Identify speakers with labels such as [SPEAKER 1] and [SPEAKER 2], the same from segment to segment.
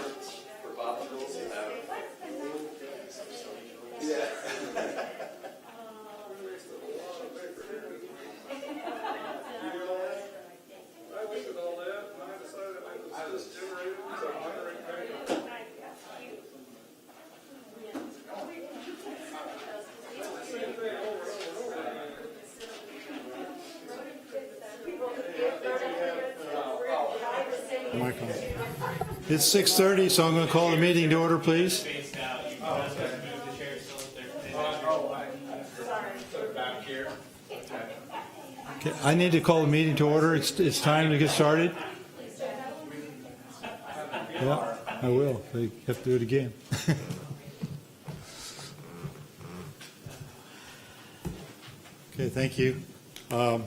[SPEAKER 1] For popsicles, you have.
[SPEAKER 2] I looked at all that and I decided it was just generated, so I'm wondering maybe. Same thing over and over and over again.
[SPEAKER 3] Michael. It's 6:30, so I'm going to call the meeting to order, please. Okay, I need to call the meeting to order. It's time to get started. Yeah, I will. They have to do it again. Okay, thank you. So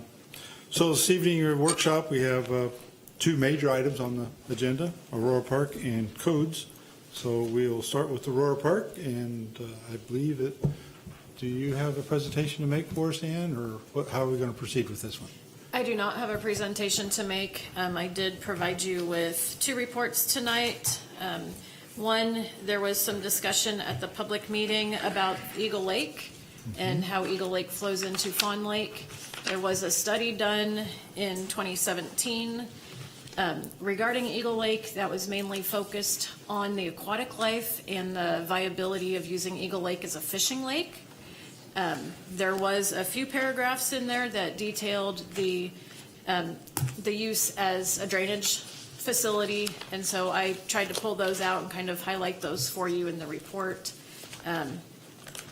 [SPEAKER 3] this evening, your workshop, we have two major items on the agenda, Aurora Park and codes. So we'll start with Aurora Park, and I believe that, do you have a presentation to make for us, Ann, or how are we going to proceed with this one?
[SPEAKER 4] I do not have a presentation to make. I did provide you with two reports tonight. One, there was some discussion at the public meeting about Eagle Lake and how Eagle Lake flows into Fawn Lake. There was a study done in 2017 regarding Eagle Lake that was mainly focused on the aquatic life and the viability of using Eagle Lake as a fishing lake. There was a few paragraphs in there that detailed the use as a drainage facility, and so I tried to pull those out and kind of highlight those for you in the report.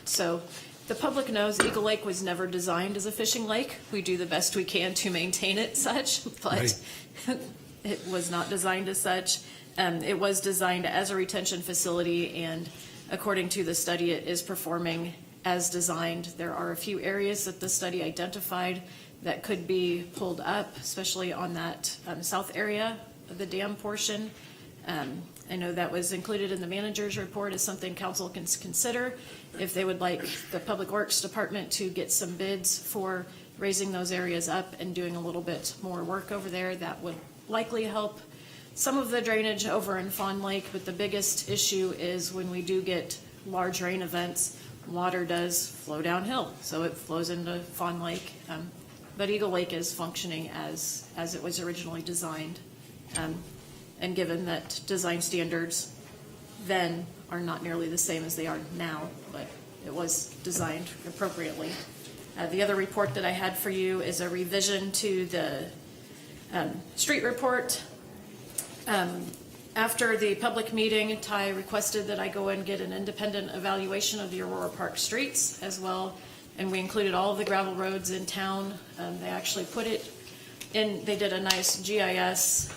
[SPEAKER 4] So the public knows Eagle Lake was never designed as a fishing lake. We do the best we can to maintain it such, but right. It was not designed as such. It was designed as a retention facility, and according to the study, it is performing as designed. There are a few areas that the study identified that could be pulled up, especially on that south area of the dam portion. I know that was included in the manager's report as something council can consider if they would like the Public Works Department to get some bids for raising those areas up and doing a little bit more work over there. That would likely help some of the drainage over in Fawn Lake, but the biggest issue is when we do get large rain events, water does flow downhill, so it flows into Fawn Lake. But Eagle Lake is functioning as it was originally designed. And given that design standards then are not nearly the same as they are now, but it was designed appropriately. The other report that I had for you is a revision to the street report. After the public meeting, Ty requested that I go and get an independent evaluation of the Aurora Park streets as well, and we included all of the gravel roads in town. They actually put it in, they did a nice GIS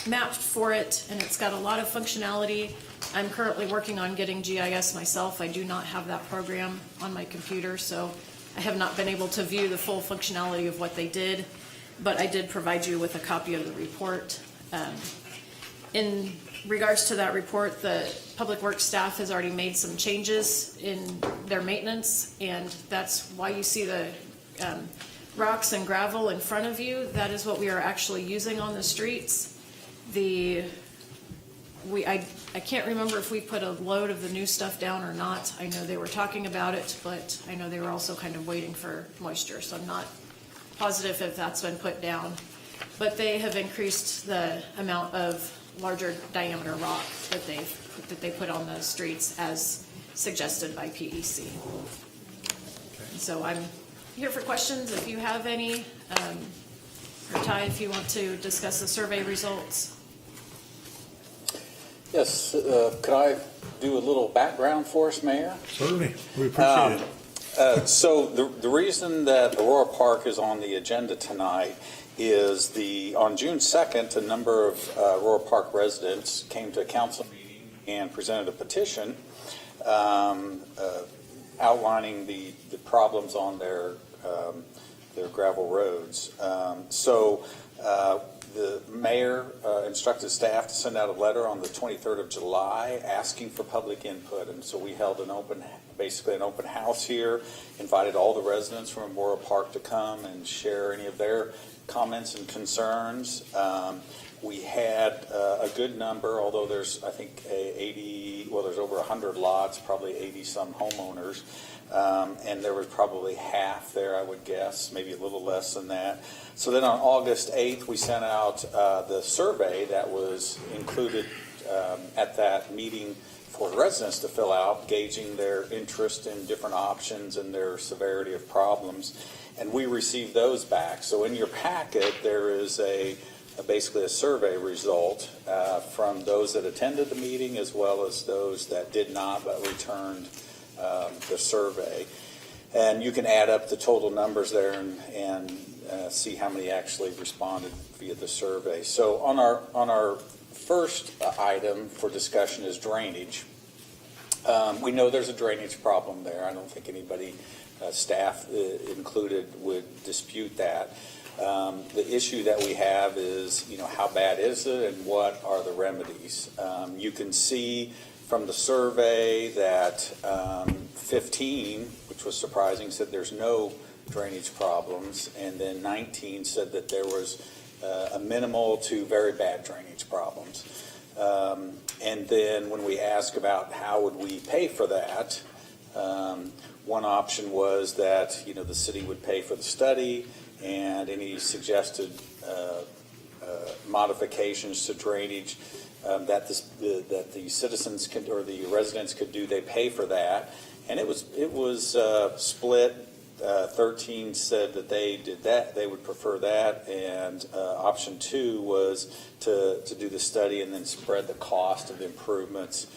[SPEAKER 4] mapped for it, and it's got a lot of functionality. I'm currently working on getting GIS myself. I do not have that program on my computer, so I have not been able to view the full functionality of what they did, but I did provide you with a copy of the report. In regards to that report, the Public Works staff has already made some changes in their maintenance, and that's why you see the rocks and gravel in front of you. That is what we are actually using on the streets. I can't remember if we put a load of the new stuff down or not. I know they were talking about it, but I know they were also kind of waiting for moisture, so I'm not positive if that's been put down. But they have increased the amount of larger diameter rock that they put on the streets as suggested by PEC. Okay. So I'm here for questions if you have any, or Ty, if you want to discuss the survey results.
[SPEAKER 5] Yes, could I do a little background for us, Mayor?
[SPEAKER 3] Certainly, we appreciate it.
[SPEAKER 5] So the reason that Aurora Park is on the agenda tonight is on June 2nd, a number of Aurora Park residents came to a council meeting and presented a petition outlining the problems on their gravel roads. The mayor instructed staff to send out a letter on the 23rd of July asking for public input, and so we held basically an open house here, invited all the residents from Aurora Park to come and share any of their comments and concerns. We had a good number, although there's, I think, there's over 100 lots, probably 80-some homeowners. And there was probably half there, I would guess, maybe a little less than that. So then on August 8th, we sent out the survey that was included at that meeting for residents to fill out, gauging their interest in different options and their severity of problems. And we received those back. So in your packet, there is basically a survey result from those that attended the meeting as well as those that did not but returned the survey. And you can add up the total numbers there and see how many actually responded via the survey. So on our first item for discussion is drainage. We know there's a drainage problem there. I don't think anybody, staff included, would dispute that. The issue that we have is, how bad is it and what are the remedies? You can see from the survey that 15, which was surprising, said there's no drainage problems, and then 19 said that there was a minimal to very bad drainage problems. And then when we ask about how would we pay for that, one option was that the city would pay for the study and any suggested modifications to drainage that the citizens could, or the residents could do. They pay for that, and it was split. 13 said that they did that, they would prefer that, and option 2 was to do the study and then spread the cost of the improvements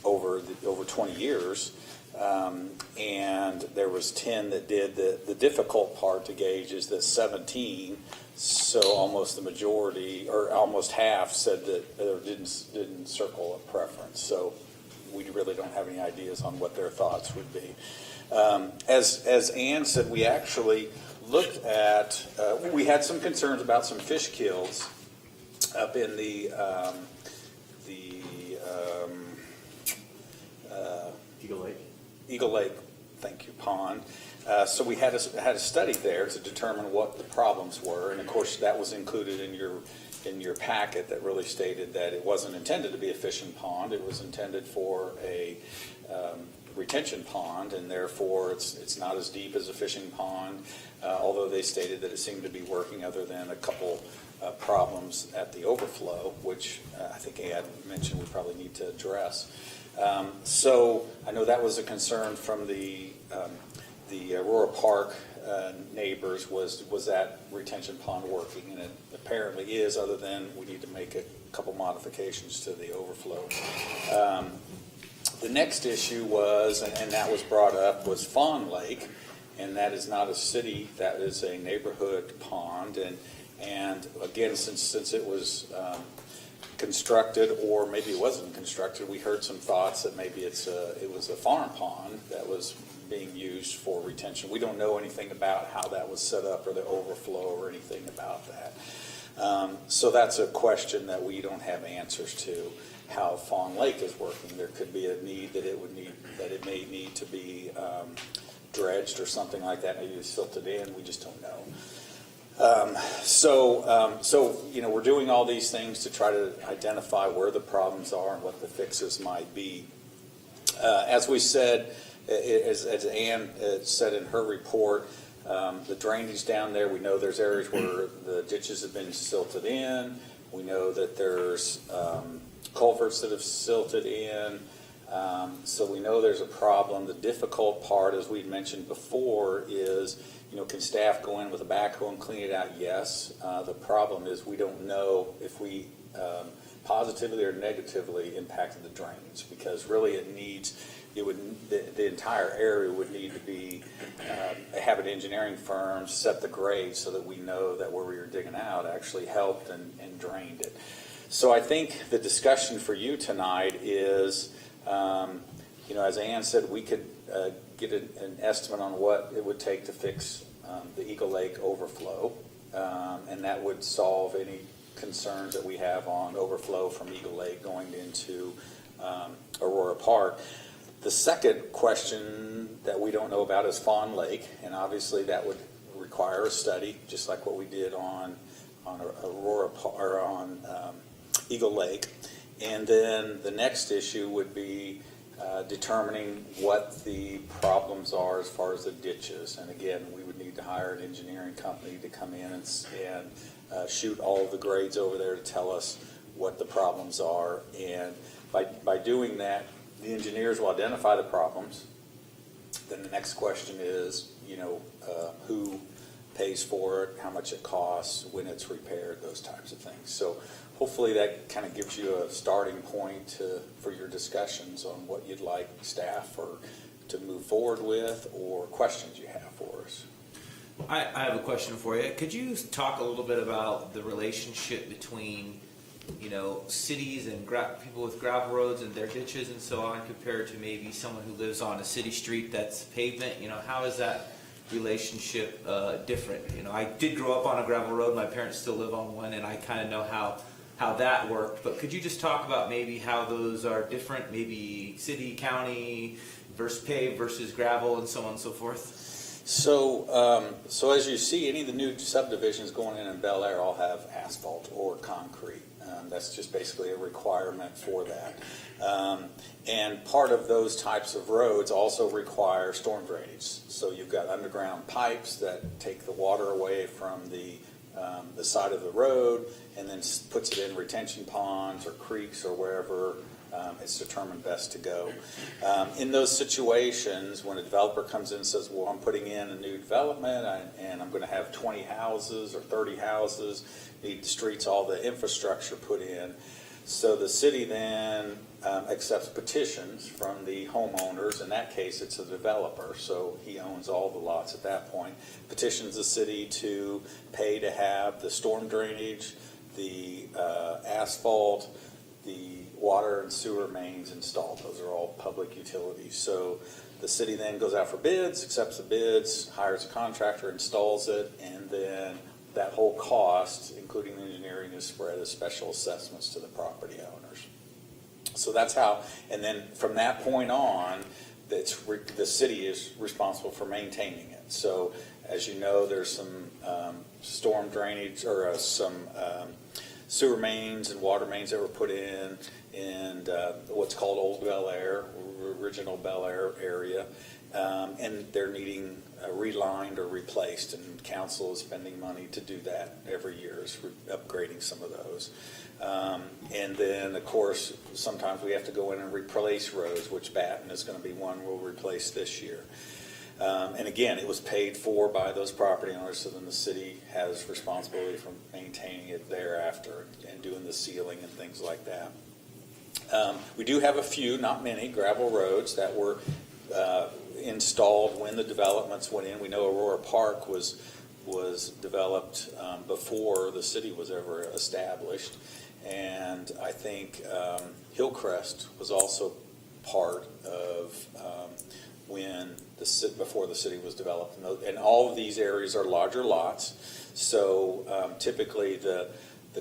[SPEAKER 5] over 20 years. And there was 10 that did. The difficult part to gauge is that 17, so almost the majority, or almost half, said that didn't circle a preference. So we really don't have any ideas on what their thoughts would be. As Ann said, we actually looked at, we had some concerns about some fish kills up in the Eagle Lake, thank you, pond. So we had a study there to determine what the problems were, and of course that was included in your packet that really stated that it wasn't intended to be a fishing pond. It was intended for a retention pond, and therefore it's not as deep as a fishing pond, although they stated that it seemed to be working other than a couple problems at the overflow, which I think Ann mentioned we probably need to address. So I know that was a concern from the Aurora Park neighbors, was that retention pond working, and it apparently is, other than we need to make a couple modifications to the overflow. The next issue was, and that was brought up, was Fawn Lake, and that is not a city, that is a neighborhood pond, and again, since it was constructed, or maybe it wasn't constructed, we heard some thoughts that maybe it was a farm pond that was being used for retention. We don't know anything about how that was set up or the overflow or anything about that. So that's a question that we don't have answers to, how Fawn Lake is working. There could be a need that it may need to be dredged or something like that, maybe it's silted in, we just don't know. So we're doing all these things to try to identify where the problems are and what the fixes might be. As we said, as Ann said in her report, the drainage down there, we know there's areas where the ditches have been silted in. We know that there's culverts that have silted in. So we know there's a problem. The difficult part, as we mentioned before, is, can staff go in with a backhoe and clean it out? Yes. The problem is we don't know if we positively or negatively impacted the drainage, because really the entire area would need to be, have an engineering firm set the grade so that we know that where we were digging out actually helped and drained it. So I think the discussion for you tonight is, as Ann said, we could get an estimate on what it would take to fix the Eagle Lake overflow, and that would solve any concerns that we have on overflow from Eagle Lake going into Aurora Park. The second question that we don't know about is Fawn Lake, and obviously that would require a study, just like what we did on Aurora or on Eagle Lake. And then the next issue would be determining what the problems are as far as the ditches. And again, we would need to hire an engineering company to come in and shoot all of the grades over there to tell us what the problems are. And by doing that, the engineers will identify the problems. Then the next question is, who pays for it, how much it costs, when it's repaired, those types of things. So hopefully that kind of gives you a starting point for your discussions on what you'd like staff to move forward with or questions you have for us.
[SPEAKER 6] I have a question for you. Could you talk a little bit about the relationship between, cities and people with gravel roads and their ditches and so on, compared to maybe someone who lives on a city street that's pavement? How is that relationship different? I did grow up on a gravel road. My parents still live on one, and I kind of know how that worked. But could you just talk about maybe how those are different, maybe city, county versus paved versus gravel and so on and so forth?
[SPEAKER 5] So as you see, any of the new subdivisions going in Bel Aire all have asphalt or concrete. That's just basically a requirement for that. And part of those types of roads also require storm drainage. So you've got underground pipes that take the water away from the side of the road and then puts it in retention ponds or creeks or wherever it's determined best to go. In those situations, when a developer comes in and says, well, I'm putting in a new development and I'm going to have 20 houses or 30 houses, need the streets, all the infrastructure put in. So the city then accepts petitions from the homeowners. In that case, it's a developer, so he owns all the lots at that point. Petitions the city to pay to have the storm drainage, the asphalt, the water and sewer mains installed. Those are all public utilities. So the city then goes out for bids, accepts the bids, hires a contractor, installs it, and then that whole cost, including the engineering, is spread as special assessments to the property owners. So that's how, and then from that point on, the city is responsible for maintaining it. So as you know, there's some storm drainage or some sewer mains and water mains that were put in what's called Old Bel Aire, original Bel Aire area, and they're needing relined or replaced, and council is spending money to do that every year, is upgrading some of those. And then, of course, sometimes we have to go in and replace roads, which Batten is going to be one we'll replace this year. And again, it was paid for by those property owners, so then the city has responsibility for maintaining it thereafter and doing the sealing and things like that. We do have a few, not many, gravel roads that were installed when the developments went in. We know Aurora Park was developed before the city was ever established, and I think Hillcrest was also part of when before the city was developed. And all of these areas are larger lots, so typically the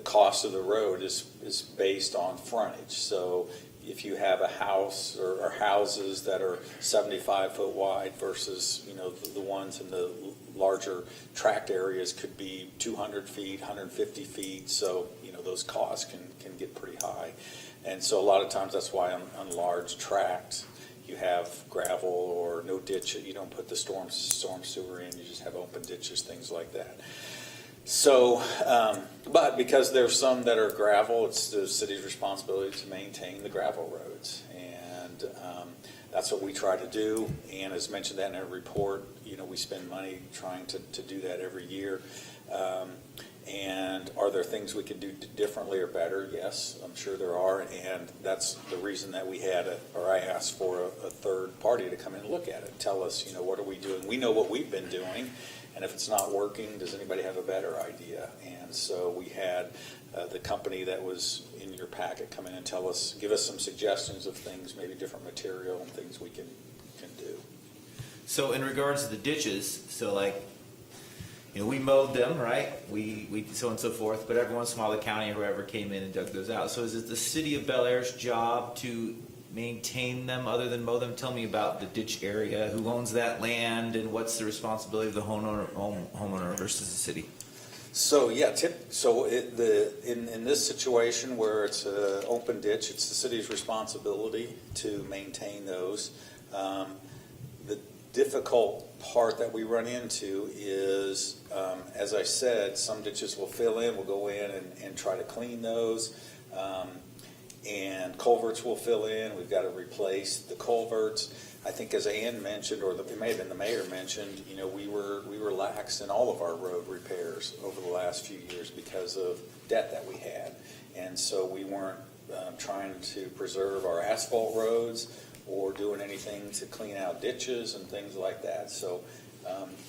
[SPEAKER 5] cost of the road is based on frontage. So if you have a house or houses that are 75 foot wide versus the ones in the larger tract areas could be 200 feet, 150 feet. So those costs can get pretty high, and so a lot of times that's why on large tracts you have gravel or no ditch. You don't put the storm sewer in. You just have open ditches, things like that. So, but because there's some that are gravel, it's the city's responsibility to maintain the gravel roads, and that's what we try to do. And as mentioned that in our report, we spend money trying to do that every year. And are there things we could do differently or better? Yes, I'm sure there are, and that's the reason that we had I asked for a third party to come in and look at it and tell us, what are we doing? We know what we've been doing, and if it's not working, does anybody have a better idea? And so we had the company that was in your packet come in and give us some suggestions of things, maybe different material and things we can do.
[SPEAKER 6] So in regards to the ditches, we mowed them, right? We so on and so forth, but every once in a while the county or whoever came in and dug those out. So is it the city of Bel Aire's job to maintain them other than mow them? Tell me about the ditch area, who owns that land, and what's the responsibility of the homeowner versus the city?
[SPEAKER 5] So, yeah, in this situation where it's an open ditch, it's the city's responsibility to maintain those. The difficult part that we run into is, as I said, some ditches will fill in, we'll go in and try to clean those. And culverts will fill in, we've got to replace the culverts. I think as Ann mentioned, or it may have been the mayor mentioned, we were lax in all of our road repairs over the last few years because of debt that we had. And so we weren't trying to preserve our asphalt roads or doing anything to clean out ditches and things like that. So,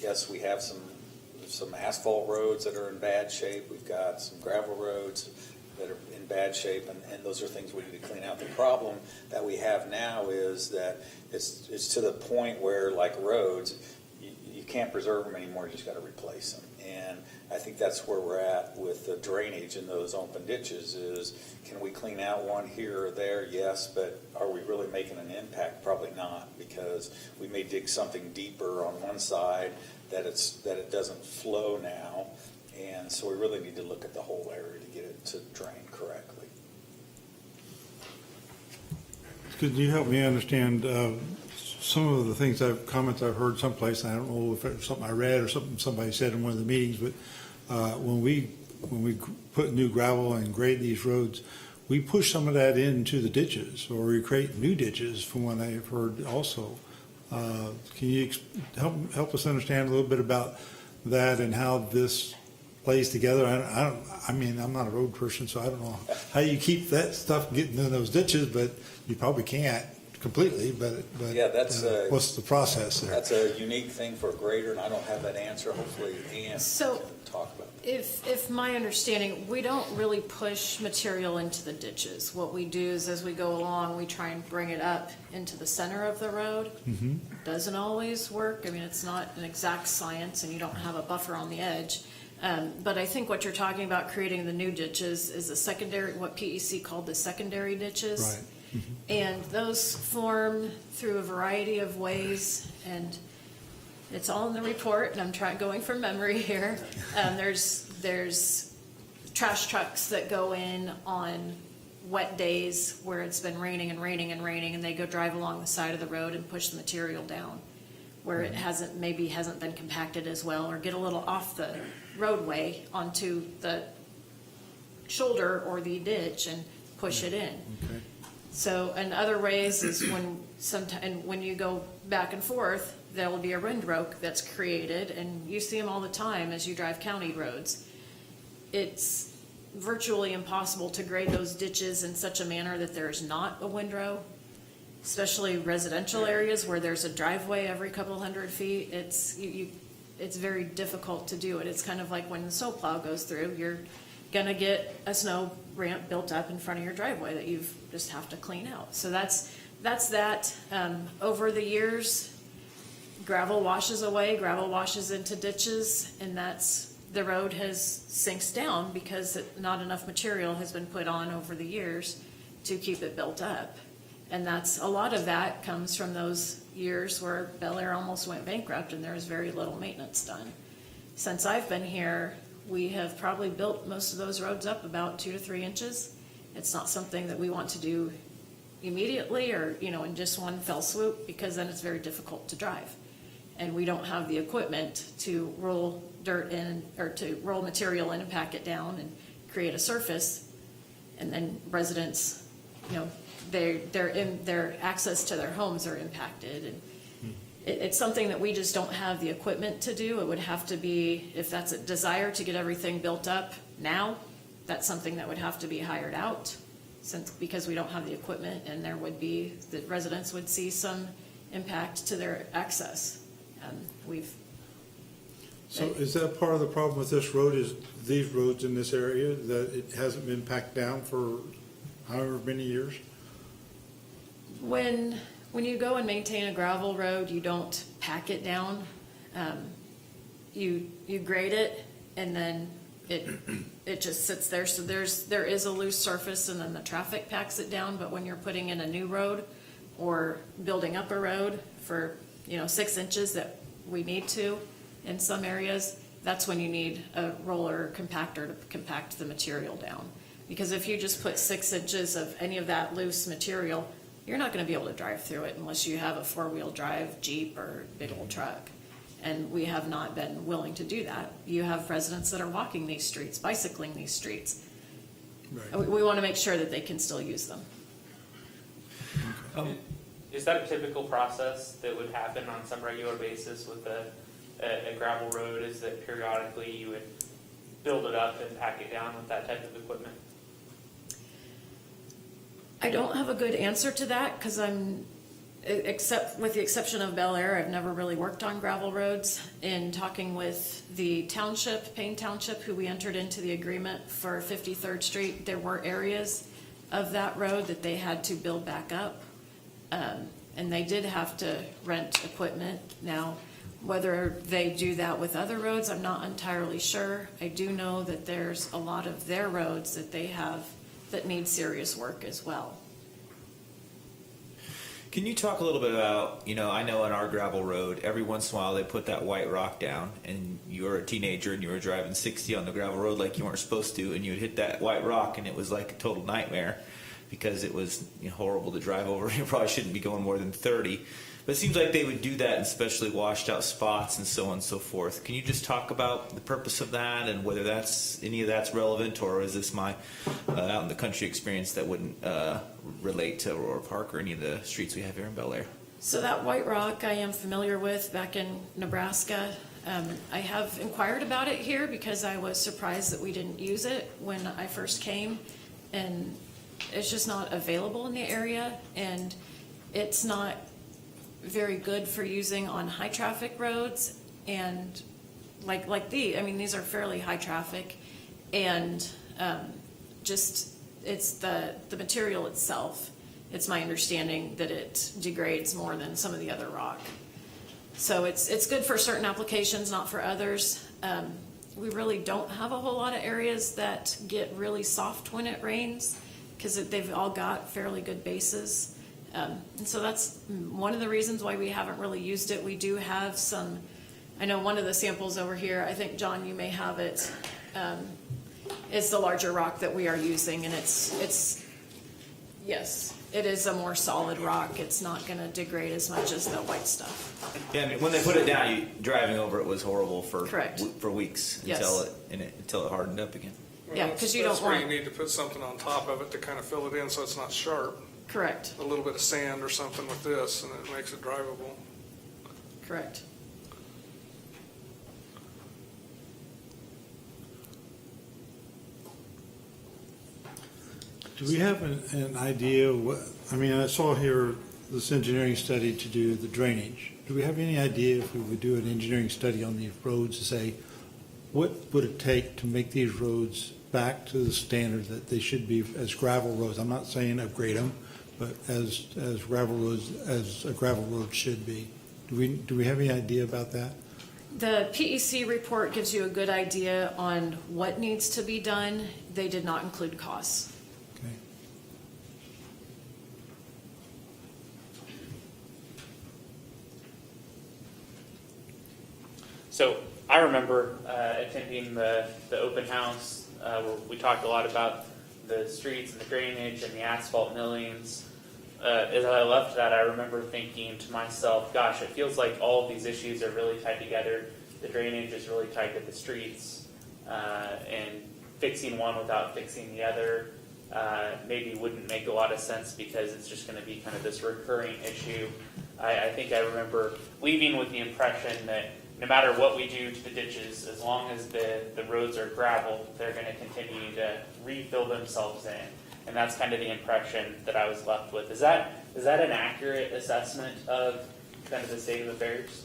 [SPEAKER 5] yes, we have some asphalt roads that are in bad shape. We've got some gravel roads that are in bad shape, and those are things we need to clean out. The problem that we have now is that it's to the point where, like roads, you can't preserve them anymore, you just got to replace them. And I think that's where we're at with the drainage in those open ditches is, can we clean out one here or there? Yes, but are we really making an impact? Probably not, because we may dig something deeper on one side that it doesn't flow now. And so we really need to look at the whole area to get it to drain correctly.
[SPEAKER 3] Could you help me understand some of the comments I've heard someplace? I don't know if it's something I read or something somebody said in one of the meetings, but when we put new gravel and grade these roads, we push some of that into the ditches, or we create new ditches, from what I've heard also. Can you help us understand a little bit about that and how this plays together? I'm not a road person, so I don't know how you keep that stuff getting in those ditches, but you probably can't completely, but
[SPEAKER 5] Yeah, that's
[SPEAKER 3] what's the process there?
[SPEAKER 5] That's a unique thing for a grader, and I don't have that answer. Hopefully Ann
[SPEAKER 4] So,
[SPEAKER 5] can talk about it.
[SPEAKER 4] If my understanding, we don't really push material into the ditches. What we do is, as we go along, we try and bring it up into the center of the road. Doesn't always work. I mean, it's not an exact science, and you don't have a buffer on the edge. But I think what you're talking about, creating the new ditches, is the secondary, what PEC called the secondary ditches.
[SPEAKER 3] Right.
[SPEAKER 4] And those form through a variety of ways, and it's all in the report, and I'm going from memory here. There's trash trucks that go in on wet days where it's been raining and raining and raining, and they go drive along the side of the road and push the material down where it hasn't been compacted as well, or get a little off the roadway onto the shoulder or the ditch and push it in.
[SPEAKER 3] Okay.
[SPEAKER 4] So, and other ways is when you go back and forth, there will be a windrow that's created, and you see them all the time as you drive county roads. It's virtually impossible to grade those ditches in such a manner that there's not a windrow, especially residential areas where there's a driveway every couple hundred feet. It's very difficult to do it. It's kind of like when the snowplow goes through, you're gonna get a snow ramp built up in front of your driveway that you just have to clean out. So that's that. Over the years, gravel washes away, gravel washes into ditches, and the road sinks down because not enough material has been put on over the years to keep it built up. And a lot of that comes from those years where Bel Aire almost went bankrupt and there was very little maintenance done. Since I've been here, we have probably built most of those roads up about 2 to 3 inches. It's not something that we want to do immediately or, in just one fell swoop, because then it's very difficult to drive. And we don't have the equipment to roll dirt in or to roll material in and pack it down and create a surface. And then residents, their access to their homes are impacted, and it's something that we just don't have the equipment to do. It would have to be, if that's a desire to get everything built up now, that's something that would have to be hired out, because we don't have the equipment, and the residents would see some impact to their access.
[SPEAKER 3] So is that part of the problem with this road, is these roads in this area, that it hasn't been packed down for however many years?
[SPEAKER 4] When you go and maintain a gravel road, you don't pack it down. You grade it, and then it just sits there. So there is a loose surface, and then the traffic packs it down. But when you're putting in a new road or building up a road for 6 inches that we need to in some areas, that's when you need a roller compactor to compact the material down. Because if you just put 6 inches of any of that loose material, you're not gonna be able to drive through it unless you have a 4-wheel drive Jeep or big old truck. And we have not been willing to do that. You have residents that are walking these streets, bicycling these streets.
[SPEAKER 3] Right.
[SPEAKER 4] We wanna make sure that they can still use them.
[SPEAKER 7] Is that a typical process that would happen on some regular basis with a gravel road? Is that periodically you would build it up and pack it down with that type of equipment?
[SPEAKER 4] I don't have a good answer to that because except with the exception of Bel Aire, I've never really worked on gravel roads. In talking with the township, Payne Township, who we entered into the agreement for 53rd Street, there were areas of that road that they had to build back up. And they did have to rent equipment. Now, whether they do that with other roads, I'm not entirely sure. I do know that there's a lot of their roads that they have that need serious work as well.
[SPEAKER 6] Can you talk a little bit about, I know on our gravel road, every once in a while they put that white rock down, and you were a teenager and you were driving 60 on the gravel road like you weren't supposed to, and you would hit that white rock and it was like a total nightmare because it was horrible to drive over. You probably shouldn't be going more than 30. But it seems like they would do that in specially washed out spots and so on and so forth. Can you just talk about the purpose of that and whether any of that's relevant, or is this my out in the country experience that wouldn't relate to Aurora Park or any of the streets we have here in Bel Aire?
[SPEAKER 4] So that white rock I am familiar with back in Nebraska. I have inquired about it here because I was surprised that we didn't use it when I first came, and it's just not available in the area, and it's not very good for using on high traffic roads. And these are fairly high traffic, and just it's the material itself. It's my understanding that it degrades more than some of the other rock. So it's good for certain applications, not for others. We really don't have a whole lot of areas that get really soft when it rains because they've all got fairly good bases. And so that's one of the reasons why we haven't really used it. We do have some, I know one of the samples over here, I think, John, you may have it, is the larger rock that we are using, and yes, it is a more solid rock. It's not going to degrade as much as the white stuff.
[SPEAKER 6] Yeah, I mean, when they put it down, driving over it was horrible for
[SPEAKER 4] Correct.
[SPEAKER 6] For weeks
[SPEAKER 4] Yes.
[SPEAKER 6] until it hardened up again.
[SPEAKER 4] Yeah, 'cause you don't
[SPEAKER 2] That's where
[SPEAKER 4] want-
[SPEAKER 2] you need to put something on top of it to kind of fill it in so it's not sharp.
[SPEAKER 4] Correct,
[SPEAKER 2] A little bit of sand or something with this, and it makes it drivable.
[SPEAKER 4] correct.
[SPEAKER 3] Do we have an idea what, I saw here this engineering study to do the drainage. Do we have any idea if we would do an engineering study on these roads to say, what would it take to make these roads back to the standard that they should be as gravel roads? I'm not saying upgrade them, but as gravel roads, as a gravel road should be. Do we have any idea about that?
[SPEAKER 4] The PEC report gives you a good idea on what needs to be done. They did not include costs.
[SPEAKER 3] Okay.
[SPEAKER 7] So I remember attending the open house where we talked a lot about the streets and the drainage and the asphalt millings. As I left that, I remember thinking to myself, gosh, it feels like all of these issues are really tied together. The drainage is really tied to the streets, and fixing one without fixing the other maybe wouldn't make a lot of sense because it's just going to be kind of this recurring issue. I think I remember leaving with the impression that no matter what we do to the ditches, as long as the roads are gravel, they're going to continue to refill themselves in. And that's kind of the impression that I was left with. Is that an accurate assessment of kind of the state of affairs?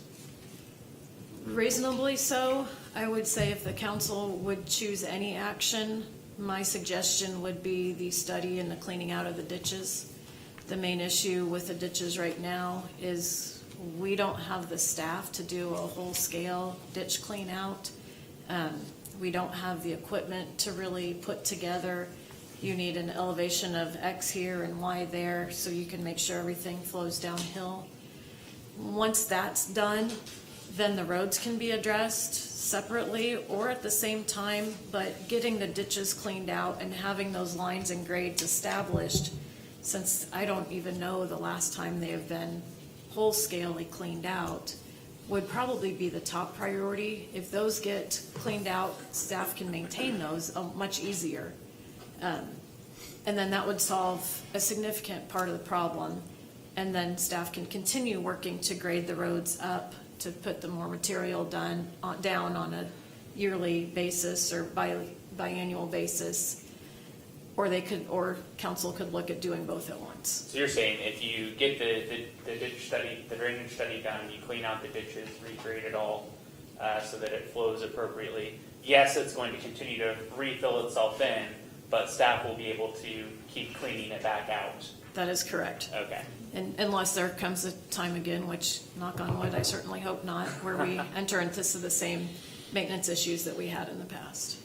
[SPEAKER 4] Reasonably so. I would say if the council would choose any action, my suggestion would be the study and the cleaning out of the ditches. The main issue with the ditches right now is we don't have the staff to do a whole-scale ditch clean out. We don't have the equipment to really put together. You need an elevation of X here and Y there so you can make sure everything flows downhill. Once that's done, then the roads can be addressed separately or at the same time, but getting the ditches cleaned out and having those lines and grades established, since I don't even know the last time they have been whole-scalely cleaned out, would probably be the top priority. If those get cleaned out, staff can maintain those much easier. And then that would solve a significant part of the problem. And then staff can continue working to grade the roads up, to put the more material down on a yearly basis or biannual basis. Or council could look at doing both at once.
[SPEAKER 7] So you're saying if you get the ditch study, the drainage study done, you clean out the ditches, regrade it all, so that it flows appropriately. Yes, it's going to continue to refill itself in, but staff will be able to keep cleaning it back out.
[SPEAKER 4] That is correct.
[SPEAKER 7] Okay.
[SPEAKER 4] And unless there comes a time again, which knock on wood, I certainly hope not, where we enter into the same maintenance issues that we had in the past.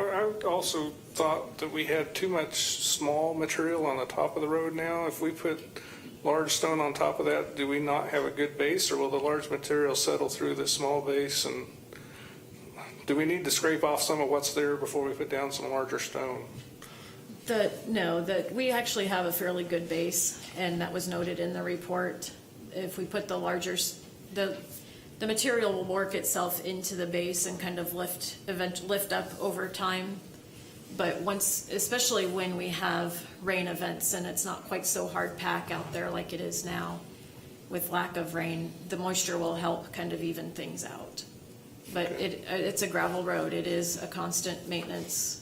[SPEAKER 2] I also thought that we had too much small material on the top of the road now. If we put large stone on top of that, do we not have a good base, or will the large material settle through the small base? And do we need to scrape off some of what's there before we put down some larger stone?
[SPEAKER 4] We actually have a fairly good base, and that was noted in the report. If we put the material will work itself into the base and kind of lift up over time. But especially when we have rain events and it's not quite so hard pack out there like it is now, with lack of rain, the moisture will help kind of even things out. But it's a gravel road. It is a constant maintenance.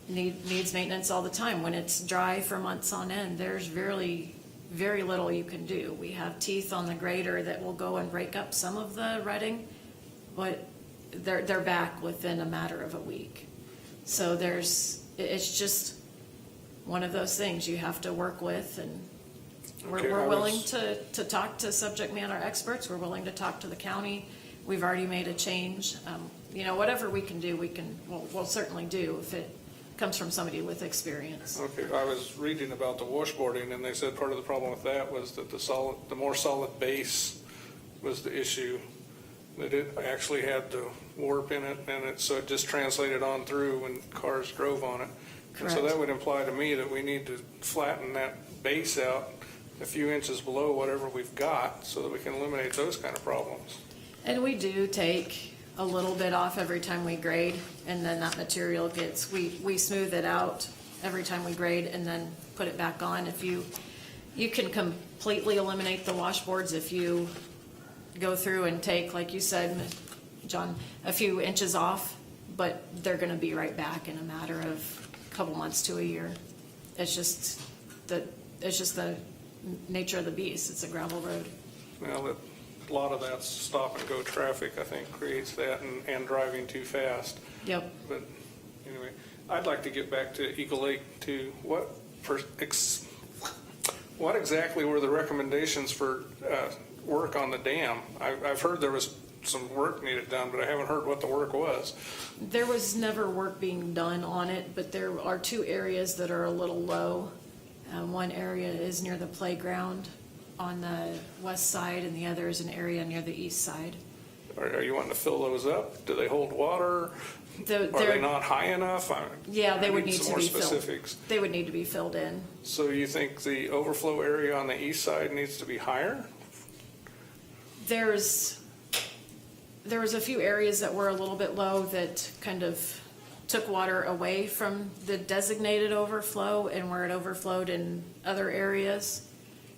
[SPEAKER 4] Needs maintenance all the time. When it's dry for months on end, there's very, very little you can do. We have teeth on the grader that will go and break up some of the rutting, but they're back within a matter of a week. So it's just one of those things you have to work with, and we're willing to talk to subject matter experts. We're willing to talk to the county. We've already made a change. Whatever we can do, we'll certainly do if it comes from somebody with experience.
[SPEAKER 2] Okay, I was reading about the washboarding, and they said part of the problem with that was that the more solid base was the issue, that it actually had the warp in it, and so it just translated on through when cars drove on it. And so
[SPEAKER 4] Correct.
[SPEAKER 2] that would imply to me that we need to flatten that base out a few inches below whatever we've got so that we can eliminate those kind of problems.
[SPEAKER 4] And we do take a little bit off every time we grade, and then that material we smooth it out every time we grade and then put it back on. If you can completely eliminate the washboards if you go through and take, like you said, John, a few inches off, but they're gonna be right back in a matter of a couple months to a year. It's just the nature of the beast. It's a gravel road.
[SPEAKER 2] Well, a lot of that's stop and go traffic, I think, creates that, and driving too fast.
[SPEAKER 4] Yep.
[SPEAKER 2] But anyway, I'd like to get back to Eagle Lake to what exactly were the recommendations for work on the dam? I've heard there was some work needed done, but I haven't heard what the work was.
[SPEAKER 4] There was never work being done on it, but there are two areas that are a little low. One area is near the playground on the west side, and the other is an area near the east side.
[SPEAKER 2] Are you wanting to fill those up? Do they hold water? Are they not high enough?
[SPEAKER 4] They would need
[SPEAKER 2] some
[SPEAKER 4] to
[SPEAKER 2] more
[SPEAKER 4] be
[SPEAKER 2] specifics.
[SPEAKER 4] filled. They would need to be filled in.
[SPEAKER 2] So you think the overflow area on the east side needs to be higher?
[SPEAKER 4] There was a few areas that were a little bit low that kind of took water away from the designated overflow and where it overflowed in other areas.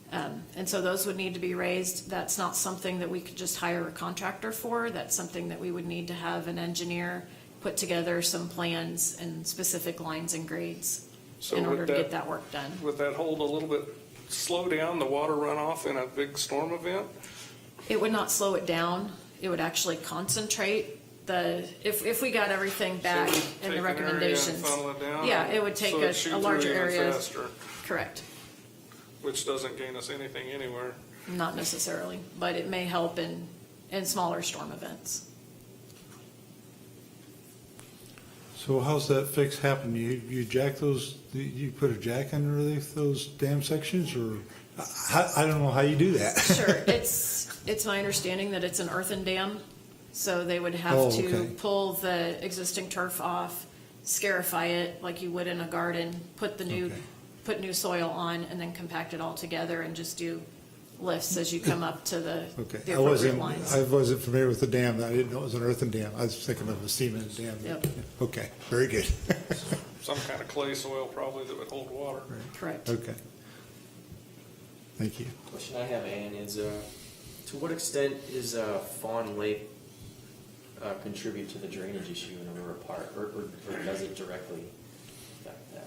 [SPEAKER 4] And so those would need to be raised. That's not something that we could just hire a contractor for. That's something that we would need to have an engineer put together some plans and specific lines and grades in order to get that work done.
[SPEAKER 2] Would that hold a little bit, slow down the water runoff in a big storm event?
[SPEAKER 4] It would not slow it down. It would actually concentrate if we got everything back
[SPEAKER 2] So it would
[SPEAKER 4] in
[SPEAKER 2] take
[SPEAKER 4] the
[SPEAKER 2] an area and
[SPEAKER 4] recommendations.
[SPEAKER 2] funnel it down,
[SPEAKER 4] Yeah, it would take
[SPEAKER 2] so it shoots
[SPEAKER 4] a larger
[SPEAKER 2] through even
[SPEAKER 4] area.
[SPEAKER 2] faster,
[SPEAKER 4] Correct.
[SPEAKER 2] which doesn't gain us anything anywhere.
[SPEAKER 4] Not necessarily, but it may help in smaller storm events.
[SPEAKER 3] So how's that fix happen? You jack those, you put a jack underneath those dam sections, or I don't know how you do that.
[SPEAKER 4] Sure, it's my understanding that it's an earthen dam, so they would have
[SPEAKER 3] Oh,
[SPEAKER 4] to
[SPEAKER 3] okay.
[SPEAKER 4] pull the existing turf off, scarify it like you would in a garden, put new soil on, and then compact it all together and just do lifts as you come up to the
[SPEAKER 3] Okay,
[SPEAKER 4] the
[SPEAKER 3] I
[SPEAKER 4] appropriate lines.
[SPEAKER 3] wasn't familiar with the dam. I didn't know it was an earthen dam. I was thinking of a cement dam.
[SPEAKER 4] Yep.
[SPEAKER 3] Okay, very good.
[SPEAKER 2] Some kind of clay soil probably that would hold water.
[SPEAKER 4] Correct.
[SPEAKER 3] Okay. Thank you.
[SPEAKER 1] Question I have, Ann, is to what extent is Fawn Lake contribute to the drainage issue in Aurora Park, or does it directly affect that?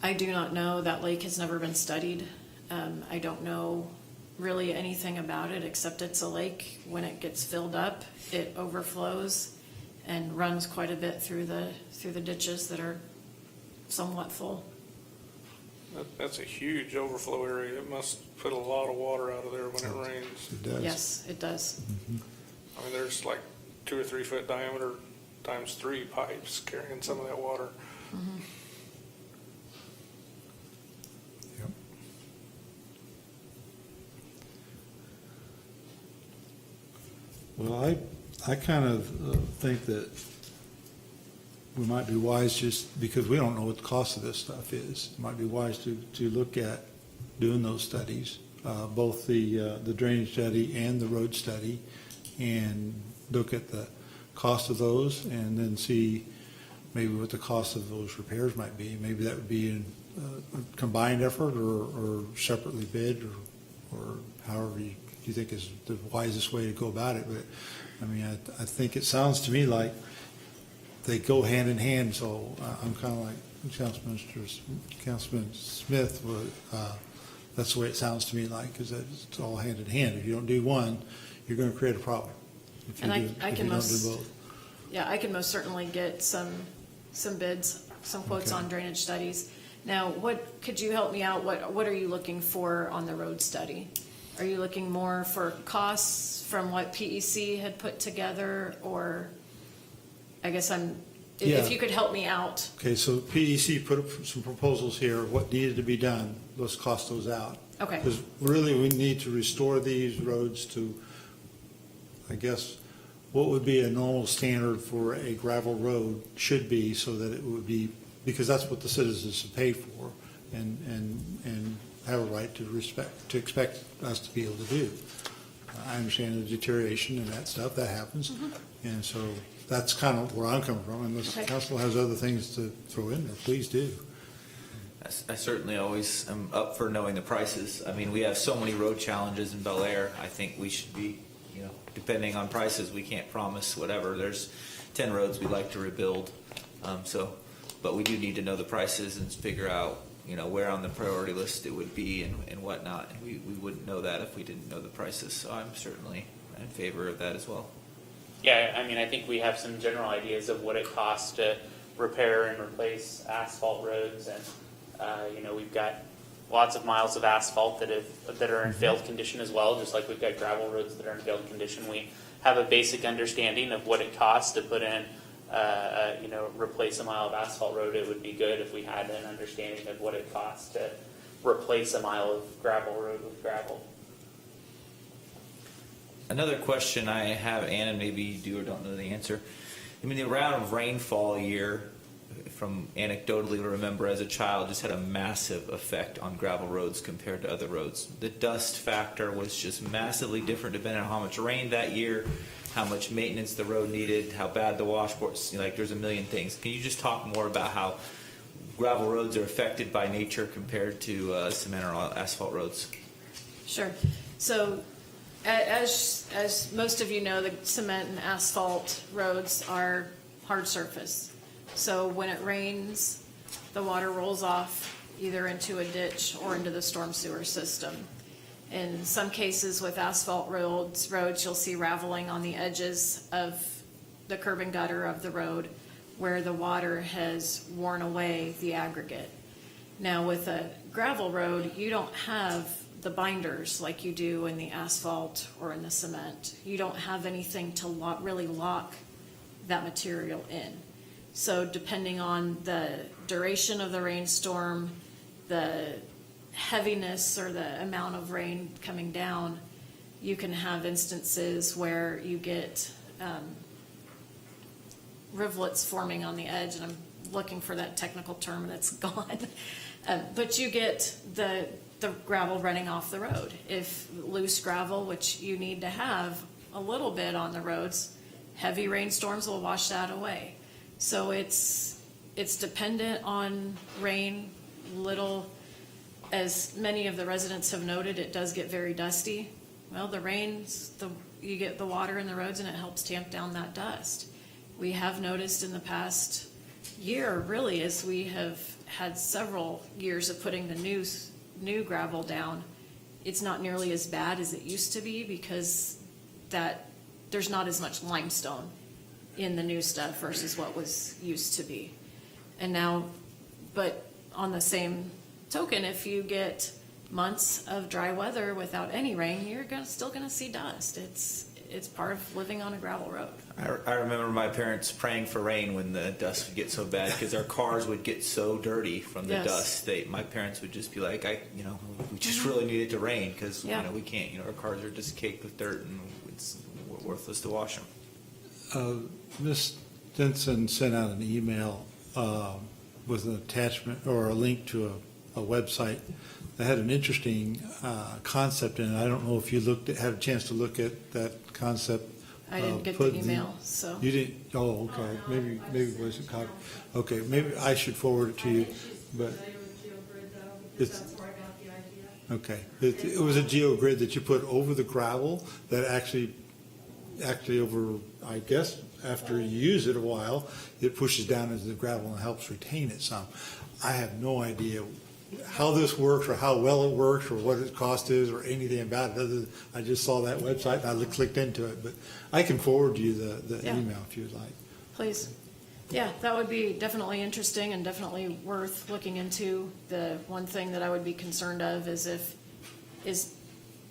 [SPEAKER 4] I do not know. That lake has never been studied. I don't know really anything about it, except it's a lake. When it gets filled up, it overflows and runs quite a bit through the ditches that are somewhat full.
[SPEAKER 2] That's a huge overflow area. It must put a lot of water out of there when it rains.
[SPEAKER 3] It does.
[SPEAKER 4] Yes, it does.
[SPEAKER 2] I mean, there's like 2 or 3 foot diameter times 3 pipes carrying some of that water.
[SPEAKER 3] Yep. Well, I kind of think that we might be wise, just because we don't know what the cost of this stuff is, it might be wise to look at doing those studies, both the drainage study and the road study, and look at the cost of those, and then see maybe what the cost of those repairs might be. Maybe that would be in a combined effort, or separately bid, or however you think is the wisest way to go about it. But I mean, I think it sounds to me like they go hand in hand. So I'm kind of like Councilman Smith. That's the way it sounds to me like, because it's all hand in hand. If you don't do one, you're going to create a problem. If you
[SPEAKER 4] And
[SPEAKER 3] do,
[SPEAKER 4] I
[SPEAKER 3] if
[SPEAKER 4] can
[SPEAKER 3] you don't
[SPEAKER 4] most-
[SPEAKER 3] do both.
[SPEAKER 4] Yeah, I can most certainly get some bids, some quotes
[SPEAKER 3] Okay.
[SPEAKER 4] on drainage studies. Now, could you help me out? What are you looking for on the road study? Are you looking more for costs from what PEC had put together, or I guess
[SPEAKER 3] Yeah.
[SPEAKER 4] if you could help me out.
[SPEAKER 3] Okay, so PEC put up some proposals here, what needed to be done, let's cost those out.
[SPEAKER 4] Okay.
[SPEAKER 3] Because really, we need to restore these roads to, I guess, what would be a normal standard for a gravel road should be, so that it would be, because that's what the citizens have paid for, and have a right to expect us to be able to do. I understand the deterioration and that stuff, that happens, and so that's kind of where I'm coming from, unless the
[SPEAKER 4] Okay.
[SPEAKER 3] council has other things to throw in there, please do.
[SPEAKER 6] I certainly always am up for knowing the prices. I mean, we have so many road challenges in Bel Aire. I think we should be, depending on prices, we can't promise whatever. There's 10 roads we'd like to rebuild. But we do need to know the prices and figure out, where on the priority list it would be and whatnot. And we wouldn't know that if we didn't know the prices. So I'm certainly in favor of that as well.
[SPEAKER 7] Yeah, I mean, I think we have some general ideas of what it costs to repair and replace asphalt roads, and we've got lots of miles of asphalt that are in failed condition as well, just like we've got gravel roads that are in failed condition. We have a basic understanding of what it costs to put in, replace a mile of asphalt road. It would be good if we had an understanding of what it costs to replace a mile of gravel road with gravel.
[SPEAKER 6] Another question I have, Ann, and maybe you do or don't know the answer. I mean, the amount of rainfall a year, from anecdotally to remember as a child, just had a massive effect on gravel roads compared to other roads. The dust factor was just massively different depending on how much rain that year, how much maintenance the road needed, how bad the washboards, there's a million things. Can you just talk more about how gravel roads are affected by nature compared to cement or asphalt roads?
[SPEAKER 4] Sure. So, as most of you know, the cement and asphalt roads are hard surface. So when it rains, the water rolls off either into a ditch or into the storm sewer system. In some cases with asphalt roads, you'll see raveling on the edges of the curb and gutter of the road where the water has worn away the aggregate. Now with a gravel road, you don't have the binders like you do in the asphalt or in the cement. You don't have anything to really lock that material in. So depending on the duration of the rainstorm, the heaviness or the amount of rain coming down, you can have instances where you get rivulets forming on the edge, and I'm looking for that technical term that's gone. But you get the gravel running off the road. If loose gravel, which you need to have a little bit on the roads, heavy rainstorms will wash that away. So it's dependent on rain. Little, as many of the residents have noted, it does get very dusty. Well, the rains, you get the water in the roads and it helps tamp down that dust. We have noticed in the past year, really, as we have had several years of putting the new gravel down, it's not nearly as bad as it used to be because there's not as much limestone in the new stuff versus what was used to be. And now, but on the same token, if you get months of dry weather without any rain, you're still gonna see dust. It's part of living on a gravel road.
[SPEAKER 6] I remember my parents praying for rain when the dust would get so bad because our cars would get so dirty from the
[SPEAKER 4] Yes.
[SPEAKER 6] dust. My parents would just be like, we just really need it to rain because
[SPEAKER 4] Yeah.
[SPEAKER 6] we can't. Our cars are just caked with dirt and it's worthless to wash them.
[SPEAKER 3] Ms. Stinson sent out an email with an attachment or a link to a website that had an interesting concept in it. I don't know if you had a chance to look at that concept.
[SPEAKER 4] I didn't get the email, so.
[SPEAKER 3] You didn't? Oh, okay. Maybe it wasn't copied. Okay, maybe I should forward it to you, but. It's,
[SPEAKER 8] That's where I got the idea.
[SPEAKER 3] okay. It was a geogrid that you put over the gravel that actually over, I guess, after you use it a while, it pushes down into the gravel and helps retain it some. I have no idea how this works or how well it works or what its cost is or anything about it. Other than I just saw that website and I clicked into it. But I can forward you the
[SPEAKER 4] Yeah.
[SPEAKER 3] email if you'd like.
[SPEAKER 4] Please. Yeah, that would be definitely interesting and definitely worth looking into. The one thing that I would be concerned of is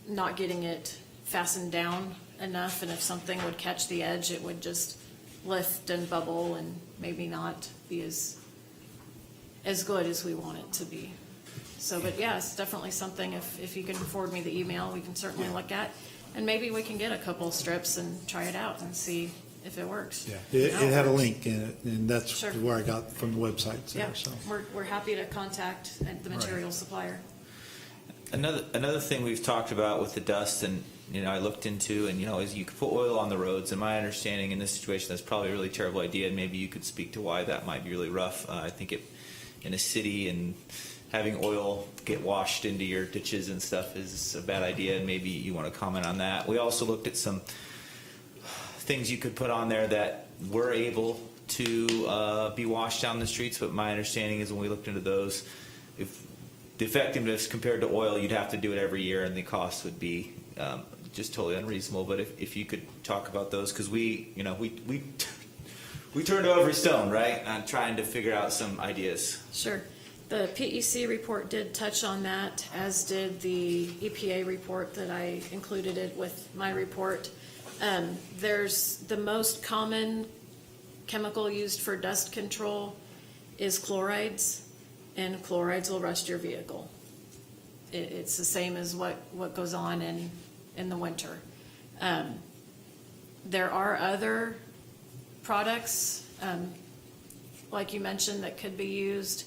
[SPEAKER 4] not getting it fastened down enough, and if something would catch the edge, it would just lift and bubble and maybe not be as good as we want it to be. So, but yeah, it's definitely something, if you can forward me the email, we can certainly look at. And maybe we can get a couple strips and try it out and see if it works.
[SPEAKER 3] Yeah, it
[SPEAKER 4] How
[SPEAKER 3] had a
[SPEAKER 4] works.
[SPEAKER 3] link in it, and that's
[SPEAKER 4] Sure.
[SPEAKER 3] where I got from the website.
[SPEAKER 4] Yeah,
[SPEAKER 3] There, so.
[SPEAKER 4] we're happy to contact the material supplier.
[SPEAKER 6] Another thing we've talked about with the dust, and I looked into, and is you could put oil on the roads. And my understanding in this situation, that's probably a really terrible idea. And maybe you could speak to why that might be really rough. I think in a city and having oil get washed into your ditches and stuff is a bad idea. And maybe you want to comment on that. We also looked at some things you could put on there that were able to be washed down the streets. But my understanding is when we looked into those, if the effectiveness compared to oil, you'd have to do it every year, and the cost would be just totally unreasonable. But if you could talk about those, because we turned over every stone, right, on trying to figure out some ideas.
[SPEAKER 4] Sure. The PEC report did touch on that, as did the EPA report that I included it with my report. There's the most common chemical used for dust control is chlorides, and chlorides will rust your vehicle. It's the same as what goes on in the winter. There are other products, like you mentioned, that could be used.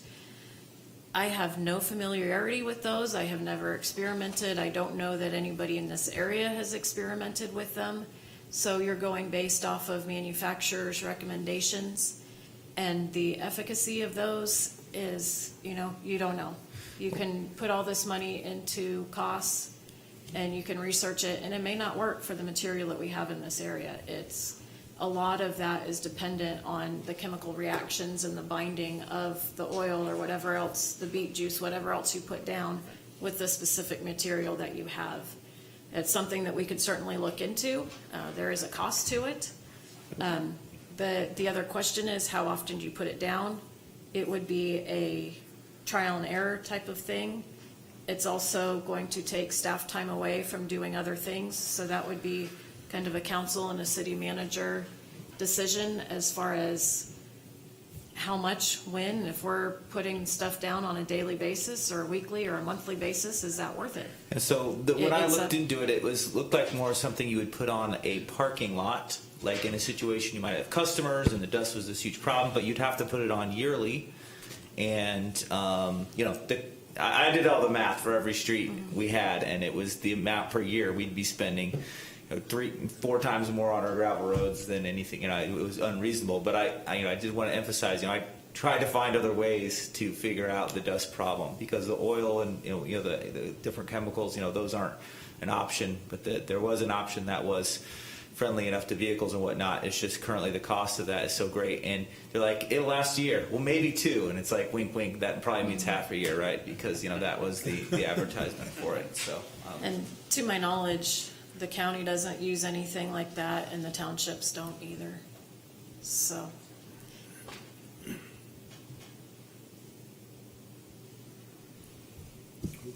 [SPEAKER 4] I have no familiarity with those. I have never experimented. I don't know that anybody in this area has experimented with them. So you're going based off of manufacturers' recommendations, and the efficacy of those is, you don't know. You can put all this money into costs and you can research it, and it may not work for the material that we have in this area. A lot of that is dependent on the chemical reactions and the binding of the oil or whatever else, the beet juice, whatever else you put down with the specific material that you have. It's something that we could certainly look into. There is a cost to it. The other question is, how often do you put it down? It would be a trial and error type of thing. It's also going to take staff time away from doing other things, so that would be kind of a council and a city manager decision as far as how much, when, if we're putting stuff down on a daily basis or a weekly or a monthly basis, is that worth it?
[SPEAKER 6] And so when I
[SPEAKER 4] It's
[SPEAKER 6] looked
[SPEAKER 4] a-
[SPEAKER 6] into it, looked like more something you would put on a parking lot, like in a situation you might have customers and the dust was this huge problem, but you'd have to put it on yearly. And I did all the math for every street we had, and it was the amount per year we'd be spending. 3-4 times more on our gravel roads than anything. It was unreasonable. But I did want to emphasize. I tried to find other ways to figure out the dust problem, because the oil and the different chemicals, those aren't an option. But there was an option that was friendly enough to vehicles and whatnot. It's just currently the cost of that is so great, and they're like, it'll last a year. Well, maybe 2, and it's like, wink, wink. That probably means half a year, right? Because that was the advertisement for it. So.
[SPEAKER 4] And to my knowledge, the county doesn't use anything like that, and the townships don't either. So,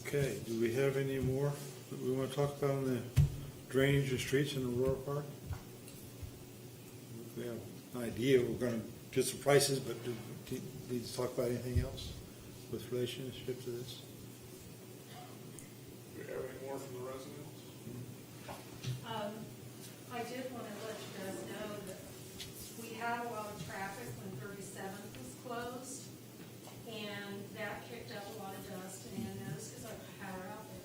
[SPEAKER 3] Okay, do we have any more that we want to talk about on the drainage of streets in Aurora Park? We have an idea, we're going to get some prices, but do we need to talk about anything else with relationship to this?
[SPEAKER 2] Do we have any more from the residents?
[SPEAKER 8] I did want to let you guys know that we had a lot of traffic when 37th was closed, and that kicked up a lot of dust, and Ann knows because I put power out there.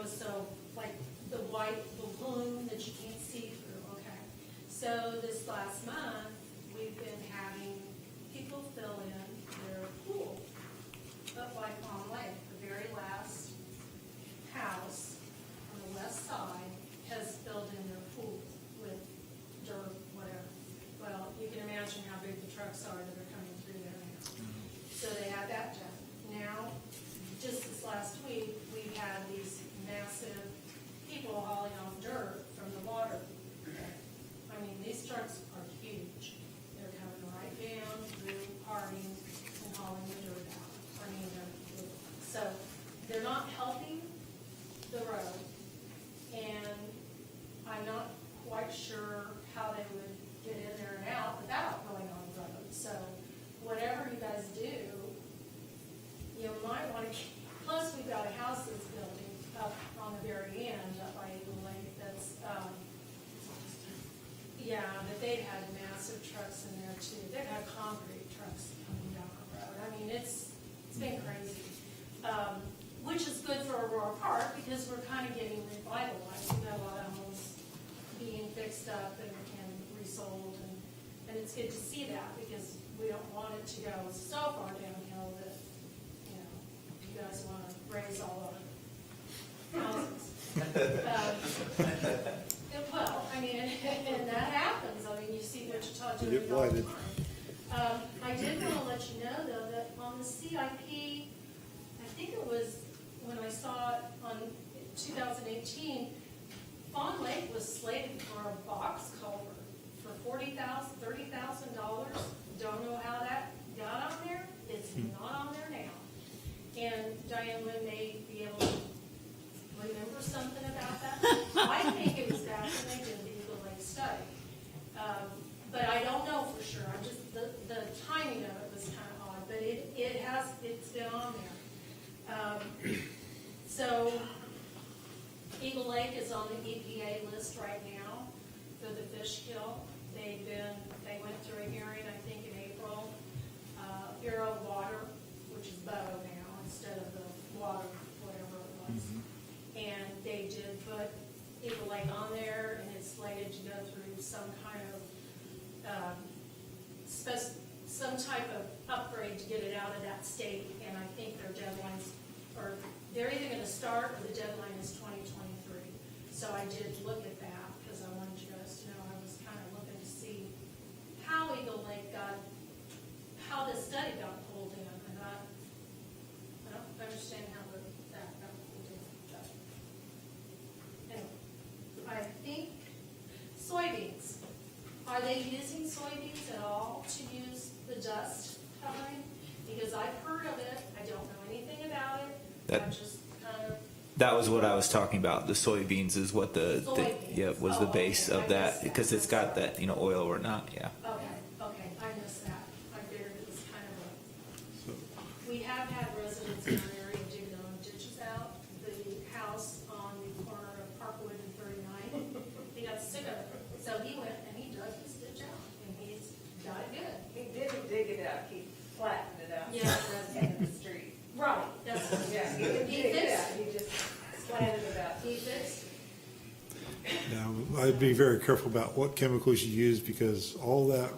[SPEAKER 8] So like the white balloon that you can't see through, okay. So this last month, we've been having people fill in their pool, up like on Lake, the very last house on the west side has filled in their pool with dirt, whatever. Well, you can imagine how big the trucks are that are coming through there now. So they had that done. Now, just this last week, we've had these massive people hauling off dirt from the water. I mean, these trucks are huge. They're coming right down through Harding and hauling the dirt out. I mean, so they're not helping the road, and I'm not quite sure how they would get in there and out without going on the road. So whatever you guys do, you might want to keep, plus we've got a house that's building up on the very end, up by Eagle Lake, that's, but they've had massive trucks in there too. They've had concrete trucks coming down the road. I mean, it's been crazy. Which is good for Aurora Park, because we're kind of getting revitalized. We've got a lot of homes being fixed up and resold, and it's good to see that, because we don't want it to go so far downhill that, you guys want to raise all our houses. Well, I mean, and that happens. I mean, you see Wichita doing it all the time. I did want to let you know, though, that on the CIP, I think it was when I saw it on 2018, Fawn Lake was slated for a box culvert for $30,000. Don't know how that got on there. It's not on there now. And Diane Lynn may be able to remember something about that. I think it was back when they did the Eagle Lake study. But I don't know for sure. I'm just, the timing of it was kind of odd, but it's been on there. So Eagle Lake is on the EPA list right now for the fish kill. They went through a hearing, I think, in April. Bureau of Water, which is BO now instead of the water, whatever it was. And they did put Eagle Lake on there, and it's slated to go through some kind of some type of upgrade to get it out of that state. And I think their deadlines are, they're either going to start or the deadline is 2023. So I did look at that because I wanted you guys to know I was kind of looking to see how Eagle Lake how the study got pulled in. And I don't understand how that got pulled in. But anyway, I think soybeans. Are they using soybeans at all to use the dust covering? Because I've heard of it. I don't know anything about it. I'm just kind of.
[SPEAKER 6] That was what I was talking about. The soybeans is what was the base of that, because it's got that oil or not. Yeah.
[SPEAKER 8] Okay, I have had residents in our area dig their own ditches out. The house on the corner of Parkwood and 39, he got sick of it. So he went and he dug his ditch out, and he's got it good.
[SPEAKER 9] He didn't dig it out, he flattened it out.
[SPEAKER 8] Yeah.
[SPEAKER 9] Rather than the street.
[SPEAKER 8] Right, that's what
[SPEAKER 9] Yeah, he didn't
[SPEAKER 8] He
[SPEAKER 9] dig it
[SPEAKER 8] fixed
[SPEAKER 9] out, he just slanted it out.
[SPEAKER 8] he fixed.
[SPEAKER 3] Now, I'd be very careful about what chemicals you use because all that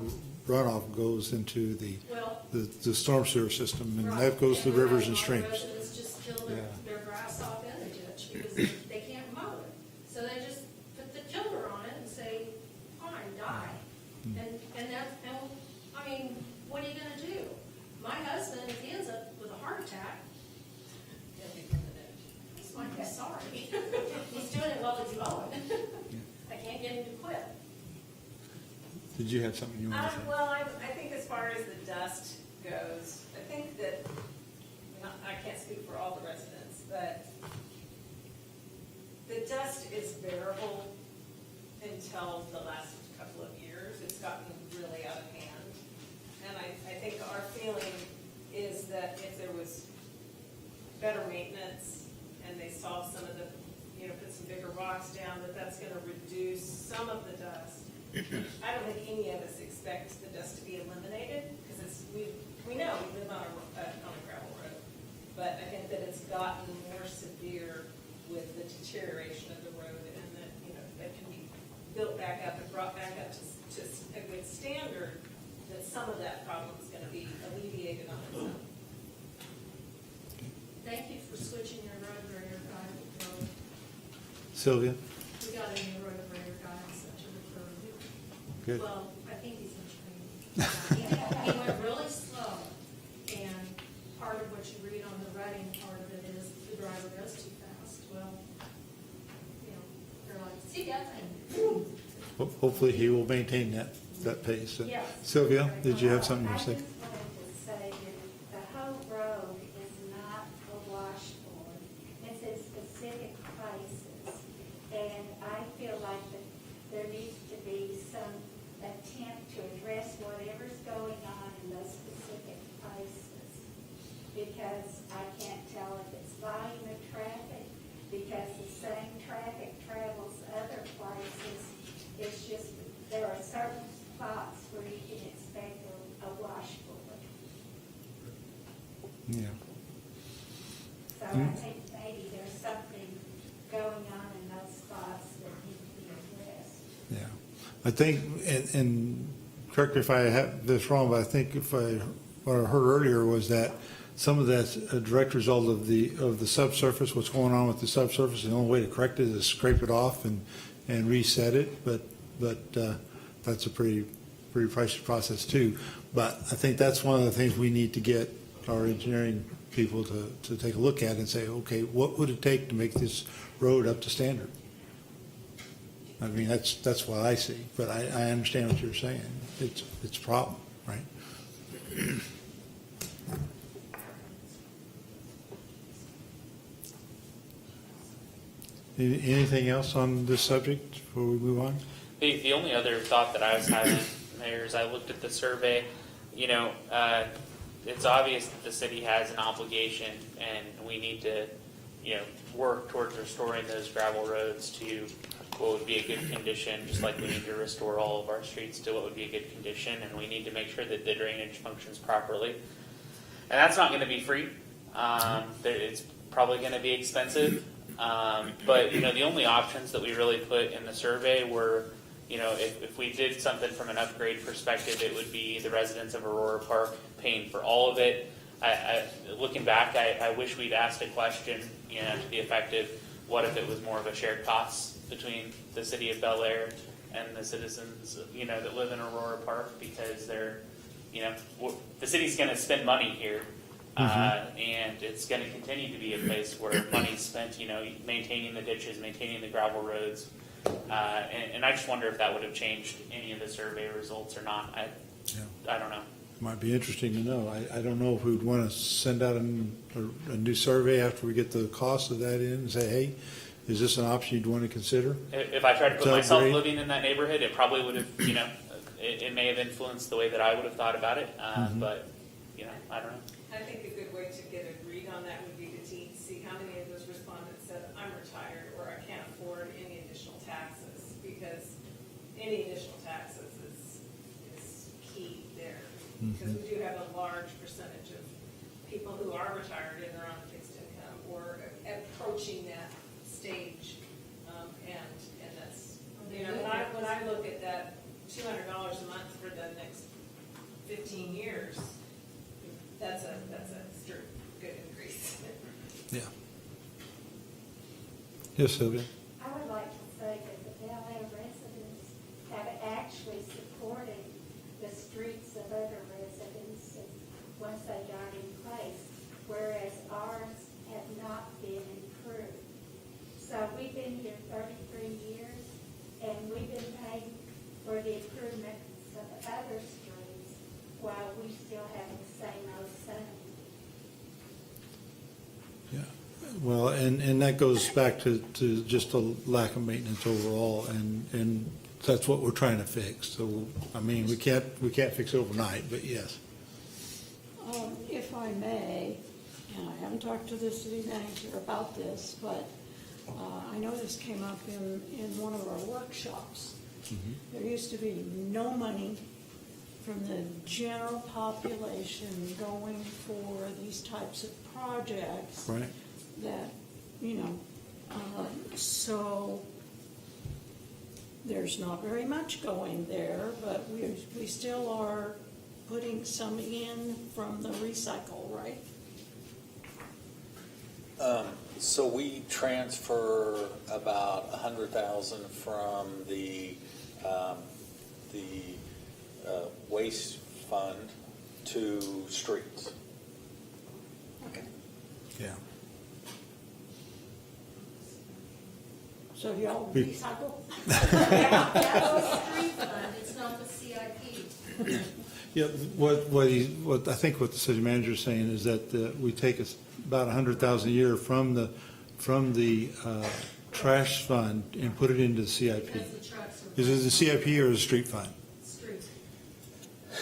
[SPEAKER 3] runoff goes into
[SPEAKER 8] Well,
[SPEAKER 3] the storm sewer system, and
[SPEAKER 8] right.
[SPEAKER 3] that goes to
[SPEAKER 8] And
[SPEAKER 3] the rivers and
[SPEAKER 8] a lot of
[SPEAKER 3] streams.
[SPEAKER 8] Residents just kill
[SPEAKER 3] Yeah.
[SPEAKER 8] their grass off in the ditch because they can't mow it. So they just put the killer on it and say, fine, die. And that's, and, I mean, what are you gonna do? My husband, if he ends up with a heart attack, he's like, I'm sorry. He's doing it while he's mowing. I can't get him to quit.
[SPEAKER 3] Did you have something you wanted to say?
[SPEAKER 9] Well, I think as far as the dust goes, I think that, I can't speak for all the residents, but the dust is bearable until the last couple of years. It's gotten really out of hand. And I think our feeling is that if there was better maintenance and they solved some of the, put some bigger rocks down, that's gonna reduce some of the dust. I don't think any of us expect the dust to be eliminated, because we know we live on a gravel road. But I think that it's gotten more severe with the deterioration of the road, and that, that can be built back up and brought back up to a good standard, that some of that problem is gonna be alleviated on its own.
[SPEAKER 8] Thank you for switching your road grader guy.
[SPEAKER 3] Sylvia?
[SPEAKER 8] We got a new road grader guy in such a refer.
[SPEAKER 3] Good.
[SPEAKER 8] Well, I think he's in training. He went really slow, and part of what you read on the writing part of it is the driver goes too fast. Well, they're like, see ya, and boom.
[SPEAKER 3] Hopefully he will maintain that pace.
[SPEAKER 8] Yes.
[SPEAKER 3] Sylvia, did you have something to say?
[SPEAKER 10] I just wanted to say that the whole road is not a washboard. It's in specific places. And I feel like that there needs to be some attempt to address whatever's going on in those specific places. Because I can't tell if it's volume of traffic, because the same traffic travels other places. It's just, there are certain spots where you can expect a washboard.
[SPEAKER 3] Yeah.
[SPEAKER 10] So I think maybe there's something going on in those spots that need to be addressed.
[SPEAKER 3] Yeah. I think, and correct me if I have this wrong, but I think what I heard earlier was that some of that's a direct result of the subsurface, what's going on with the subsurface, and the only way to correct it is scrape it off and reset it, but that's a pretty pricey process too. But I think that's one of the things we need to get our engineering people to take a look at and say, okay, what would it take to make this road up to standard? I mean, that's what I see, but I understand what you're saying. It's a problem, right? Anything else on this subject before we move on?
[SPEAKER 7] The only other thought that I was having, Mayor, is I looked at the survey. It's obvious that the city has an obligation, and we need to, work towards restoring those gravel roads to what would be a good condition, just like we need to restore all of our streets to what would be a good condition, and we need to make sure that the drainage functions properly. And that's not going to be free. It's probably going to be expensive. But the only options that we really put in the survey were, if we did something from an upgrade perspective, it would be the residents of Aurora Park paying for all of it. Looking back, I wish we'd asked a question, to the effect of, what if it was more of a shared cost between the city of Bel Aire and the citizens, that live in Aurora Park, because they're, the city's going to spend money here. And it's going to continue to be a place where money's spent, maintaining the ditches, maintaining the gravel roads. And I just wonder if that would have changed any of the survey results or not. I don't know.
[SPEAKER 3] Might be interesting to know. I don't know if we'd want to send out a new survey after we get the cost of that in and say, hey, is this an option you'd want to consider?
[SPEAKER 7] If I tried to put
[SPEAKER 3] To
[SPEAKER 7] myself
[SPEAKER 3] upgrade?
[SPEAKER 7] living in that neighborhood, it probably would have, it may have influenced the way that I would have thought about it. But, I don't know.
[SPEAKER 9] I think a good way to get agreed on that would be to see how many of those respondents said, I'm retired, or I can't afford any additional taxes, because any additional taxes is key there. Because we do have a large percentage of people who are retired and are on fixed income, or approaching that stage. And that's, you know, when I look at that $200 a month for the next 15 years, that's a good increase.
[SPEAKER 3] Yeah. Yes, Sylvia?
[SPEAKER 10] I would like to say that the Bel Aire residents have actually supported the streets of other residences once they got in place, whereas ours have not been improved. So we've been here 33 years, and we've been paying for the improvements of other streets while we still have the same old same.
[SPEAKER 3] Yeah. Well, and that goes back to just a lack of maintenance overall, and that's what we're trying to fix. So, I mean, we can't fix it overnight, but yes.
[SPEAKER 11] If I may, and I haven't talked to the city manager about this, but I know this came up in one of our workshops. There used to be no money from the general population going for these types of projects.
[SPEAKER 3] Right.
[SPEAKER 11] That, you know, so there's not very much going there, but we still are putting some in from the recycle, right?
[SPEAKER 5] So we transfer about 100,000 from the waste fund to streets.
[SPEAKER 11] Okay.
[SPEAKER 3] Yeah.
[SPEAKER 11] So y'all
[SPEAKER 3] We-
[SPEAKER 11] recycle?
[SPEAKER 8] That's the street fund, it's not the CIP.
[SPEAKER 3] Yeah, what I think what the city manager is saying is that we take about 100,000 a year from the trash fund and put it into the CIP.
[SPEAKER 8] Because the trucks are.
[SPEAKER 3] Is it the CIP or the street fund?
[SPEAKER 8] Street.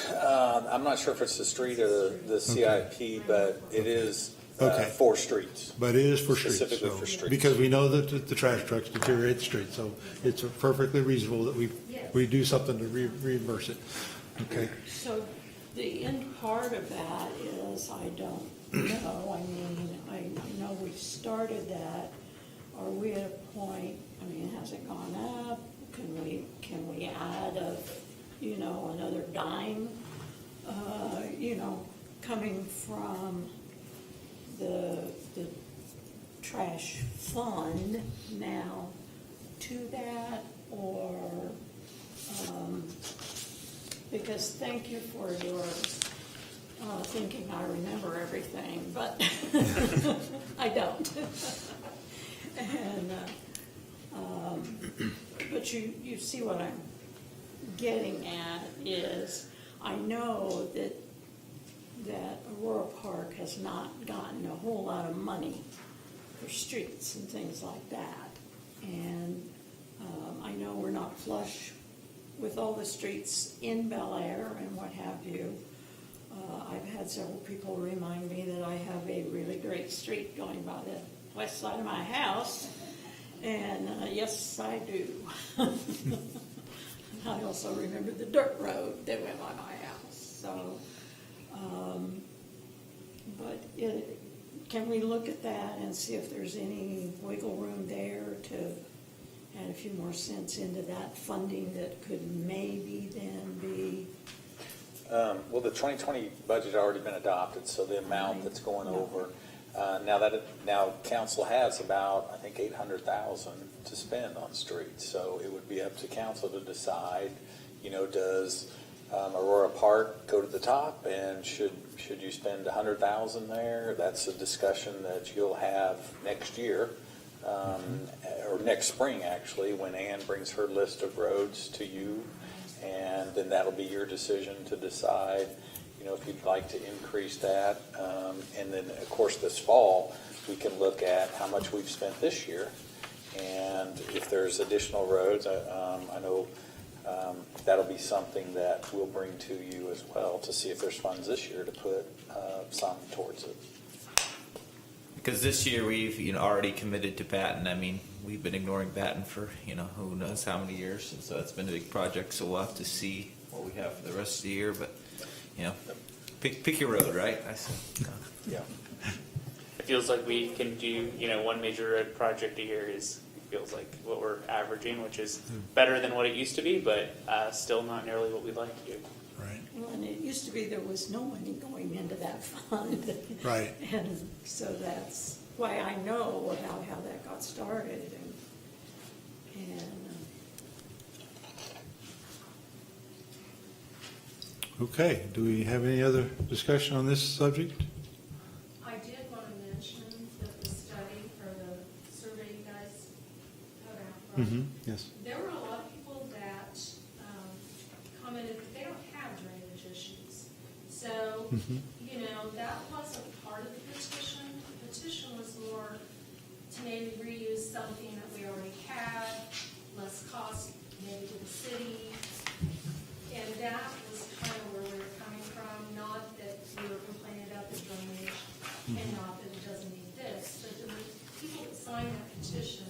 [SPEAKER 5] I'm not sure if it's the street or the CIP, but it is
[SPEAKER 3] Okay.
[SPEAKER 5] for streets.
[SPEAKER 3] But it is for streets.
[SPEAKER 5] Specifically
[SPEAKER 3] so-
[SPEAKER 5] for streets.
[SPEAKER 3] Because we know that the trash trucks deteriorate the streets, so it's perfectly reasonable that we do something to reimburse it. Okay.
[SPEAKER 11] So the end part of that is, I don't know, I mean, I know we've started that. Are we at a point, I mean, has it gone up? Can we add another dime, coming from the trash fund now to that, or, because thank you for your thinking I remember everything, but I don't. And, but you see what I'm getting at is, I know that Aurora Park has not gotten a whole lot of money for streets and things like that. And I know we're not flush with all the streets in Bel Aire and what have you. I've had several people remind me that I have a really great street going by the west side of my house, and yes, I do. I also remember the dirt road that went by my house. So, but can we look at that and see if there's any wiggle room there to add a few more cents into that funding that could maybe then be?
[SPEAKER 5] Well, the 2020 budget already been adopted, so the amount that's going over, now council has about, I think, 800,000 to spend on streets. So it would be up to council to decide, does Aurora Park go to the top, and should you spend 100,000 there? That's a discussion that you'll have next year, or next spring actually, when Ann brings her list of roads to you. And then that'll be your decision to decide, if you'd like to increase that. And then, of course, this fall, we can look at how much we've spent this year. And if there's additional roads, I know that'll be something that we'll bring to you as well to see if there's funds this year to put some towards it.
[SPEAKER 6] Because this year we've, already committed to Batten. I mean, we've been ignoring Batten for, who knows how many years, and so that's been a big project, so we'll have to see what we have for the rest of the year, but, pick your road, right?
[SPEAKER 3] Yeah.
[SPEAKER 7] It feels like we can do, one major road project a year feels like what we're averaging, which is better than what it used to be, but still not nearly what we'd like to do.
[SPEAKER 3] Right.
[SPEAKER 11] Well, and it used to be there was no money going into that fund.
[SPEAKER 3] Right.
[SPEAKER 11] And so that's why I know about how that got started and
[SPEAKER 3] Okay, do we have any other discussion on this subject?
[SPEAKER 8] I did want to mention that the study or the survey you guys put out, right?
[SPEAKER 3] Yes.
[SPEAKER 8] There were a lot of people that commented that they don't have drainage issues. So, that wasn't part of the petition. The petition was more to maybe reuse something that we already had, less cost maybe to the city. And that was kind of where we were coming from, not that we were complaining about the drainage and not that it doesn't need this, but the people that signed that petition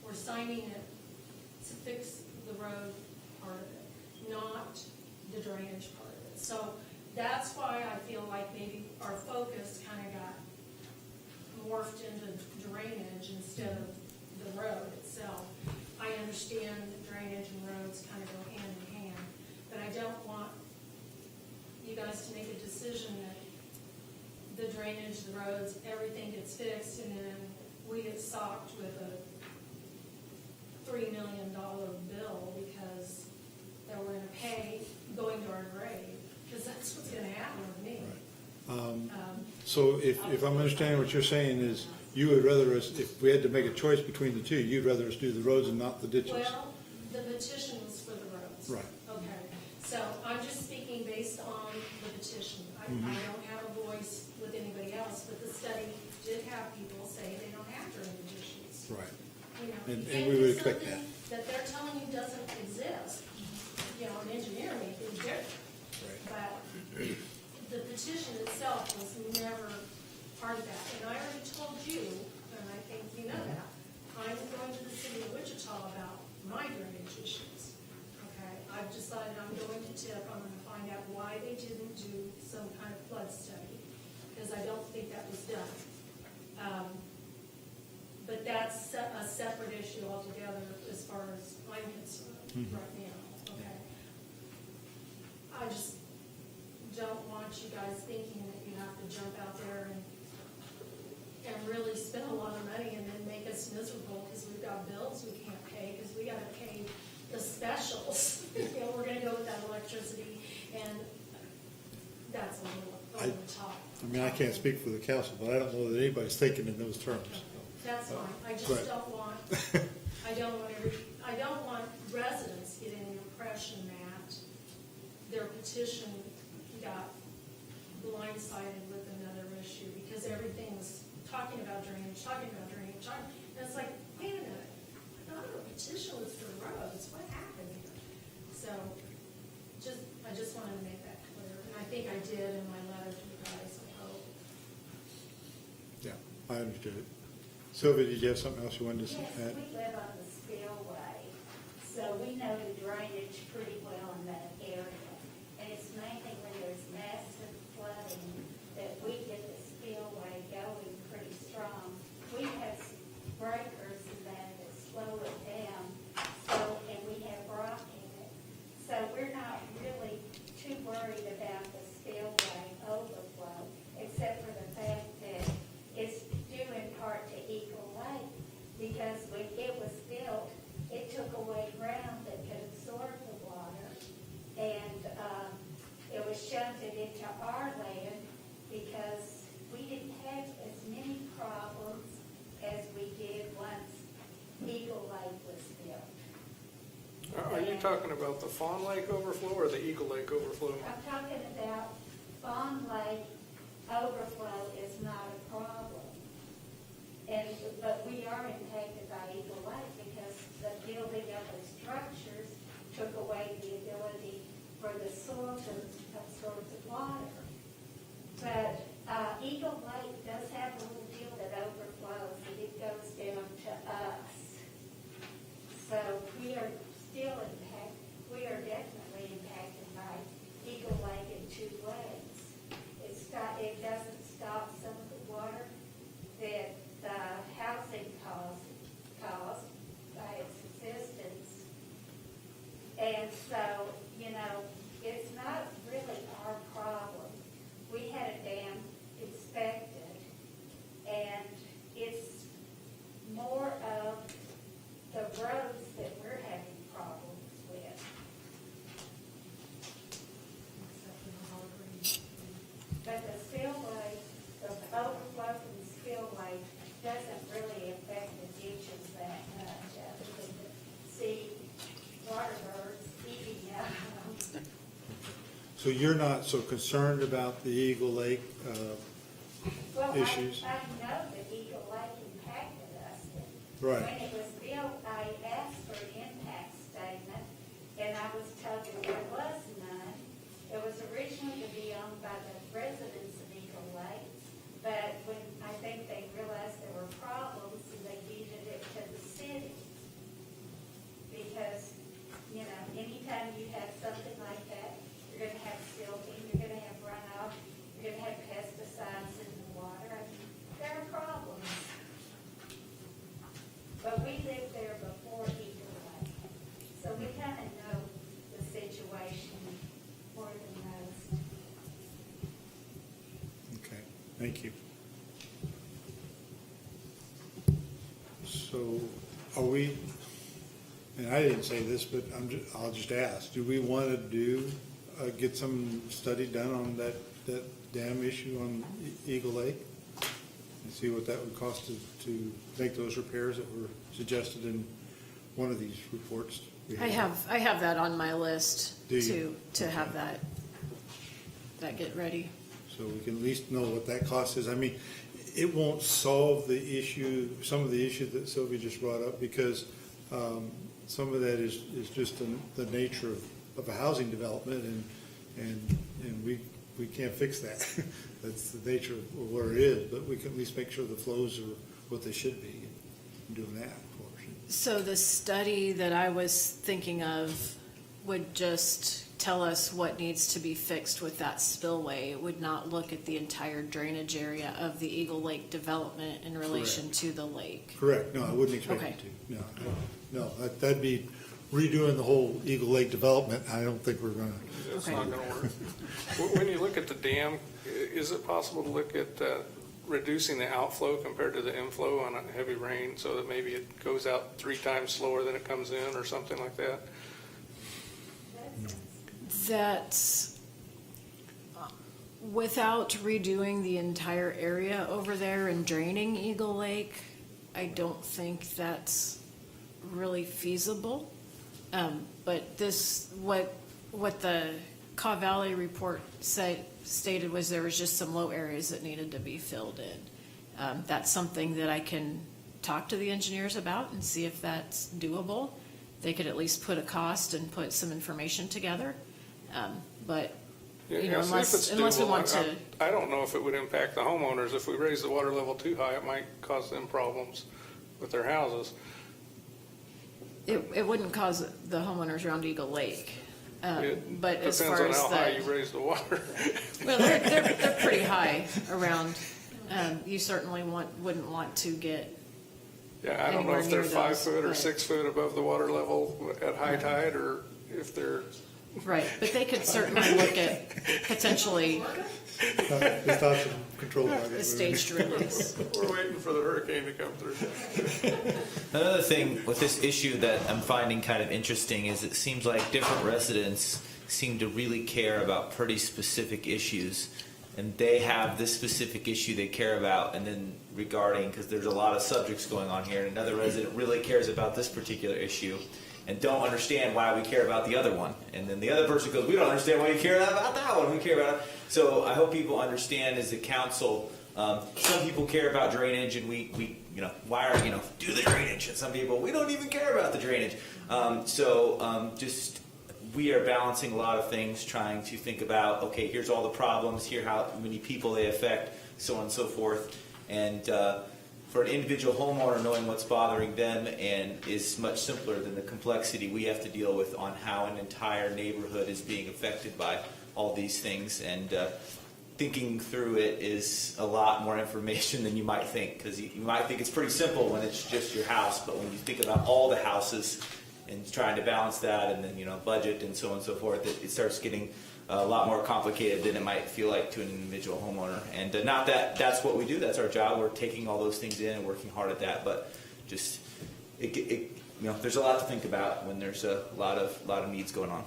[SPEAKER 8] were signing it to fix the road part of it, not the drainage part of it. So that's why I feel like maybe our focus kind of got morphed into drainage instead of the road itself. I understand that drainage and roads kind of go hand in hand, but I don't want you guys to make a decision that the drainage, the roads, everything gets fixed, and then we get socked with a $3 million bill because that we're gonna pay going to our grave, because that's what's gonna happen with me.
[SPEAKER 3] So if I'm understanding what you're saying is, you would rather us, if we had to make a choice between the two, you'd rather us do the roads and not the ditches?
[SPEAKER 8] Well, the petition was for the roads.
[SPEAKER 3] Right.
[SPEAKER 8] Okay, so I'm just speaking based on the petition. I don't have a voice with anybody else, but the study did have people say they don't have drainage issues.
[SPEAKER 3] Right.
[SPEAKER 8] You know,
[SPEAKER 3] And
[SPEAKER 8] you can't
[SPEAKER 3] we
[SPEAKER 8] do
[SPEAKER 3] would expect
[SPEAKER 8] something that they're telling you doesn't exist. An engineer may think different. But the petition itself was never part of that. And I already told you, and I think you know that, I'm going to the city of Wichita about my drainage issues. Okay, I've decided I'm going to tip, I'm going to find out why they didn't do some kind of flood study, because I don't think that was done. But that's a separate issue altogether as far as I'm concerned right now, okay? I just don't want you guys thinking that you have to jump out there and really spend a lot of money and then make us miserable because we've got bills we can't pay, because we gotta pay the specials. We're gonna go with that electricity, and that's a little over the top.
[SPEAKER 3] I mean, I can't speak for the council, but I don't know that anybody's thinking in those terms.
[SPEAKER 8] That's fine, I just
[SPEAKER 3] Right.
[SPEAKER 8] don't want, I don't want residents getting the impression that their petition got blindsided with another issue, because everything was talking about drainage, and it's like, wait a minute, I thought our petition was for roads, what happened here? So, I just wanted to make that clear, and I think I did in my letter to you guys, I hope.
[SPEAKER 3] Yeah, I understood it. Sylvia, did you have something else you wanted to
[SPEAKER 10] Yes,
[SPEAKER 3] add?
[SPEAKER 10] we live on the spillway, so we know the drainage pretty well in that area. And it's mainly when there's massive flooding that we get the spillway going pretty strong. We have breakers in that slow it down, and we have rock in it. So we're not really too worried about the spillway overflow, except for the fact that it's due in part to Eagle Lake, because when it was built, it took away ground that could absorb the water, and it was shunted into our land because we didn't have as many problems as we did once Eagle Lake was built.
[SPEAKER 2] Are you talking about the Fawn Lake overflow or the Eagle Lake overflow?
[SPEAKER 10] I'm talking about Fawn Lake overflow is not a problem. But we are impacted by Eagle Lake because the building of the structures took away the ability for the soil to absorb the water. But Eagle Lake does have a little deal that So we are still we are definitely impacted by Eagle Lake in two ways. It doesn't stop some of the water that the housing caused by its existence. And so, it's not really our problem. We had a dam inspected, and it's more of the roads that we're having problems with. But the spillway, the overflow from the spillway doesn't really affect the ditches that much, other than to see water birds eating out of them.
[SPEAKER 3] So you're not so concerned about the Eagle Lake
[SPEAKER 10] Well,
[SPEAKER 3] issues?
[SPEAKER 10] I know that Eagle Lake impacted us.
[SPEAKER 3] Right.
[SPEAKER 10] When it was built, I asked for an impact statement, and I was told that there was none. It was originally to be owned by the residents of Eagle Lake, but when I think they realized there were problems, and they deeded it to the city. Because, anytime you have something like that, you're gonna have silting, you're gonna have runoff, you're gonna have pesticides in the water. I mean, there are problems. But we lived there before Eagle Lake, so we kind of know the situation more than most.
[SPEAKER 3] Okay, thank you. So are we, and I didn't say this, but I'll just ask, do we want to get some study done on that dam issue on Eagle Lake? And see what that would cost to make those repairs that were suggested in one of these reports? we
[SPEAKER 4] I have that on my list
[SPEAKER 3] Do you?
[SPEAKER 4] to have that get ready.
[SPEAKER 3] So we can at least know what that cost is. I mean, it won't solve the issue, some of the issue that Sylvia just brought up, because some of that is just the nature of a housing development, and we can't fix that. That's the nature of where it is, but we can at least make sure the flows are what they should be, and doing that, of course.
[SPEAKER 4] So the study that I was thinking of would just tell us what needs to be fixed with that spillway. It would not look at the entire drainage area of the Eagle Lake development in relation to the lake.
[SPEAKER 3] Correct, no, I wouldn't expect
[SPEAKER 4] Okay.
[SPEAKER 3] you to. No, that'd be redoing the whole Eagle Lake development. I don't think we're gonna.
[SPEAKER 2] It's
[SPEAKER 4] Okay.
[SPEAKER 2] not gonna work. When you look at the dam, is it possible to look at reducing the outflow compared to the inflow on a heavy rain, so that maybe it goes out 3 times slower than it comes in, or something like that?
[SPEAKER 4] That's without redoing the entire area over there and draining Eagle Lake. I don't think that's really feasible. But what the Caw Valley report stated was there was just some low areas that needed to be filled in. That's something that I can talk to the engineers about and see if that's doable. They could at least put a cost and put some information together. But
[SPEAKER 2] Yeah, see if
[SPEAKER 4] unless
[SPEAKER 2] it's
[SPEAKER 4] we
[SPEAKER 2] doable.
[SPEAKER 4] want to,
[SPEAKER 2] I don't know if it would impact the homeowners. If we raise the water level too high, it might cause them problems with their houses.
[SPEAKER 4] it wouldn't cause the homeowners around Eagle Lake.
[SPEAKER 2] It
[SPEAKER 4] But as far
[SPEAKER 2] depends
[SPEAKER 4] as
[SPEAKER 2] on how high you
[SPEAKER 4] the,
[SPEAKER 2] raise the water.
[SPEAKER 4] well, they're pretty high around. You certainly wouldn't want to get,
[SPEAKER 2] Yeah, I don't know
[SPEAKER 4] Anywhere
[SPEAKER 2] if they're
[SPEAKER 4] near
[SPEAKER 2] 5
[SPEAKER 4] those,
[SPEAKER 2] foot or
[SPEAKER 4] but-
[SPEAKER 2] 6 foot above the water level at high tide, or if they're,
[SPEAKER 4] right, but they could certainly look at potentially
[SPEAKER 3] It's not some control
[SPEAKER 4] a
[SPEAKER 3] project.
[SPEAKER 4] staged release.
[SPEAKER 2] we're waiting for the hurricane to come through.
[SPEAKER 6] Another thing with this issue that I'm finding kind of interesting is it seems like different residents seem to really care about pretty specific issues. And they have this specific issue they care about, and then regarding, because there's a lot of subjects going on here, and another resident really cares about this particular issue and don't understand why we care about the other one. And then the other person goes, we don't understand why you care about that one. We care about it. So I hope people understand as a council, some people care about drainage, and we do the drainage. And some people, we don't even care about the drainage. We are balancing a lot of things, trying to think about, okay, here's all the problems, here how many people they affect, so on and so forth. And for an individual homeowner, knowing what's bothering them and is much simpler than the complexity we have to deal with on how an entire neighborhood is being affected by all these things. And thinking through it is a lot more information than you might think, because you might think it's pretty simple when it's just your house, but when you think about all the houses and trying to balance that, and then budget and so on and so forth, it starts getting a lot more complicated than it might feel like to an individual homeowner. And not that that's what we do, that's our job. We're taking all those things in and working hard at that, but just there's a lot to think about when there's a lot of needs going on.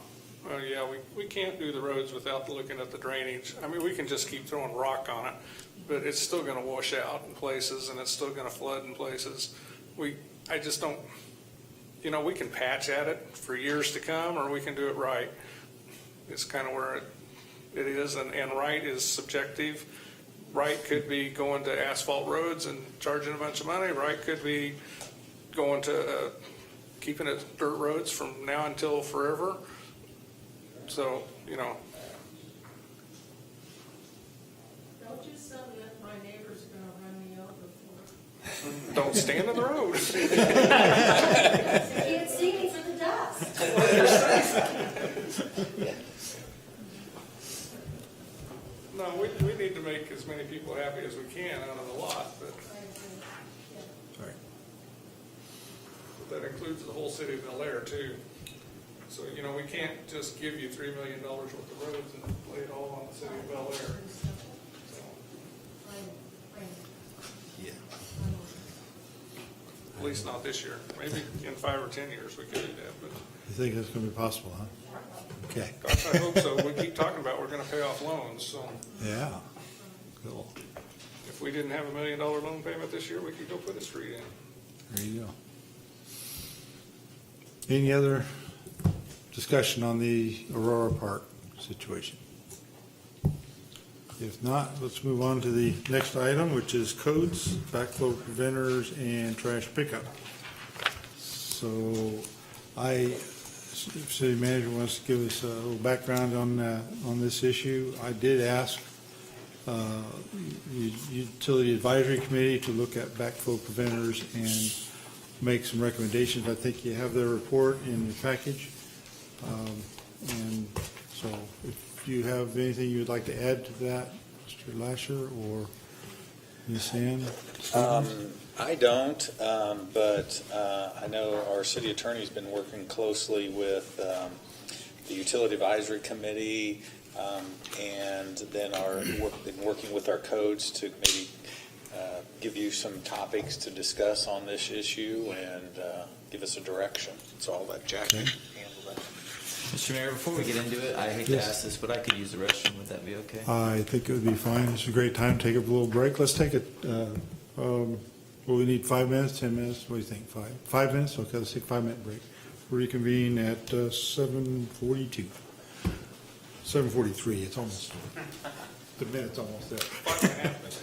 [SPEAKER 2] Well, yeah, we can't do the roads without looking at the drainage. I mean, we can just keep throwing rock on it, but it's still going to wash out in places, and it's still going to flood in places. I just don't, we can patch at it for years to come, or we can do it right. It's kind of where it is, and right is subjective. Right could be going to asphalt roads and charging a bunch of money. Right could be going to keeping it dirt roads from now until forever. So,
[SPEAKER 8] Don't you tell me that my neighbor's gonna run me over for.
[SPEAKER 2] don't stand in the road.
[SPEAKER 10] You can't see me for the dust.
[SPEAKER 2] No, we need to make as many people happy as we can out of the lot, but that includes the whole city of Bel Aire too. So, we can't just give you $3 million worth of roads and lay it all on the city of Bel Aire.
[SPEAKER 6] Yeah.
[SPEAKER 2] At least not this year. Maybe in 5 or 10 years we could do that, but
[SPEAKER 3] You think that's going to be possible, huh? Okay.
[SPEAKER 2] gosh, I hope so. We keep talking about we're going to pay off loans, so
[SPEAKER 3] Yeah. Cool.
[SPEAKER 2] if we didn't have $1 million loan payment this year, we could go put a street in.
[SPEAKER 3] There you go. Any other discussion on the Aurora Park situation? If not, let's move on to the next item, which is codes, backflow preventers, and trash pickup. So if city manager wants to give us a little background on this issue. I did ask Utility Advisory Committee to look at backflow preventers and make some recommendations. I think you have their report in the package. And so if you have anything you'd like to add to that, Mr. Lasher or Ms. Ann?
[SPEAKER 5] I don't, but I know our city attorney's been working closely with the Utility Advisory Committee, and then been working with our codes to maybe give you some topics to discuss on this issue and give us a direction. So I'll let Jackie handle that.
[SPEAKER 6] Mr. Mayor, before we get into it, I hate to
[SPEAKER 3] Yes.
[SPEAKER 6] ask this, but I could use the restroom. Would that be okay?
[SPEAKER 3] I think it would be fine. It's a great time to take a little break. Let's take it, we need 5 minutes, 10 minutes? What do you think, 5? 5 minutes? Okay, let's take a 5-minute break. Reconvene at 7:42. 7:43, it's almost, the minute's almost there.
[SPEAKER 2] 5.5 minutes.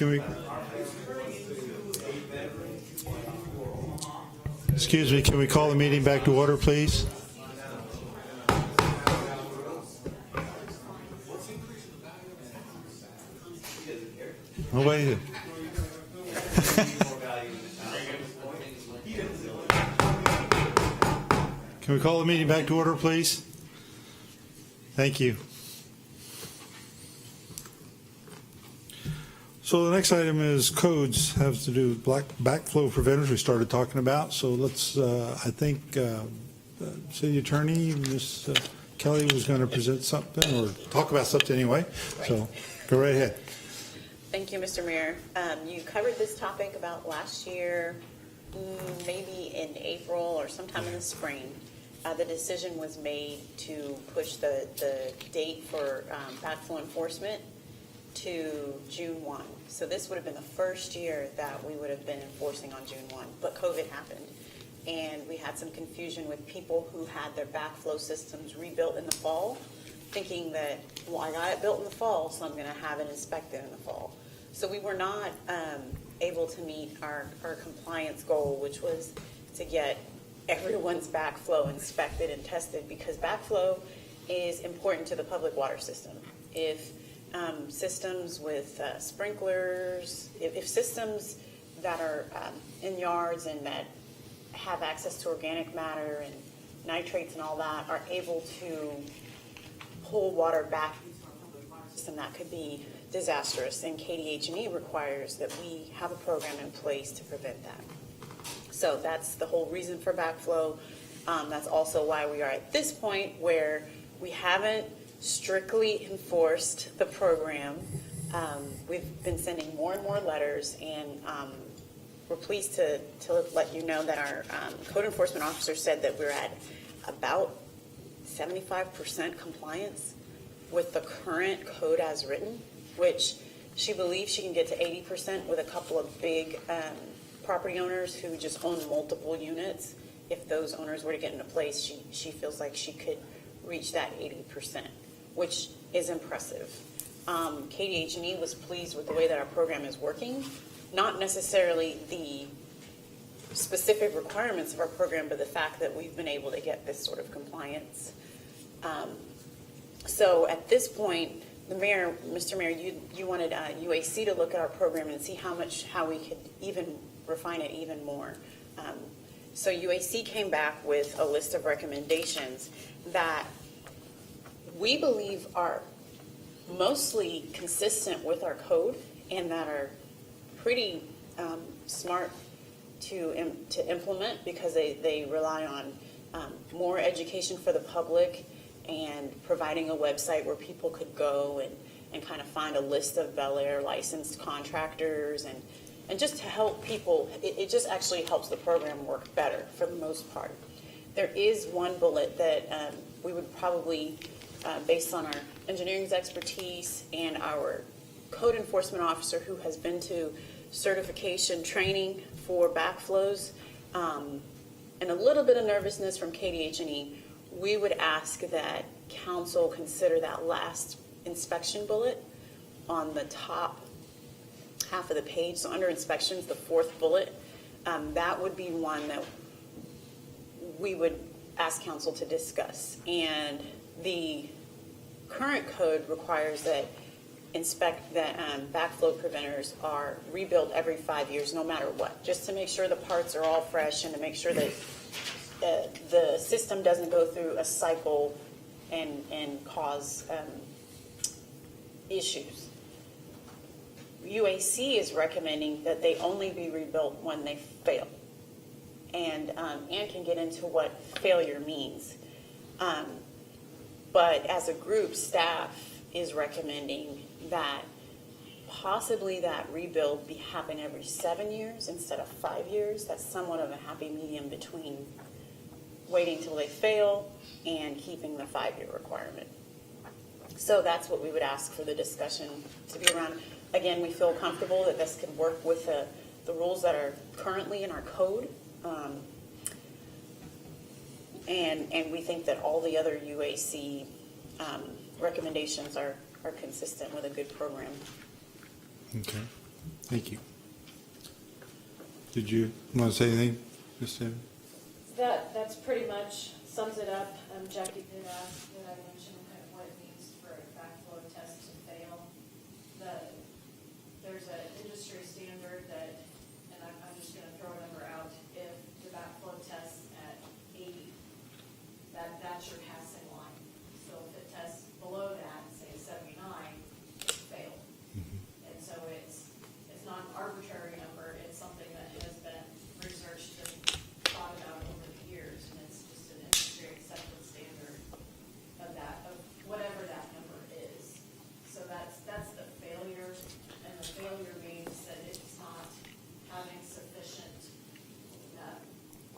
[SPEAKER 3] Can we? Excuse me, can we call the meeting back to order, please? Oh, wait. Can we call the meeting back to order, please? Thank you. So the next item is codes, has to do with backflow preventers we started talking about. So let's, I think, City Attorney, Ms. Kelly was going to present something or talk about something anyway. So go right ahead.
[SPEAKER 12] Thank you, Mr. Mayor. You covered this topic about last year, maybe in April or sometime in the spring. The decision was made to push the date for backflow enforcement to June 1. So this would have been the first year that we would have been enforcing on June 1, but COVID happened. And we had some confusion with people who had their backflow systems rebuilt in the fall, thinking that, well, I got it built in the fall, so I'm going to have it inspected in the fall. So we were not able to meet our compliance goal, which was to get everyone's backflow inspected and tested, because backflow is important to the public water system. If systems with sprinklers, if systems that are in yards and that have access to organic matter and nitrates and all that are able to pull water back into our public water system, that could be disastrous. And KDH&E requires that we have a program in place to prevent that. So that's the whole reason for backflow. That's also why we are at this point where we haven't strictly enforced the program. We've been sending more and more letters, and we're pleased to let you know that our code enforcement officer said that we're at about 75% compliance with the current code as written, which she believes she can get to 80% with a couple of big property owners who just own multiple units. If those owners were to get into place, she feels like she could reach that 80%, which is impressive. KDH&E was pleased with the way that our program is working, not necessarily the specific requirements of our program, but the fact that we've been able to get this sort of compliance. So at this point, the mayor, Mr. Mayor, you wanted UAC to look at our program and see how we could even refine it even more. So UAC came back with a list of recommendations that we believe are mostly consistent with our code and that are pretty smart to implement, because they rely on more education for the public and providing a website where people could go and kind of find a list of Bel Aire licensed contractors and just to help people. It just actually helps the program work better for the most part. There is one bullet that we would probably, based on our engineering's expertise and our code enforcement officer who has been to certification training for backflows, and a little bit of nervousness from KDH&E, we would ask that council consider that last inspection bullet on the top half of the page. So under inspections, the fourth bullet, that would be one that we would ask council to discuss. And the current code requires that backflow preventers are rebuilt every 5 years, no matter what, just to make sure the parts are all fresh and to make sure that the system doesn't go through a cycle and cause issues. UAC is recommending that they only be rebuilt when they fail, and can get into what failure means. But as a group, staff is recommending that possibly that rebuild be happen every 7 years instead of 5 years. That's somewhat of a happy medium between waiting till they fail and keeping the 5-year requirement. So that's what we would ask for the discussion to be around. Again, we feel comfortable that this could work with the rules that are currently in our code. And we think that all the other UAC recommendations are consistent with a good program.
[SPEAKER 3] Okay. Thank you. Did you want to say anything, Ms. Davis?
[SPEAKER 4] That's pretty much sums it up. Jackie did ask that I mention kind of what it means for a backflow test to fail. There's an industry standard that, and I'm just gonna throw a number out, if the backflow tests at 80, that's your passing line. So if it tests below that, say 79, it's failed. And so it's not an arbitrary number, it's something that has been researched and thought about over the years, and it's just an industry accepted standard of that, of whatever that number is. So that's the failure, and the failure means that it's not having sufficient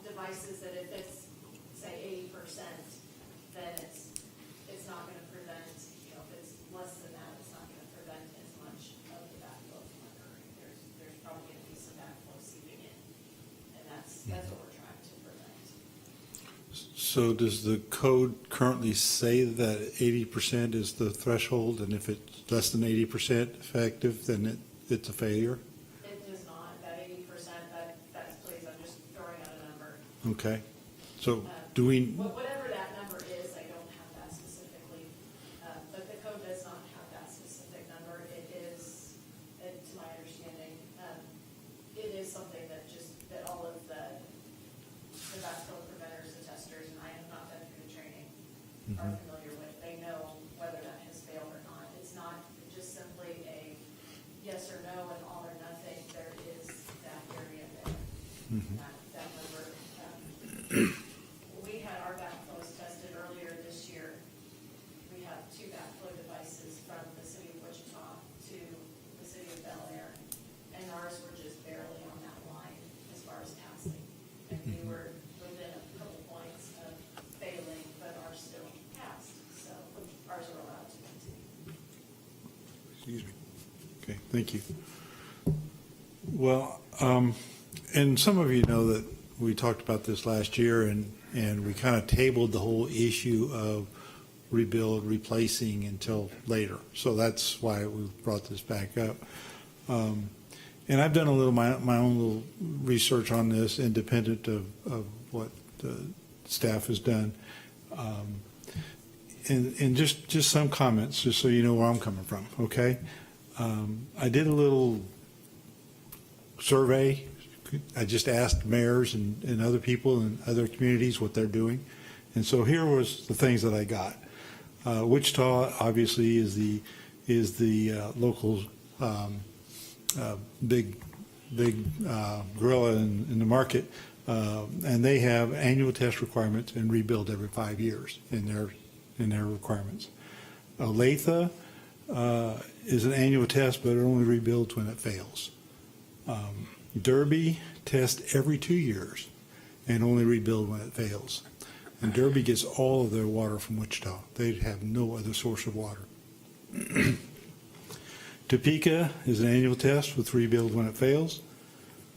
[SPEAKER 4] devices, that if it's, say, 80%, then it's not gonna prevent, if it's less than that, it's not gonna prevent as much of the backflow from occurring. There's probably gonna be some backflow seeping in, and that's what we're trying to prevent.
[SPEAKER 3] So does the code currently say that 80% is the threshold, and if it's less than 80% effective, then it's a failure?
[SPEAKER 4] It does not, that 80%, that's, please, I'm just throwing out a number.
[SPEAKER 3] Okay. So do we,
[SPEAKER 4] Whatever that number is, I don't have that specifically, but the code does not have that specific number. It is, to my understanding, it is something that all of the backflow preventers, the testers, and I have not been through the training, are familiar with. They know whether that has failed or not. It's not just simply a yes or no and all or nothing. There is that area there, that number. We had our backflows tested earlier this year. We have 2 backflow devices from the city of Wichita to the city of Bel Aire, and ours were just barely on that line as far as passing. And we were within a couple points of failing, but ours still passed, so ours are allowed to continue.
[SPEAKER 3] excuse me. Okay, thank you. Well, and some of you know that we talked about this last year, and we kind of tabled the whole issue of rebuild, replacing until later. So that's why we brought this back up. And I've done a little my own little research on this, independent of what the staff has done, and just some comments, just so you know where I'm coming from. Okay, I did a little survey. I just asked mayors and other people in other communities what they're doing, and so here was the things that I got. Wichita obviously is the local big gorilla in the market, and they have annual test requirements and rebuild every 5 years in their requirements. Olathe is an annual test, but it only rebuilds when it fails. Derby tests every 2 years and only rebuild when it fails. And Derby gets all of their water from Wichita. They have no other source of water. Topeka is an annual test with rebuild when it fails.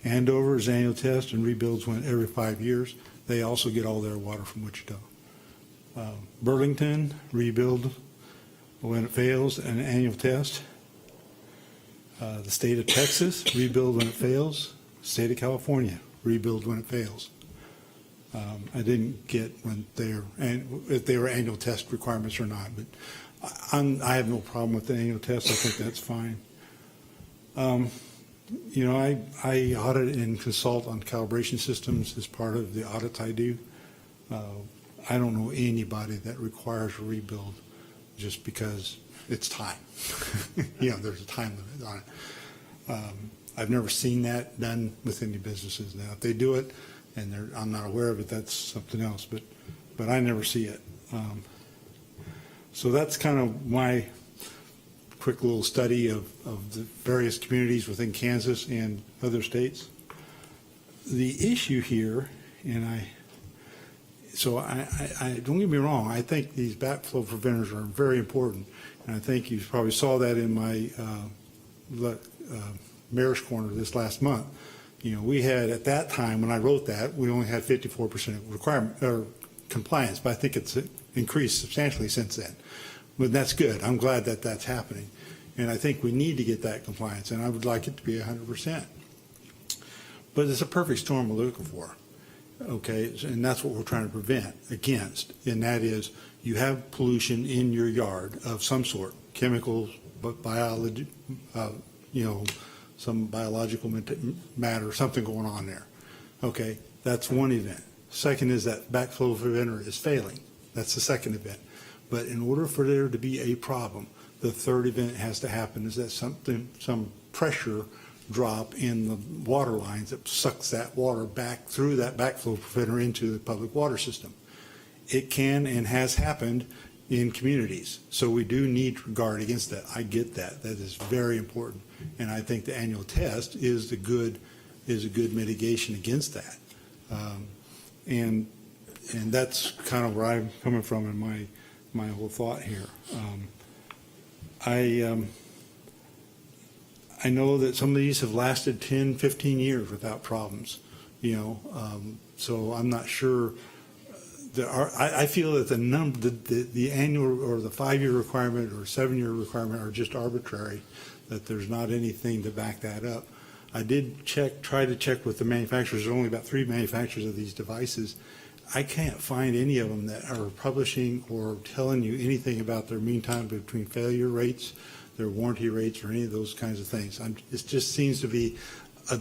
[SPEAKER 3] Andover is an annual test and rebuilds every 5 years. They also get all their water from Wichita. Burlington, rebuild when it fails, an annual test. The state of Texas, rebuild when it fails. State of California, rebuild when it fails. I didn't get if they were annual test requirements or not, but I have no problem with the annual test. I think that's fine. I audit and consult on calibration systems as part of the audits I do. I don't know anybody that requires a rebuild just because it's time. There's a time limit on it. I've never seen that done with any businesses. Now, if they do it and I'm not aware of it, that's something else. But I never see it. So that's kind of my quick little study of the various communities within Kansas and other states. The issue here, I don't get me wrong, I think these backflow preventers are very important. And I think you probably saw that in my Mayor's Corner this last month. We had, at that time, when I wrote that, we only had 54% requirement or compliance, but I think it's increased substantially since then. But that's good. I'm glad that that's happening. And I think we need to get that compliance, and I would like it to be 100%. But it's a perfect storm we're looking for, okay? And that's what we're trying to prevent against, and that is you have pollution in your yard of some sort, chemicals, biology, some biological matter, something going on there. Okay, that's one event. Second is that backflow preventer is failing. That's the second event. But in order for there to be a problem, the third event has to happen is that some pressure drop in the water lines that sucks that water back through that backflow preventer into the public water system. It can and has happened in communities. So we do need to guard against that. I get that. That is very important. And I think the annual test is a good mitigation against that. And that's kind of where I'm coming from in my whole thought here. I know that some of these have lasted 10, 15 years without problems, so I'm not sure. I feel that the annual or the 5-year requirement or 7-year requirement are just arbitrary, that there's not anything to back that up. I did try to check with the manufacturers. There are only about 3 manufacturers of these devices. I can't find any of them that are publishing or telling you anything about their mean time between failure rates, their warranty rates, or any of those kinds of things. It just seems to be a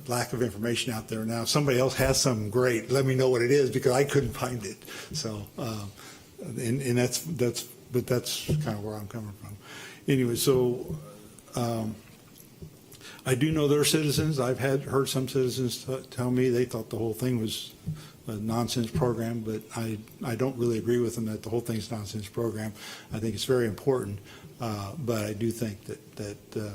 [SPEAKER 3] lack of information out there. Now, if somebody else has something great, let me know what it is, because I couldn't find it. So, and that's kind of where I'm coming from. Anyway, so I do know there are citizens. I've heard some citizens tell me they thought the whole thing was a nonsense program, but I don't really agree with them that the whole thing's a nonsense program. I think it's very important, but I do think that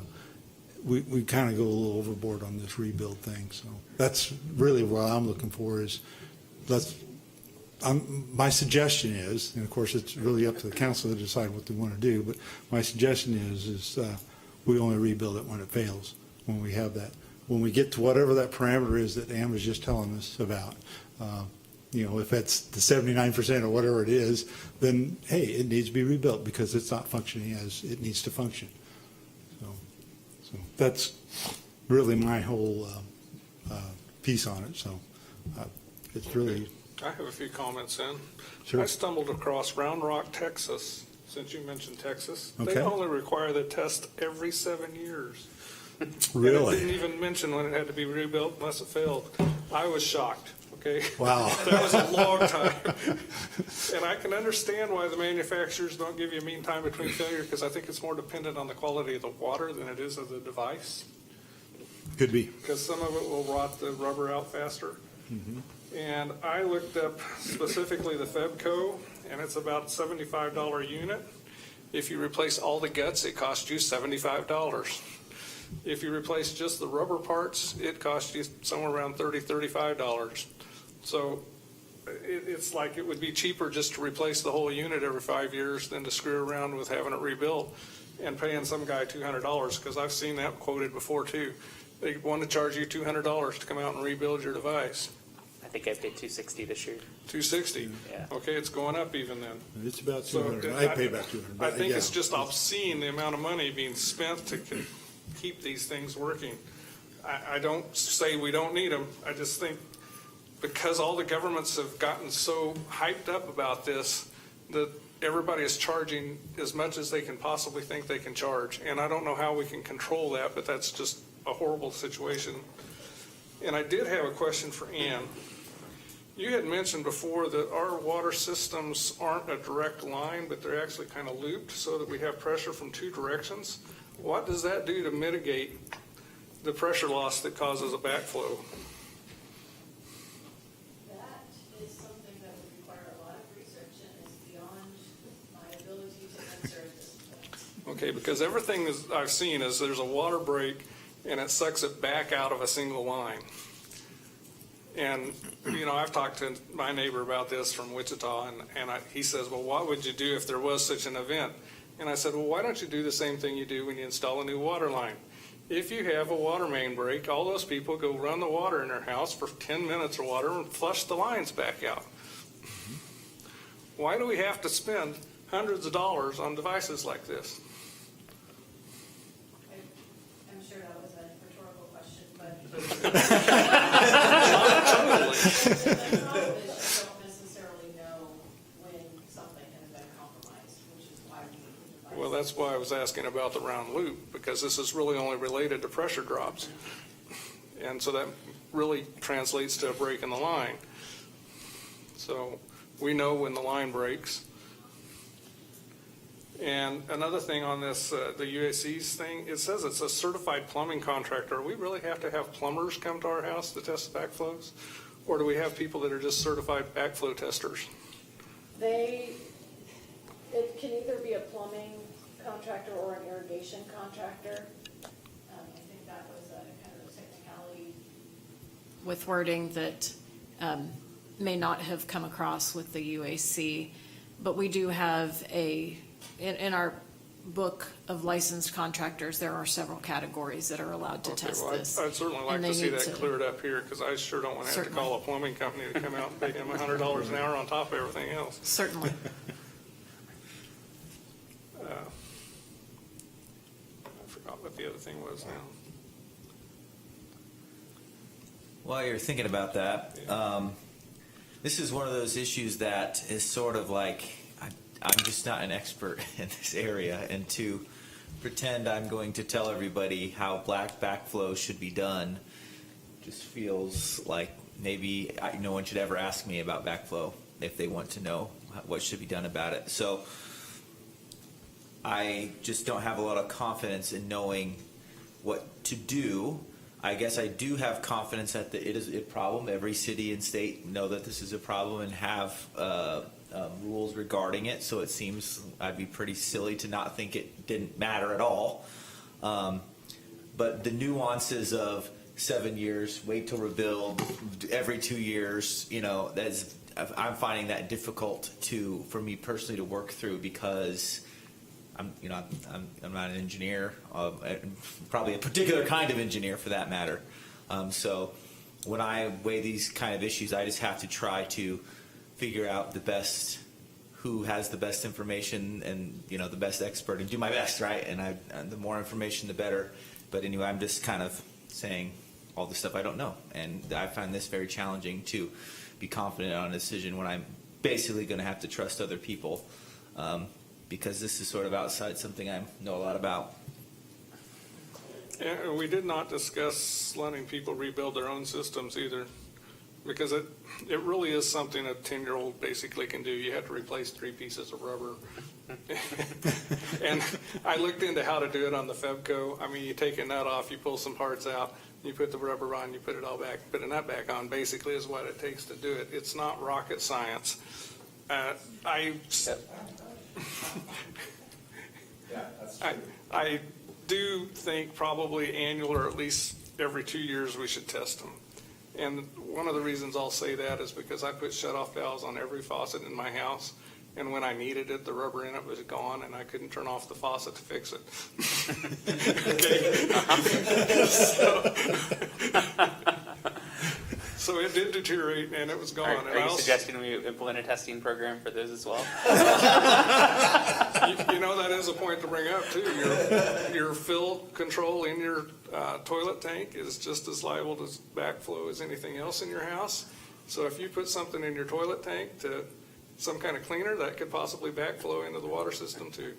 [SPEAKER 3] we kind of go a little overboard on this rebuild thing. So that's really what I'm looking for is my suggestion is, and of course it's really up to the council to decide what they want to do, but my suggestion is we only rebuild it when it fails, when we have that. When we get to whatever that parameter is that Ann was just telling us about, if that's the 79% or whatever it is, then, hey, it needs to be rebuilt because it's not functioning as it needs to function. So that's really my whole piece on it. So it's really...
[SPEAKER 2] I have a few comments then.
[SPEAKER 3] Sure.
[SPEAKER 2] I stumbled across Round Rock, Texas, since you mentioned Texas.
[SPEAKER 3] Okay.
[SPEAKER 2] They only require the test every 7 years.
[SPEAKER 3] Really?
[SPEAKER 2] And it didn't even mention when it had to be rebuilt unless it failed. I was shocked, okay?
[SPEAKER 3] Wow.
[SPEAKER 2] That was a long time. And I can understand why the manufacturers don't give you a mean time between failure, because I think it's more dependent on the quality of the water than it is of the device.
[SPEAKER 3] Could be.
[SPEAKER 2] Because some of it will rot the rubber out faster.
[SPEAKER 3] Mm-hmm.
[SPEAKER 2] And I looked up specifically the Febco, and it's about $75 a unit. If you replace all the guts, it costs you $75. If you replace just the rubber parts, it costs you somewhere around $30, $35. So it's like it would be cheaper just to replace the whole unit every 5 years than to screw around with having it rebuilt and paying some guy $200, because I've seen that quoted before too. They want to charge you $200 to come out and rebuild your device.
[SPEAKER 7] I think I paid $260 this year.
[SPEAKER 2] $260.
[SPEAKER 7] Yeah.
[SPEAKER 2] Okay, it's going up even then.
[SPEAKER 3] It's about
[SPEAKER 2] So,
[SPEAKER 3] 200. I pay about 200.
[SPEAKER 2] I think
[SPEAKER 3] yeah.
[SPEAKER 2] it's just obscene, the amount of money being spent to keep these things working. I don't say we don't need them. I just think because all the governments have gotten so hyped up about this, that everybody is charging as much as they can possibly think they can charge. And I don't know how we can control that, but that's just a horrible situation. And I did have a question for Ann. You had mentioned before that our water systems aren't a direct line, but they're actually kind of looped so that we have pressure from 2 directions. What does that do to mitigate the pressure loss that causes a backflow?
[SPEAKER 8] That is something that would require a lot of research and is beyond my ability to answer at this point.
[SPEAKER 2] Okay, because everything I've seen is there's a water break and it sucks it back out of a single line. And, I've talked to my neighbor about this from Wichita, and he says, well, what would you do if there was such an event? And I said, well, why don't you do the same thing you do when you install a new water line? If you have a water main break, all those people go run the water in their house for 10 minutes or water and flush the lines back out. Why do we have to spend hundreds of dollars on devices like this? Totally.
[SPEAKER 4] The problem is you don't necessarily know when something has been compromised, which is why we need the device.
[SPEAKER 2] Well, that's why I was asking about the round loop, because this is really only related to pressure drops. And so that really translates to a break in the line. So we know when the line breaks. And another thing on this, the UAC's thing, it says it's a certified plumbing contractor. We really have to have plumbers come to our house to test backflows? Or do we have people that are just certified backflow testers?
[SPEAKER 4] It can either be a plumbing contractor or an irrigation contractor. I think that was a kind of a technicality with wording that may not have come across with the UAC, but we do have in our book of licensed contractors, there are several categories that are allowed to test
[SPEAKER 2] well,
[SPEAKER 4] this.
[SPEAKER 2] I'd certainly like
[SPEAKER 4] And
[SPEAKER 2] to
[SPEAKER 4] they
[SPEAKER 2] see
[SPEAKER 4] need
[SPEAKER 2] that
[SPEAKER 4] to-
[SPEAKER 2] cleared up here, because I sure don't want to have to call a plumbing company to come out and pay them $100 an hour on top of everything else.
[SPEAKER 4] Certainly.
[SPEAKER 2] I forgot what the other thing was now.
[SPEAKER 6] While you're thinking about that, this is one of those issues that is sort of like, I'm just not an expert in this area, and to pretend I'm going to tell everybody how black backflow should be done just feels like maybe no one should ever ask me about backflow if they want to know what should be done about it. So I just don't have a lot of confidence in knowing what to do. I guess I do have confidence that it is a problem. Every city and state know that this is a problem and have rules regarding it. So it seems I'd be pretty silly to not think it didn't matter at all. But the nuances of 7 years, wait till rebuild, every 2 years, I'm finding that difficult for me personally to work through, because I'm not an engineer, probably a particular kind of engineer for that matter. So when I weigh these kind of issues, I just have to try to figure out who has the best information and the best expert, and do my best, right? And the more information, the better. But anyway, I'm just kind of saying all the stuff I don't know, and I find this very challenging to be confident on a decision when I'm basically going to have to trust other people. Because this is sort of outside something I know a lot about.
[SPEAKER 2] And we did not discuss letting people rebuild their own systems either, because it really is something a 10-year-old basically can do. You have to replace 3 pieces of rubber. And I looked into how to do it on the Febco. I mean, you take a nut off, you pull some parts out, you put the rubber on, you put it all back, put a nut back on, basically is what it takes to do it. It's not rocket science. I do think probably annual, or at least every 2 years, we should test them. And one of the reasons I'll say that is because I put shut-off valves on every faucet in my house, and when I needed it, the rubber in it was gone, and I couldn't turn off the faucet to fix it. So it did deteriorate, and it was gone.
[SPEAKER 7] Are you suggesting we implement a testing program for those as well?
[SPEAKER 2] That is a point to bring up too. Your fill control in your toilet tank is just as liable to backflow as anything else in your house. So if you put something in your toilet tank to some kind of cleaner, that could possibly backflow into the water system too.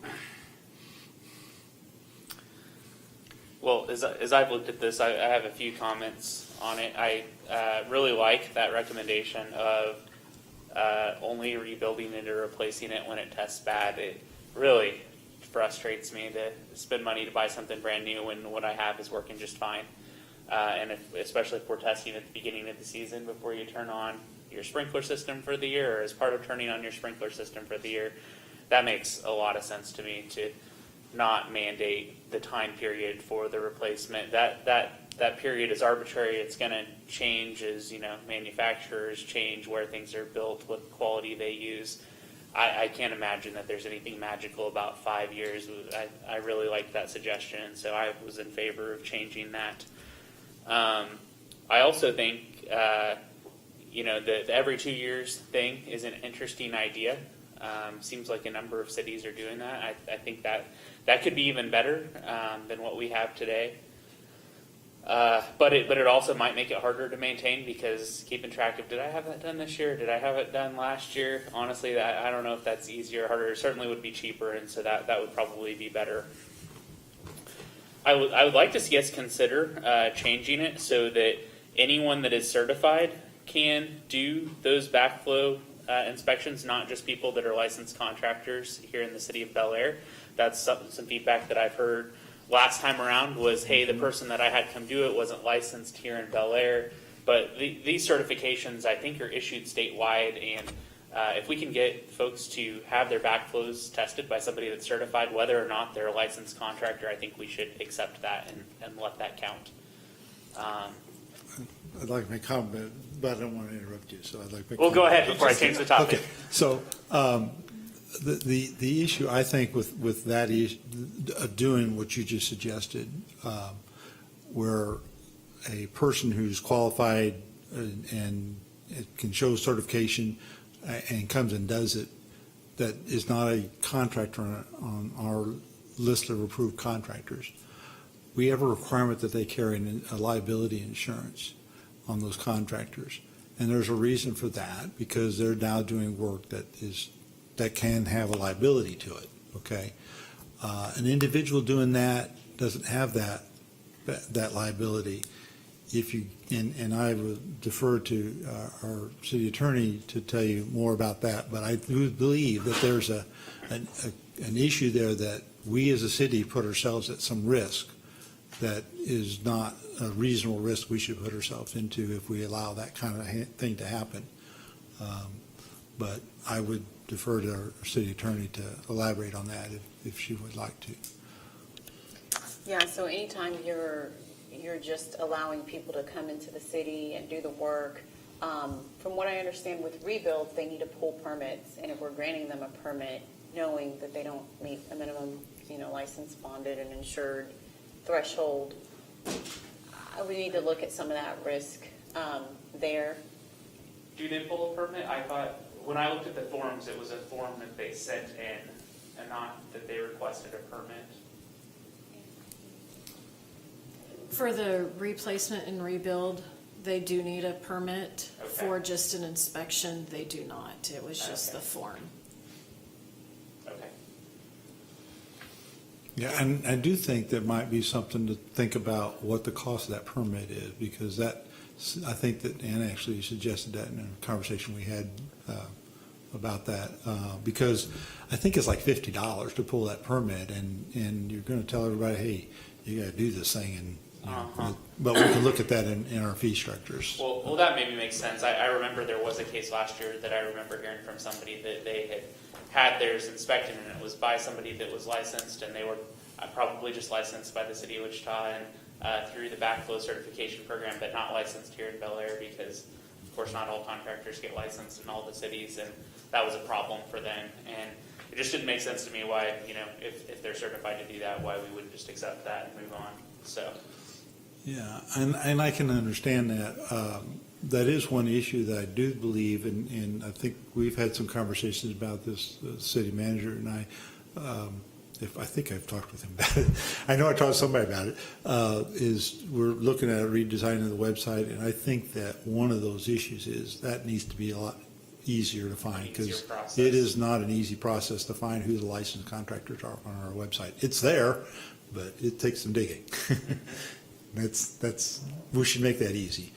[SPEAKER 7] Well, as I've looked at this, I have a few comments on it. I really like that recommendation of only rebuilding it or replacing it when it tests bad. It really frustrates me to spend money to buy something brand new when what I have is working just fine. And especially if we're testing at the beginning of the season before you turn on your sprinkler system for the year, or as part of turning on your sprinkler system for the year, that makes a lot of sense to me to not mandate the time period for the replacement. That period is arbitrary. It's going to change as manufacturers change where things are built, what quality they use. I can't imagine that there's anything magical about 5 years. I really like that suggestion, and so I was in favor of changing that. I also think the every 2 years thing is an interesting idea. Seems like a number of cities are doing that. I think that could be even better than what we have today. But it also might make it harder to maintain because keeping track of, did I have that done this year? Did I have it done last year? Honestly, I don't know if that's easier or harder. It certainly would be cheaper, and so that would probably be better. I would like to see us consider changing it so that anyone that is certified can do those backflow inspections, not just people that are licensed contractors here in the city of Bel Aire. That's some feedback that I've heard last time around was, hey, the person that I had come do it wasn't licensed here in Bel Aire. But these certifications, I think, are issued statewide, and if we can get folks to have their backflows tested by somebody that's certified, whether or not they're a licensed contractor, I think we should accept that and let that count.
[SPEAKER 3] I'd like to make a comment, but I don't want to interrupt you, so I'd like to make
[SPEAKER 7] Well, go ahead before I change the topic.
[SPEAKER 3] Okay, so the issue, I think, with that is doing what you just suggested, where a person who's qualified and can show certification and comes and does it, that is not a contractor on our list of approved contractors. We have a requirement that they carry a liability insurance on those contractors. And there's a reason for that, because they're now doing work that can have a liability to it, okay? An individual doing that doesn't have that liability. If you, and I would defer to our city attorney to tell you more about that, but I do believe that there's an issue there that we as a city put ourselves at some risk that is not a reasonable risk we should put ourselves into if we allow that kind of thing to happen. But I would defer to our city attorney to elaborate on that if she would like to.
[SPEAKER 12] Yeah, so anytime you're just allowing people to come into the city and do the work, from what I understand with rebuilds, they need to pull permits, and if we're granting them a permit, knowing that they don't meet a minimum, license, bonded, and insured threshold, we need to look at some of that risk there.
[SPEAKER 7] Do they pull a permit? I thought, when I looked at the forms, it was a form that they sent in and not that they requested a permit.
[SPEAKER 4] For the replacement and rebuild, they do need a permit.
[SPEAKER 7] Okay.
[SPEAKER 4] For just an inspection, they do not. It was just
[SPEAKER 7] Okay.
[SPEAKER 4] the form.
[SPEAKER 7] Okay.
[SPEAKER 3] Yeah, and I do think there might be something to think about what the cost of that permit is, because I think that Ann actually suggested that in a conversation we had about that, because I think it's like $50 to pull that permit, and you're going to tell everybody, hey, you got to do this thing, and but we can look at that in our fee structures.
[SPEAKER 7] Well, that maybe makes sense. I remember there was a case last year that I remember hearing from somebody that they had theirs inspected, and it was by somebody that was licensed, and they were probably just licensed by the city of Wichita and through the backflow certification program, but not licensed here in Bel Aire because, of course, not all contractors get licensed in all the cities, and that was a problem for them. And it just didn't make sense to me why, if they're certified to do that, why we wouldn't just accept that and move on. So.
[SPEAKER 3] Yeah, and I can understand that. That is one issue that I do believe, and I think we've had some conversations about this, the city manager and I. I think I've talked with him about it. I know I talked to somebody about it. Is we're looking at a redesign of the website, and I think that one of those issues is that needs to be a lot easier to find, because it is not an easy process to find who the licensed contractors are on our website. It's there, but it takes some digging. That's we should make that easy.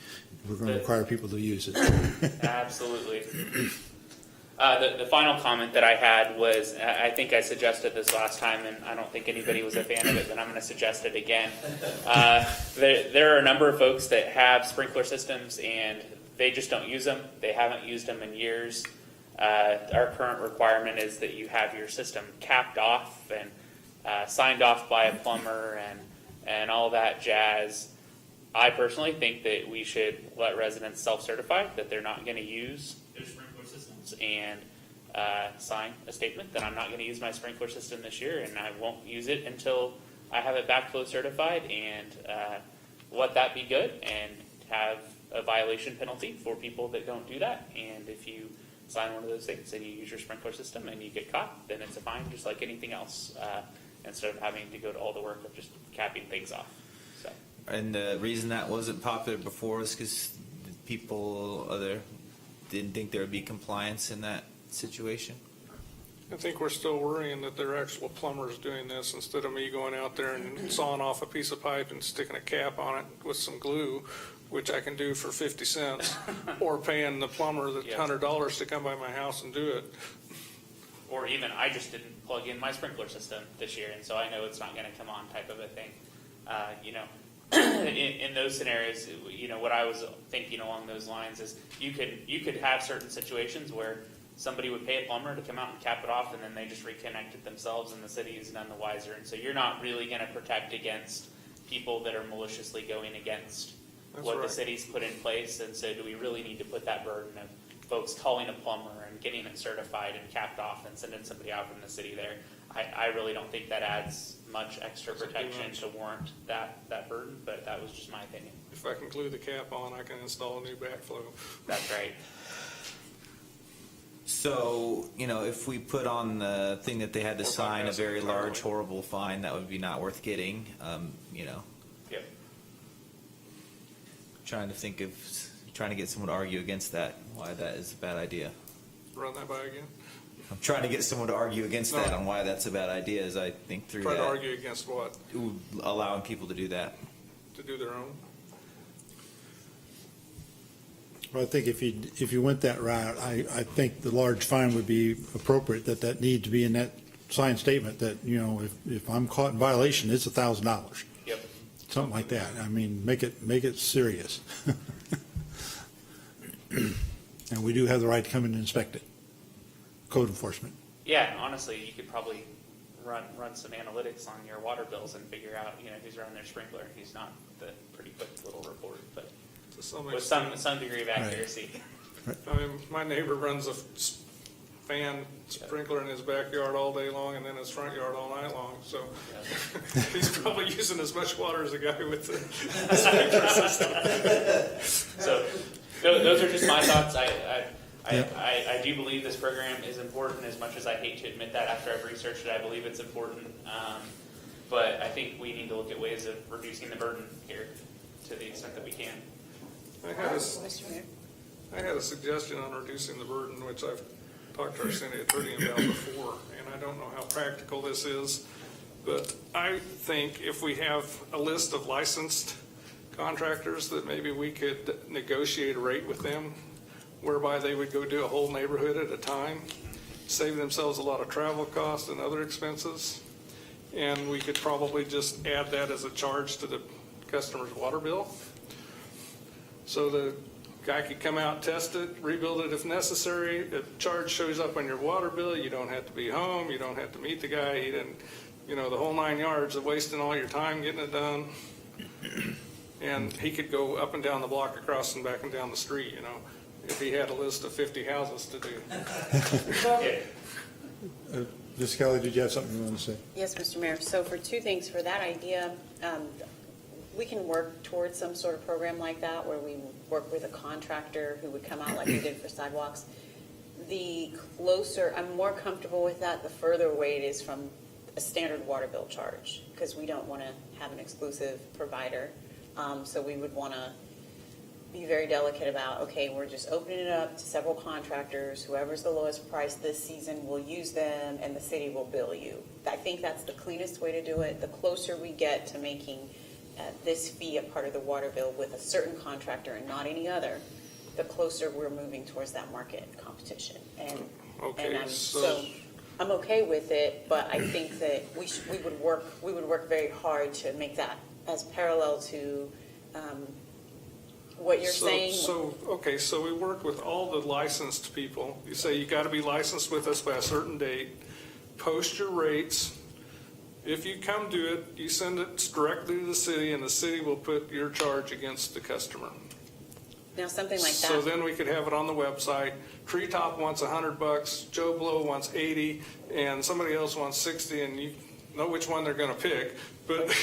[SPEAKER 3] We're going to require people to use it.
[SPEAKER 7] Absolutely. The final comment that I had was, I think I suggested this last time, and I don't think anybody was a fan of it, but I'm going to suggest it again. There are a number of folks that have sprinkler systems, and they just don't use them. They haven't used them in years. Our current requirement is that you have your system capped off and signed off by a plumber and all that jazz. I personally think that we should let residents self-certify that they're not going to use their sprinkler systems and sign a statement that I'm not going to use my sprinkler system this year, and I won't use it until I have it backflow certified, and let that be good and have a violation penalty for people that don't do that. And if you sign one of those things and you use your sprinkler system and you get caught, then it's a fine just like anything else, instead of having to go to all the work of just capping things off. So.
[SPEAKER 6] And the reason that wasn't popular before was because people didn't think there would be compliance in that situation.
[SPEAKER 2] I think we're still worrying that they're actual plumbers doing this instead of me going out there and sawing off a piece of pipe and sticking a cap on it with some glue, which I can do for 50 cents, or paying the plumber the
[SPEAKER 7] Yeah.
[SPEAKER 2] $100 to come by my house and do it.
[SPEAKER 7] Or even, I just didn't plug in my sprinkler system this year, and so I know it's not gonna come on type of a thing. In those scenarios, what I was thinking along those lines is you could have certain situations where somebody would pay a plumber to come out and cap it off, and then they just reconnect it themselves, and the city is none the wiser. And so you're not really gonna protect against people that are maliciously going against
[SPEAKER 2] That's
[SPEAKER 7] what
[SPEAKER 2] right.
[SPEAKER 7] the city's put in place. And so do we really need to put that burden of folks calling a plumber and getting it certified and capped off and sending somebody out from the city there? I really don't think that adds much extra protection to warrant that burden, but that was just my opinion.
[SPEAKER 2] If I can glue the cap on, I can install a new backflow.
[SPEAKER 7] That's right.
[SPEAKER 6] So, if we put on the thing that they had to
[SPEAKER 2] Or
[SPEAKER 6] sign a
[SPEAKER 2] bypass it
[SPEAKER 6] very
[SPEAKER 2] entirely.
[SPEAKER 6] large, horrible fine, that would be not worth getting,
[SPEAKER 7] Yep.
[SPEAKER 6] trying to get someone to argue against that, why that is a bad idea.
[SPEAKER 2] Run that by again.
[SPEAKER 6] I'm trying to get someone to argue against that
[SPEAKER 2] No.
[SPEAKER 6] on why that's a bad idea as I think through
[SPEAKER 2] Try
[SPEAKER 6] that.
[SPEAKER 2] to argue against what?
[SPEAKER 6] Ooh, allowing people to do that.
[SPEAKER 2] To do their own?
[SPEAKER 3] Well, I think if you went that route, I think the large fine would be appropriate, that need to be in that signed statement that, if I'm caught in violation, it's $1,000.
[SPEAKER 7] Yep.
[SPEAKER 3] Something like that. I mean, make it serious. And we do have the right to come in and inspect it. Code enforcement.
[SPEAKER 7] Yeah, honestly, you could probably run some analytics on your water bills and figure out, who's running their sprinkler and who's not, with a pretty quick little report, but
[SPEAKER 2] To some
[SPEAKER 7] with
[SPEAKER 2] extent.
[SPEAKER 7] some degree of accuracy.
[SPEAKER 2] I mean, my neighbor runs a fan sprinkler in his backyard all day long and then his front yard all night long, so he's probably using as much water as a guy with the sprinkler system.
[SPEAKER 7] So those are just my thoughts. I do believe this program is important, as much as I hate to admit that after I've researched it. I believe it's important. But I think we need to look at ways of reducing the burden here to the extent that we can.
[SPEAKER 2] I had a
[SPEAKER 12] Mr. Mayor?
[SPEAKER 2] I had a suggestion on reducing the burden, which I've talked to our city attorney about before, and I don't know how practical this is, but I think if we have a list of licensed contractors, that maybe we could negotiate a rate with them whereby they would go do a whole neighborhood at a time, save themselves a lot of travel costs and other expenses, and we could probably just add that as a charge to the customer's water bill. So the guy could come out, test it, rebuild it if necessary. The charge shows up on your water bill. You don't have to be home. You don't have to meet the guy. He didn't, the whole 9 yards of wasting all your time getting it done. And he could go up and down the block, across and back and down the street, if he had a list of 50 houses to do.
[SPEAKER 7] Yeah.
[SPEAKER 3] Ms. Kelly, did you have something you want to say?
[SPEAKER 12] Yes, Mr. Mayor. So for two things, for that idea, we can work towards some sort of program like that where we work with a contractor who would come out like we did for sidewalks. The closer, I'm more comfortable with that, the further away it is from a standard water bill charge, because we don't want to have an exclusive provider. So we would want to be very delicate about, okay, we're just opening it up to several contractors. Whoever's the lowest price this season, we'll use them, and the city will bill you. I think that's the cleanest way to do it. The closer we get to making this fee a part of the water bill with a certain contractor and not any other, the closer we're moving towards that market competition. And
[SPEAKER 2] So
[SPEAKER 12] I'm okay with it, but I think that we would work very hard to make that as parallel to what you're saying.
[SPEAKER 2] So we work with all the licensed people. You say you got to be licensed with us by a certain date. Post your rates. If you come do it, you send it directly to the city, and the city will put your charge against the customer.
[SPEAKER 12] Now, something like that.
[SPEAKER 2] So then we could have it on the website. Treetop wants $100, Joe Blow wants 80, and somebody else wants 60, and you know which one they're going to pick. But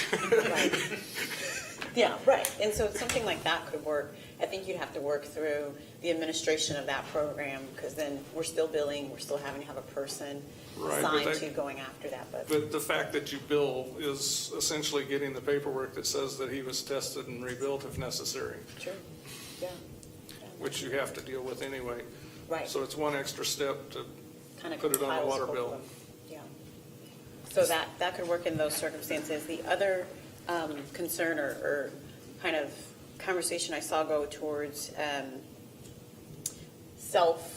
[SPEAKER 12] Yeah, right. And so something like that could work. I think you'd have to work through the administration of that program, because then we're still billing, we're still having to have a person
[SPEAKER 2] Right, but
[SPEAKER 12] assigned
[SPEAKER 2] they-
[SPEAKER 12] to going after that.
[SPEAKER 2] But the fact that you bill is essentially getting the paperwork that says that he was tested and rebuilt if necessary,
[SPEAKER 12] Sure, yeah,
[SPEAKER 2] which you have to deal with anyway.
[SPEAKER 12] right.
[SPEAKER 2] So it's one extra step to
[SPEAKER 12] Kind of
[SPEAKER 2] put it on the
[SPEAKER 12] compiles
[SPEAKER 2] water
[SPEAKER 12] both
[SPEAKER 2] bill.
[SPEAKER 12] of them. Yeah. So that could work in those circumstances. The other concern or kind of conversation I saw go towards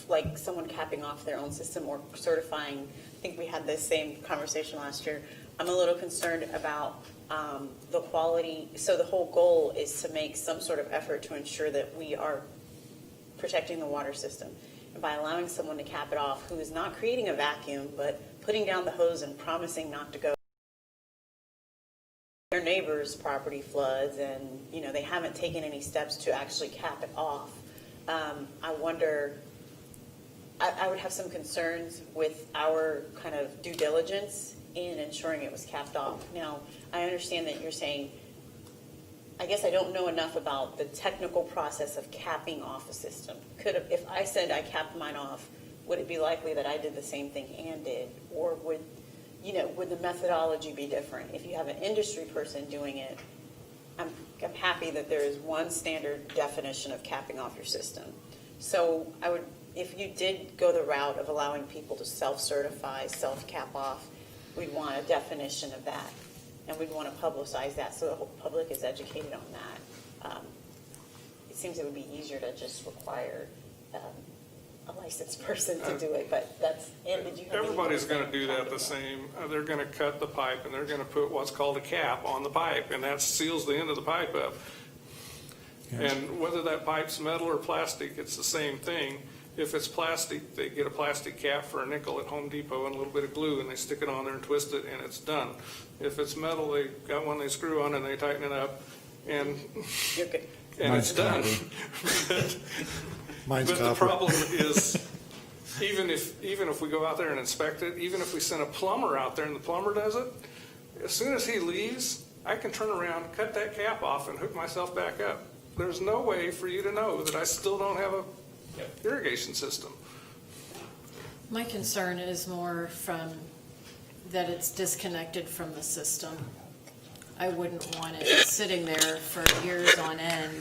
[SPEAKER 12] like someone capping off their own system or certifying. I think we had this same conversation last year. I'm a little concerned about the quality. So the whole goal is to make some sort of effort to ensure that we are protecting the water system. And by allowing someone to cap it off who is not creating a vacuum, but putting down the hose and promising not to go, their neighbor's property floods and, they haven't taken any steps to actually cap it off. I wonder, I would have some concerns with our kind of due diligence in ensuring it was capped off. Now, I understand that you're saying, I guess I don't know enough about the technical process of capping off a system. If I said I capped mine off, would it be likely that I did the same thing Ann did? Or would the methodology be different? If you have an industry person doing it, I'm happy that there is one standard definition of capping off your system. So if you did go the route of allowing people to self-certify, self-cap off, we'd want a definition of that. And we'd want to publicize that so the whole public is educated on that. It seems it would be easier to just require a licensed person to do it, but that's, and did you have any
[SPEAKER 2] Everybody's going to
[SPEAKER 12] comment
[SPEAKER 2] do that the
[SPEAKER 12] on
[SPEAKER 2] same. They're going to cut the pipe and they're going to put what's called a cap on the pipe, and that seals the end of the pipe up. And whether that pipe's metal or plastic, it's the same thing. If it's plastic, they get a plastic cap for a nickel at Home Depot and a little bit of glue, and they stick it on there and twist it, and it's done. If it's metal, they got one they screw on and they tighten it up, and
[SPEAKER 12] You're good.
[SPEAKER 2] and it's done.
[SPEAKER 3] Mine's
[SPEAKER 2] But the
[SPEAKER 3] copper.
[SPEAKER 2] problem is, even if we go out there and inspect it, even if we send a plumber out there and the plumber does it, as soon as he leaves, I can turn around, cut that cap off, and hook myself back up. There's no way for you to know that I still don't have a irrigation system.
[SPEAKER 4] My concern is more from that it's disconnected from the system. I wouldn't want it sitting there for years on end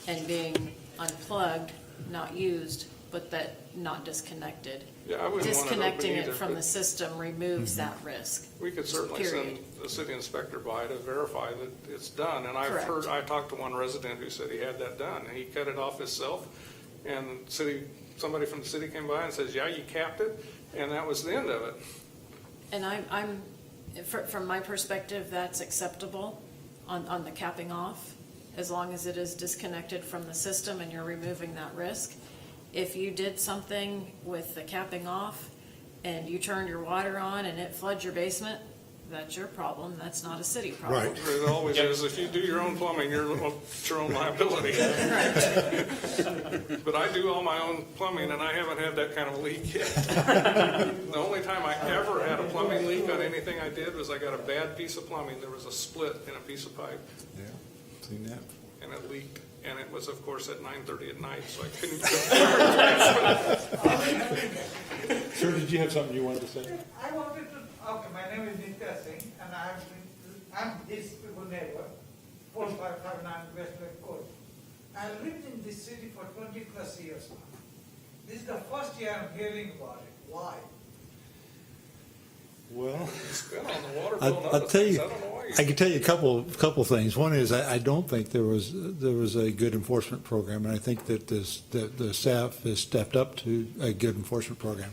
[SPEAKER 4] and being unplugged, not used, but that not disconnected.
[SPEAKER 2] Yeah, I wouldn't want it open
[SPEAKER 4] Disconnecting
[SPEAKER 2] either,
[SPEAKER 4] it from
[SPEAKER 2] but
[SPEAKER 4] the system removes that risk.
[SPEAKER 2] we could certainly send
[SPEAKER 4] Period.
[SPEAKER 2] the city inspector by to verify that it's done. And
[SPEAKER 4] Correct.
[SPEAKER 2] I talked to one resident who said he had that done. He cut it off himself, and somebody from the city came by and says, yeah, you capped it, and that was the end of it.
[SPEAKER 4] And from my perspective, that's acceptable on the capping off, as long as it is disconnected from the system and you're removing that risk. If you did something with the capping off and you turned your water on and it floods your basement, that's your problem. That's not a city problem.
[SPEAKER 3] Right.
[SPEAKER 2] It always is. If you do your own plumbing, it's your own liability. But I do all my own plumbing, and I haven't had that kind of leak yet. The only time I ever had a plumbing leak on anything I did was I got a bad piece of plumbing. There was a split in a piece of pipe,
[SPEAKER 3] Yeah, seen that.
[SPEAKER 2] and it leaked. And it was, of course, at 9:30 at night, so I couldn't.
[SPEAKER 3] Sir, did you have something you wanted to say?
[SPEAKER 13] I wanted to, okay, my name is Nitya Singh, and I'm his neighbor, 4559 West Lake Court. I lived in this city for 20 plus years now. This is the first year I'm hearing about it. Why?
[SPEAKER 3] Well,
[SPEAKER 2] It's been on the water bill and
[SPEAKER 3] I'll
[SPEAKER 2] other
[SPEAKER 3] tell
[SPEAKER 2] things.
[SPEAKER 3] you,
[SPEAKER 2] I don't know why.
[SPEAKER 3] I can tell you a couple things. One is I don't think there was a good enforcement program, and I think that the staff has stepped up to a good enforcement program.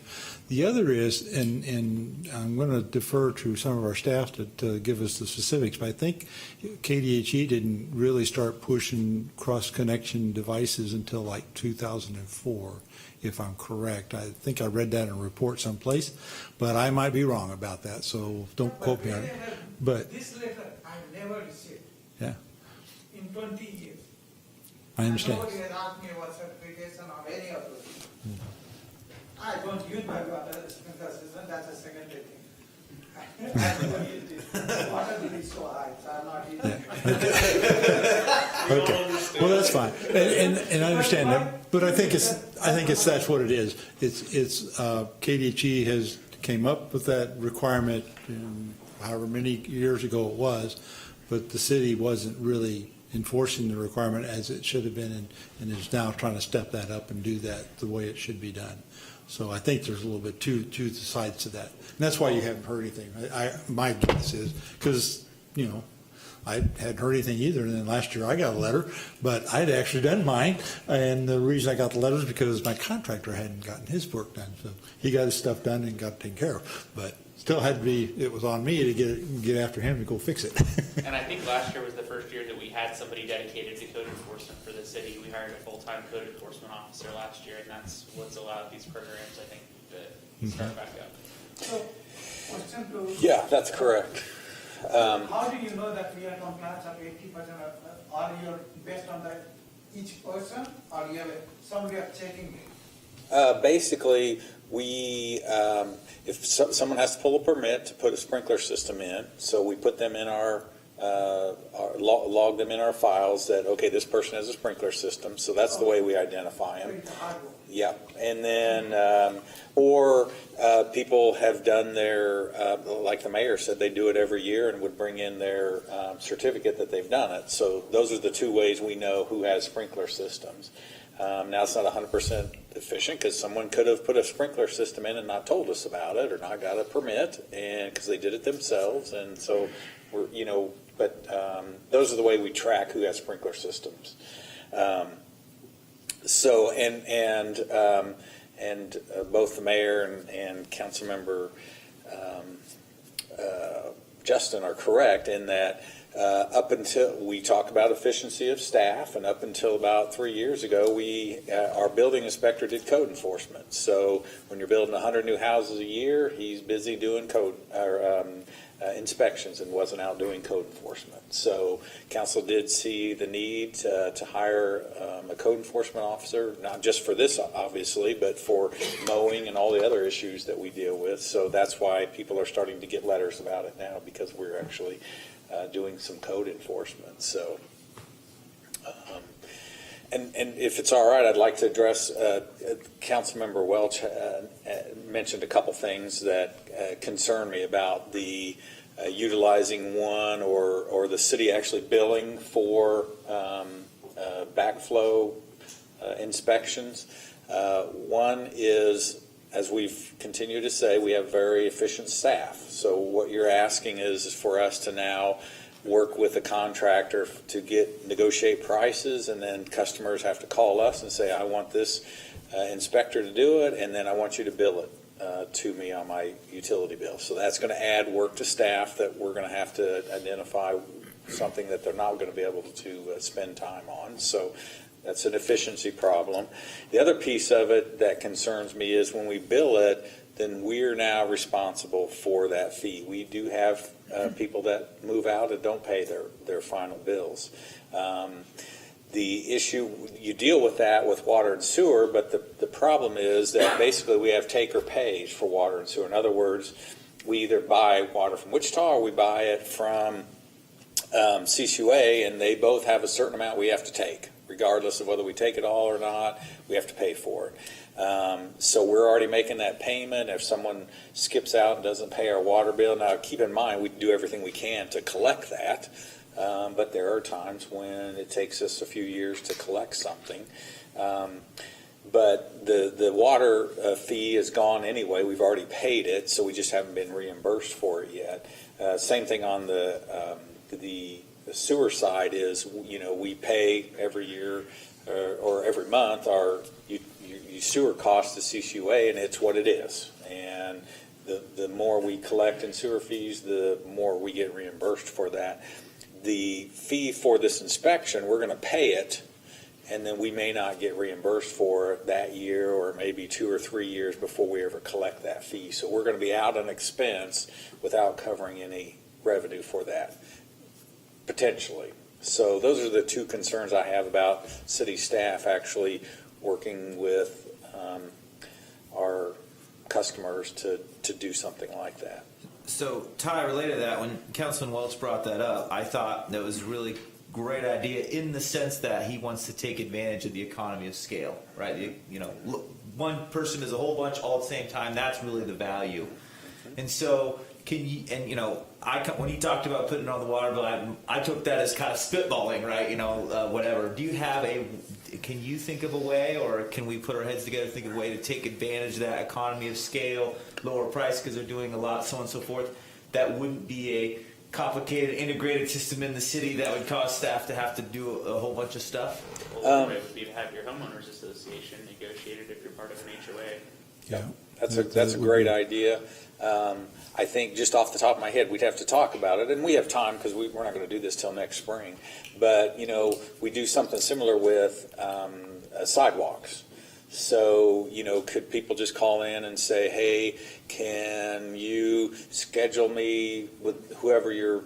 [SPEAKER 3] The other is, and I'm going to defer to some of our staff to give us the specifics, but I think KDHE didn't really start pushing cross-connection devices until like 2004. If I'm correct. I think I read that in a report someplace, but I might be wrong about that, so don't quote me on it. But,
[SPEAKER 13] This letter I never received
[SPEAKER 3] yeah,
[SPEAKER 13] in 20 years.
[SPEAKER 3] I understand.
[SPEAKER 13] Nobody has asked me about certification or any of those. I don't use my water sprinkler system, that's a secondary thing. Water bill is so high, so I'm not even.
[SPEAKER 3] Okay, well, that's fine, and I understand that, but I think that's what it is. It's KDHE has came up with that requirement however many years ago it was, but the city wasn't really enforcing the requirement as it should have been, and is now trying to step that up and do that the way it should be done. So I think there's a little bit two sides to that, and that's why you haven't heard anything. My guess is because I hadn't heard anything either, and then last year I got a letter, but I'd actually done mine, and the reason I got the letter is because my contractor hadn't gotten his work done, so he got his stuff done and got taken care of, but still had to be, it was on me to get after him to go fix it.
[SPEAKER 7] And I think last year was the first year that we had somebody dedicated to code enforcement for the city. We hired a full-time code enforcement officer last year, and that's what's allowed these programs, I think, to start back up.
[SPEAKER 13] So, question to.
[SPEAKER 5] Yeah, that's correct.
[SPEAKER 13] How do you know that we are compliance of 80%? Are you based on that each person, or you have somebody are checking it?
[SPEAKER 5] Basically, we, if someone has to pull a permit to put a sprinkler system in, so we put them in our log them in our files that, okay, this person has a sprinkler system, so that's the way we identify them. Yeah, and then, or people have done their, like the mayor said, they do it every year and would bring in their certificate that they've done it. So those are the two ways we know who has sprinkler systems. Now, it's not 100% efficient because someone could have put a sprinkler system in and not told us about it or not got a permit, and because they did it themselves. And so we're, but those are the way we track who has sprinkler systems. So, and both the mayor and council member Justin are correct in that up until we talk about efficiency of staff, and up until about 3 years ago, our building inspector did code enforcement. So when you're building 100 new houses a year, he's busy doing code inspections and wasn't out doing code enforcement. So council did see the need to hire a code enforcement officer, not just for this obviously, but for mowing and all the other issues that we deal with. So that's why people are starting to get letters about it now, because we're actually doing some code enforcement. So and if it's all right, I'd like to address Councilmember Welch mentioned a couple things that concern me about the utilizing one or the city actually billing for backflow inspections. One is, as we've continued to say, we have very efficient staff. So what you're asking is for us to now work with a contractor to negotiate prices, and then customers have to call us and say, I want this inspector to do it, and then I want you to bill it to me on my utility bill. So that's going to add work to staff that we're going to have to identify something that they're not going to be able to spend time on. So that's an efficiency problem. The other piece of it that concerns me is when we bill it, then we're now responsible for that fee. We do have people that move out and don't pay their final bills. The issue, you deal with that with water and sewer, but the problem is that basically we have take or pay for water and sewer. In other words, we either buy water from Wichita or we buy it from CCUA, and they both have a certain amount we have to take. Regardless of whether we take it all or not, we have to pay for it. So we're already making that payment. If someone skips out and doesn't pay our water bill, now keep in mind we do everything we can to collect that, but there are times when it takes us a few years to collect something. But the water fee is gone anyway. We've already paid it, so we just haven't been reimbursed for it yet. Same thing on the sewer side is, we pay every year or every month our sewer cost to CCUA, and it's what it is. And the more we collect in sewer fees, the more we get reimbursed for that. The fee for this inspection, we're going to pay it, and then we may not get reimbursed for it that year, or maybe 2 or 3 years before we ever collect that fee. So we're going to be out an expense without covering any revenue for that, potentially. So those are the two concerns I have about city staff actually working with our customers to do something like that.
[SPEAKER 6] So, Ty, related to that, when Councilman Welch brought that up, I thought that was a really great idea in the sense that he wants to take advantage of the economy of scale, right? You know, one person does a whole bunch all at the same time. That's really the value. And so, can you? And you know, when he talked about putting it on the water bill, I took that as kind of spitballing, right? You know, whatever. Do you have a? Can you think of a way, or can we put our heads together and think of a way to take advantage of that economy of scale, lower price because they're doing a lot, so on and so forth? That wouldn't be a complicated integrated system in the city that would cause staff to have to do a whole bunch of stuff.
[SPEAKER 7] Well, the way would be to have your homeowners association negotiated if you're part of an HOA.
[SPEAKER 3] Yeah.
[SPEAKER 5] That's a great idea. I think just off the top of my head, we'd have to talk about it, and we have time because we're not going to do this till next spring. But, you know, we do something similar with sidewalks. So, you know, could people just call in and say, hey, can you schedule me with whoever your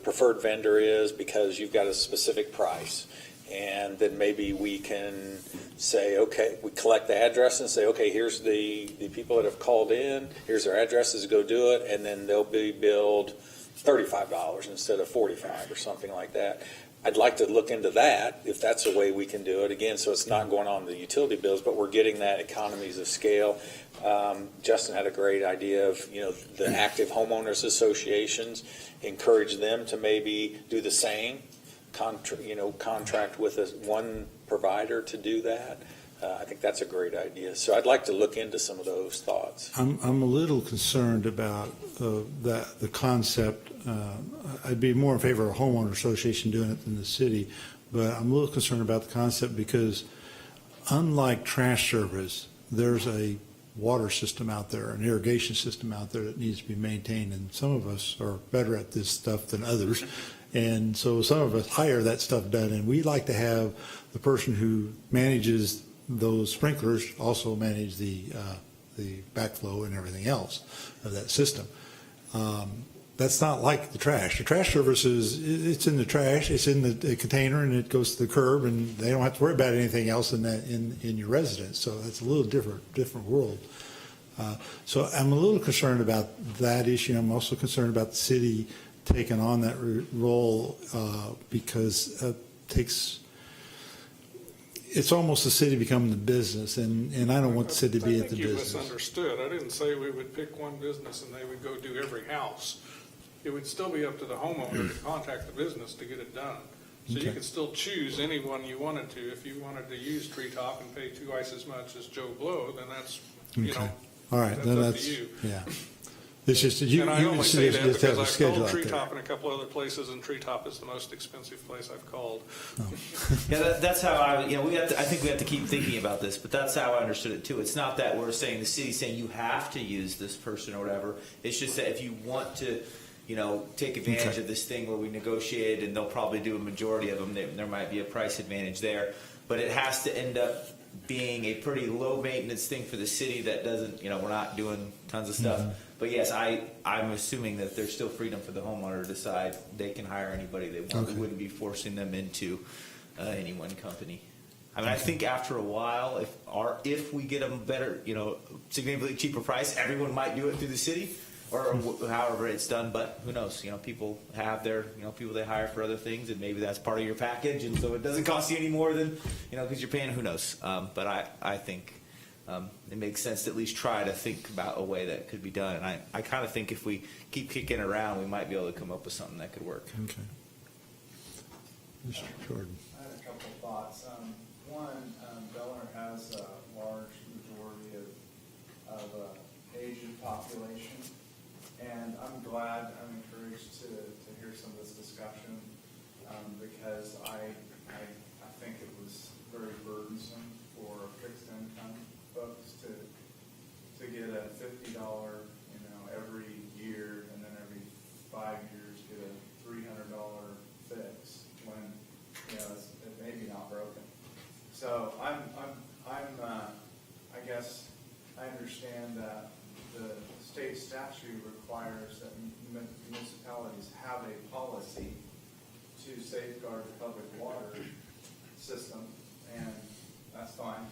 [SPEAKER 5] preferred vendor is because you've got a specific price? And then maybe we can say, okay, we collect the address and say, okay, here's the people that have called in, here's their addresses, go do it, and then they'll be billed $35 instead of $45 or something like that. I'd like to look into that, if that's a way we can do it. Again, so it's not going on the utility bills, but we're getting that economies of scale. Justin had a great idea of, you know, the active homeowners associations, encourage them to maybe do the same. Contract with one provider to do that. I think that's a great idea. So I'd like to look into some of those thoughts.
[SPEAKER 3] I'm a little concerned about the concept. I'd be more in favor of a homeowner association doing it than the city, but I'm a little concerned about the concept because unlike trash service, there's a water system out there, an irrigation system out there that needs to be maintained, and some of us are better at this stuff than others. And so some of us hire that stuff done, and we like to have the person who manages those sprinklers also manage the backflow and everything else of that system. That's not like the trash. The trash service it's in the trash, it's in the container, and it goes to the curb, and they don't have to worry about anything else in that in your residence. So that's a little different world. So I'm a little concerned about that issue. I'm also concerned about the city taken on that role because it's almost the city becoming the business, and I don't want the city to be at the business.
[SPEAKER 2] I think you misunderstood. I didn't say we would pick one business and they would go do every house. It would still be up to the homeowner to contact the business to get it done. So you could still choose anyone you wanted to. If you wanted to use Treetop and pay twice as much as Joe Blow, then that's, you know,
[SPEAKER 3] all right,
[SPEAKER 2] that's
[SPEAKER 3] then
[SPEAKER 2] up to you.
[SPEAKER 3] Yeah. It's just you.
[SPEAKER 2] And I only say that
[SPEAKER 3] just have a
[SPEAKER 2] because I've
[SPEAKER 3] schedule
[SPEAKER 2] called
[SPEAKER 3] out there.
[SPEAKER 2] Treetop in a couple other places, and Treetop is the most expensive place I've called.
[SPEAKER 6] Yeah, that's how I think we have to keep thinking about this, but that's how I understood it too. It's not that we're saying the city's saying you have to use this person or whatever. It's just that if you want to, you know, take advantage of this thing where we negotiated, and they'll probably do a majority of them, there might be a price advantage there, but it has to end up being a pretty low maintenance thing for the city that doesn't, you know, we're not doing tons of stuff. But yes, I'm assuming that there's still freedom for the homeowner to decide they can hire anybody they want. We wouldn't be forcing them into any one company. I mean, I think after a while, if we get them better, you know, significantly cheaper price, everyone might do it through the city or however it's done. But who knows? You know, people have their, you know, people they hire for other things, and maybe that's part of your package, and so it doesn't cost you any more than, you know, because you're paying. Who knows? But I think it makes sense to at least try to think about a way that could be done. And I kind of think if we keep kicking around, we might be able to come up with something that could work.
[SPEAKER 3] Okay. Mr. Jordan.
[SPEAKER 14] I had a couple of thoughts. One, Bel Aire has a large majority of Asian population, and I'm encouraged to hear some of this discussion because I think it was very burdensome for fixed income folks to get a $50, you know, every year, and then every 5 years get a $300 fix when, you know, it may be not broken. So I guess I understand that the state statute requires that municipalities have a policy to safeguard the public water system, and that's fine.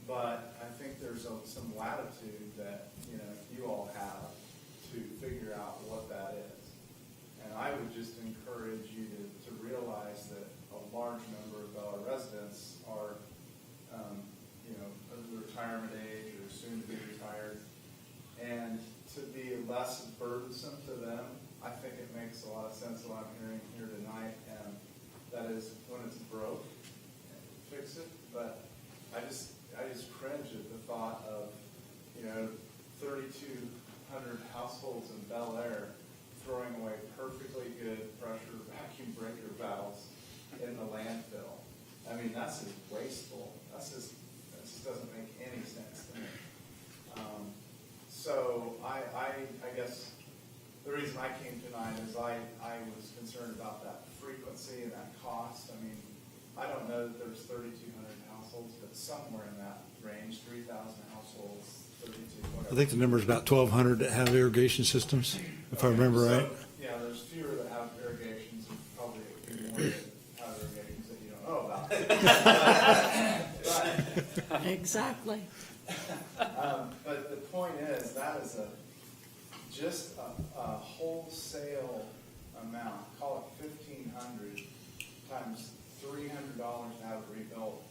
[SPEAKER 14] But I think there's some latitude that, you know, you all have to figure out burdensome to them, I think it makes a lot of sense what I'm hearing here tonight, and that is when it's broke, fix it. But I just cringe at the thought of, 3,200 households in Bel Aire throwing away perfectly good pressure vacuum breaker valves in the landfill. I mean, that's just wasteful. That just doesn't make any sense to me. So I guess the reason I came tonight is I was concerned about that frequency and that cost. I mean, I don't know that there's 3,200 households, but somewhere in that range, 3,000 households, 32, whatever.
[SPEAKER 3] I think the number is about 1,200 that have irrigation systems, if I remember
[SPEAKER 14] So,
[SPEAKER 3] right.
[SPEAKER 14] yeah, there's fewer that have irrigations and probably a few more that have irrigations that you don't know about. But,
[SPEAKER 11] Exactly.
[SPEAKER 14] but the point is, that is just a wholesale amount, call it 1,500 times $300 to have it rebuilt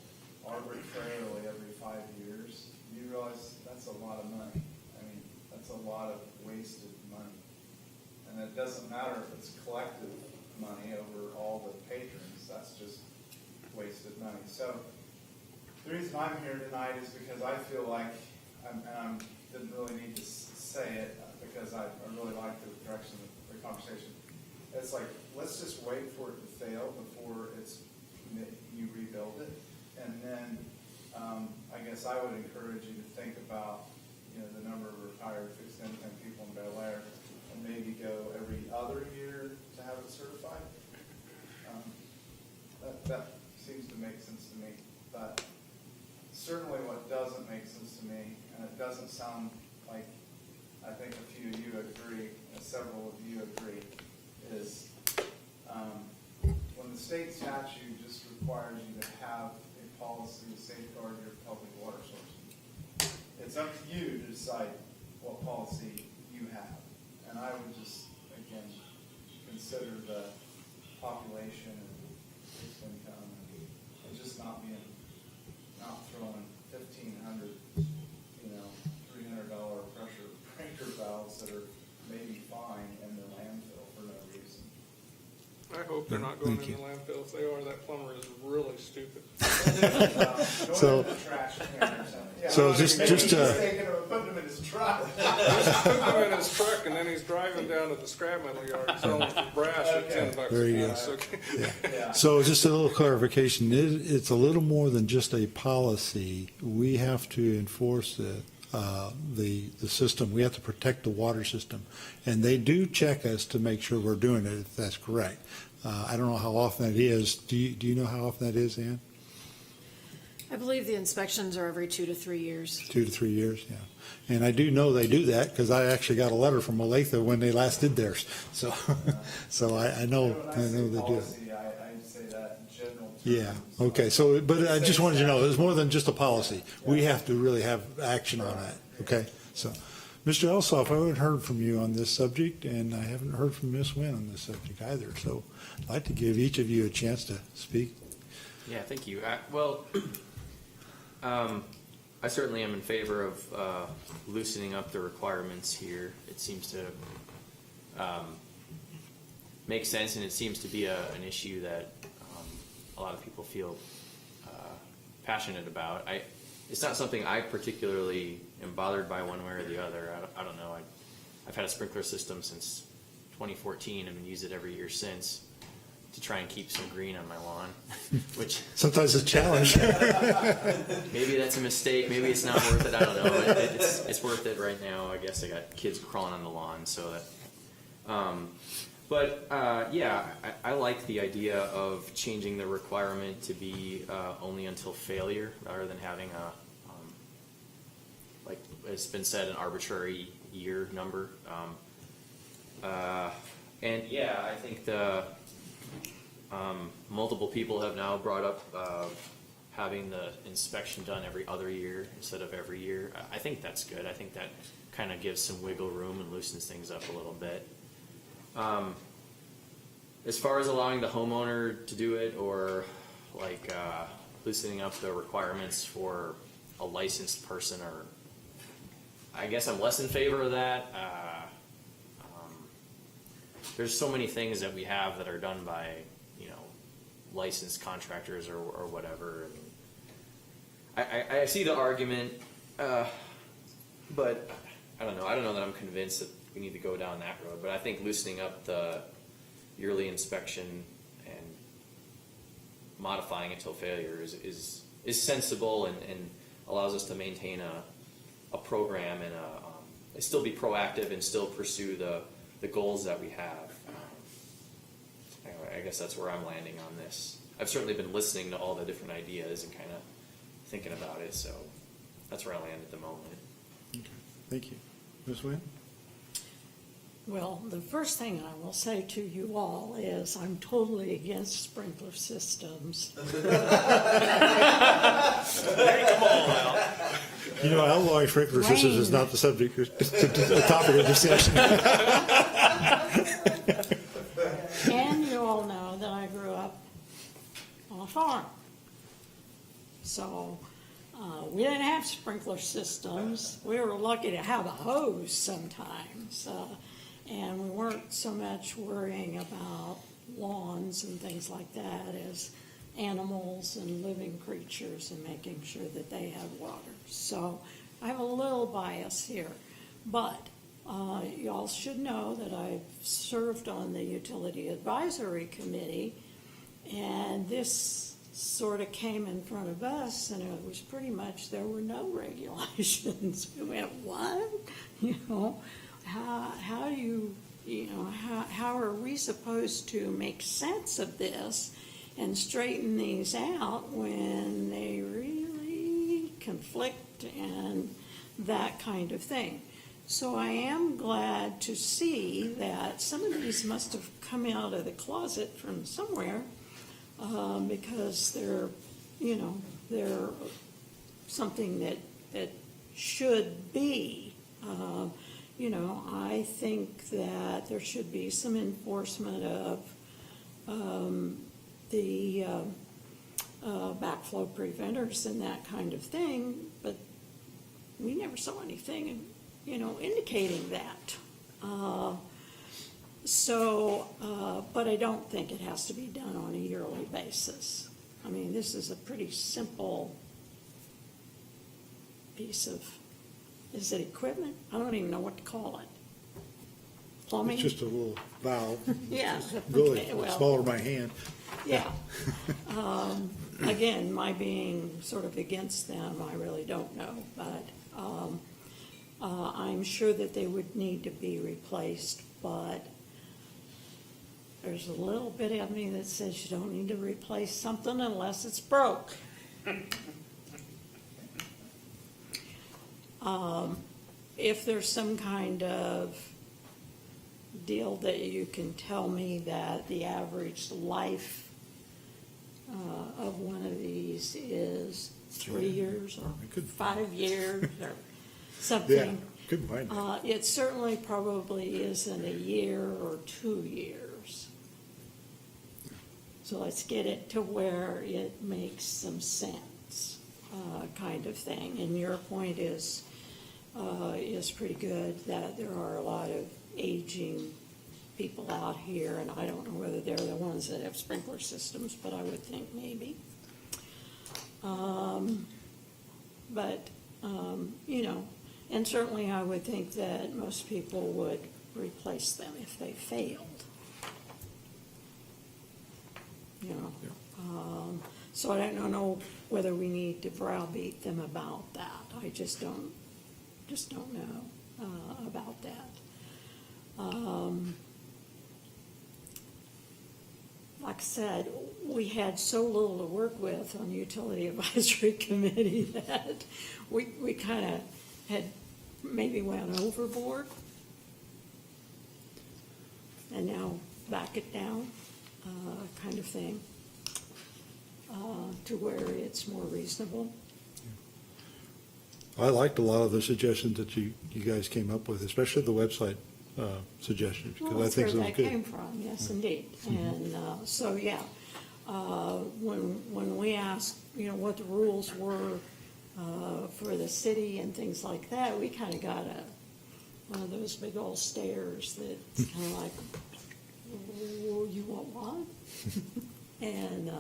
[SPEAKER 14] arbitrarily every 5 years. You realize that's a lot of money. I mean, that's a lot of wasted money. And it doesn't matter if it's collective money over all the patrons, that's just wasted money. So the reason I'm here tonight is because I feel like, and I didn't really need to say it because I really like the direction of the conversation. It's like, let's just wait for it to fail before you rebuild it. And then I guess I would encourage you to think about the number of retired fixed income people in Bel Aire and maybe go every other year to have it certified. That seems to make sense to me. But certainly what doesn't make sense to me, and it doesn't sound like I think a few of you agree, and several of you agree, is when the state statute just requires you to have a policy to safeguard your public water sources. It's up to you to decide what policy you have. And I would just, again, consider the population and fixed income and just not throwing 1,500, $300 pressure breaker valves that are maybe fine in the landfill for no reason.
[SPEAKER 2] I hope they're not going
[SPEAKER 3] Thank
[SPEAKER 2] in
[SPEAKER 3] you.
[SPEAKER 2] the landfill. If they are, that plumber is really stupid.
[SPEAKER 3] So-
[SPEAKER 14] Going in the trash can or something. Yeah,
[SPEAKER 3] So
[SPEAKER 14] maybe
[SPEAKER 3] just,
[SPEAKER 14] he's taking them and putting them in his truck.
[SPEAKER 2] Put him in his truck, and then he's driving down to the scrap metal yard selling for brass at $10 a
[SPEAKER 3] Very good.
[SPEAKER 2] piece. Okay.
[SPEAKER 14] Yeah.
[SPEAKER 3] So just a little clarification, it's a little more than just a policy. We have to enforce the system. We have to protect the water system. And they do check us to make sure we're doing it, if that's correct. I don't know how often that is. Do you know how often that is, Ann?
[SPEAKER 4] I believe the inspections are every 2 to 3 years.
[SPEAKER 3] 2 to 3 years, yeah. And I do know they do that because I actually got a letter from Olathe when they last did theirs. So, I know
[SPEAKER 14] When I
[SPEAKER 3] they
[SPEAKER 14] say
[SPEAKER 3] do it.
[SPEAKER 14] policy, I say that in general terms.
[SPEAKER 3] Yeah, okay, so, but I just wanted you to know, it's more than just a policy. We have to really have action on that, okay? So, Mr. Elsoff, I haven't heard from you on this subject, and I haven't heard from Ms. Nguyen on this subject either. So I'd like to give each of you a chance to speak.
[SPEAKER 1] Yeah, thank you. I certainly am in favor of loosening up the requirements here. It seems to make sense, and it seems to be an issue that a lot of people feel passionate about. It's not something I particularly am bothered by one way or the other. I don't know. I've had a sprinkler system since 2014 and used it every year since to try and keep some green on my lawn, which
[SPEAKER 3] Sometimes it's a challenge.
[SPEAKER 1] maybe that's a mistake. Maybe it's not worth it. I don't know. It's worth it right now. I guess I got kids crawling on the lawn, so that. Yeah, I like the idea of changing the requirement to be only until failure, rather than having like it's been said, an arbitrary year number. And yeah, I think the multiple people have now brought up having the inspection done every other year instead of every year. I think that's good. I think that kind of gives some wiggle room and loosens things up a little bit. As far as allowing the homeowner to do it, or like loosening up the requirements for a licensed person, or I guess I'm less in favor of that. there's so many things that we have that are done by, you know, licensed contractors or whatever. I see the argument, but I don't know. I don't know that I'm convinced that we need to go down that road. But I think loosening up the yearly inspection and modifying it till failure is sensible and allows us to maintain a program and still be proactive and still pursue the goals that we have. I guess that's where I'm landing on this. I've certainly been listening to all the different ideas and kind of thinking about it, so that's where I land at the moment.
[SPEAKER 3] Okay, thank you. Ms. Wynn?
[SPEAKER 11] Well, the first thing I will say to you all is I'm totally against sprinkler systems.
[SPEAKER 3] You know, outlawing sprinkler systems is not the subject, the topic of discussion.
[SPEAKER 11] And you all know that I grew up on a farm. So we didn't have sprinkler systems. We were lucky to have a hose sometimes. And we weren't so much worrying about lawns and things like that as animals and living creatures and making sure that they had water. So I have a little bias here. But you all should know that I've served on the Utility Advisory Committee, and this sort of came in front of us, and it was pretty much there were no regulations. We went, what? You know, how do you know, how are we supposed to make sense of this and straighten these out when they really conflict and that kind of thing? So I am glad to see that some of these must have come out of the closet from somewhere, because they're, you know, they're something that should be. You know, I think that there should be some enforcement of the backflow preventers and that kind of thing, but we never saw anything, you know, indicating that. But I don't think it has to be done on a yearly basis. I mean, this is a pretty simple piece of, is it equipment? I don't even know what to call it. Plumbing?
[SPEAKER 3] It's just a little valve.
[SPEAKER 11] Yeah.
[SPEAKER 3] Really
[SPEAKER 11] Okay, well,
[SPEAKER 3] smaller than my hand.
[SPEAKER 11] yeah. Again, my being sort of against them, I really don't know, but I'm sure that they would need to be replaced, but there's a little bit of me that says you don't need to replace something unless it's broke. If there's some kind of deal that you can tell me that the average life of one of these is 3 years or 5 years or something.
[SPEAKER 3] Yeah, couldn't find it.
[SPEAKER 11] It certainly probably isn't a year or 2 years. So let's get it to where it makes some sense, kind of thing. And your point is pretty good, that there are a lot of aging people out here, and I don't know whether they're the ones that have sprinkler systems, but I would think maybe. You know, and certainly I would think that most people would replace them if they failed. You know, so I don't know whether we need to browbeat them about that. I just don't know about that. Like I said, we had so little to work with on the Utility Advisory Committee that we kind of had maybe went overboard, and now back it down, kind of thing, to where it's more reasonable.
[SPEAKER 3] I liked a lot of the suggestions that you guys came up with, especially the website suggestions, because
[SPEAKER 11] Well,
[SPEAKER 3] I
[SPEAKER 11] that's
[SPEAKER 3] think
[SPEAKER 11] where
[SPEAKER 3] it was
[SPEAKER 11] that
[SPEAKER 3] good.
[SPEAKER 11] came from, yes, indeed. And so, yeah, when we asked, you know, what the rules were for the city and things like that, we kind of got one of those big old stares that's kind of like, "Oh, you want what?" And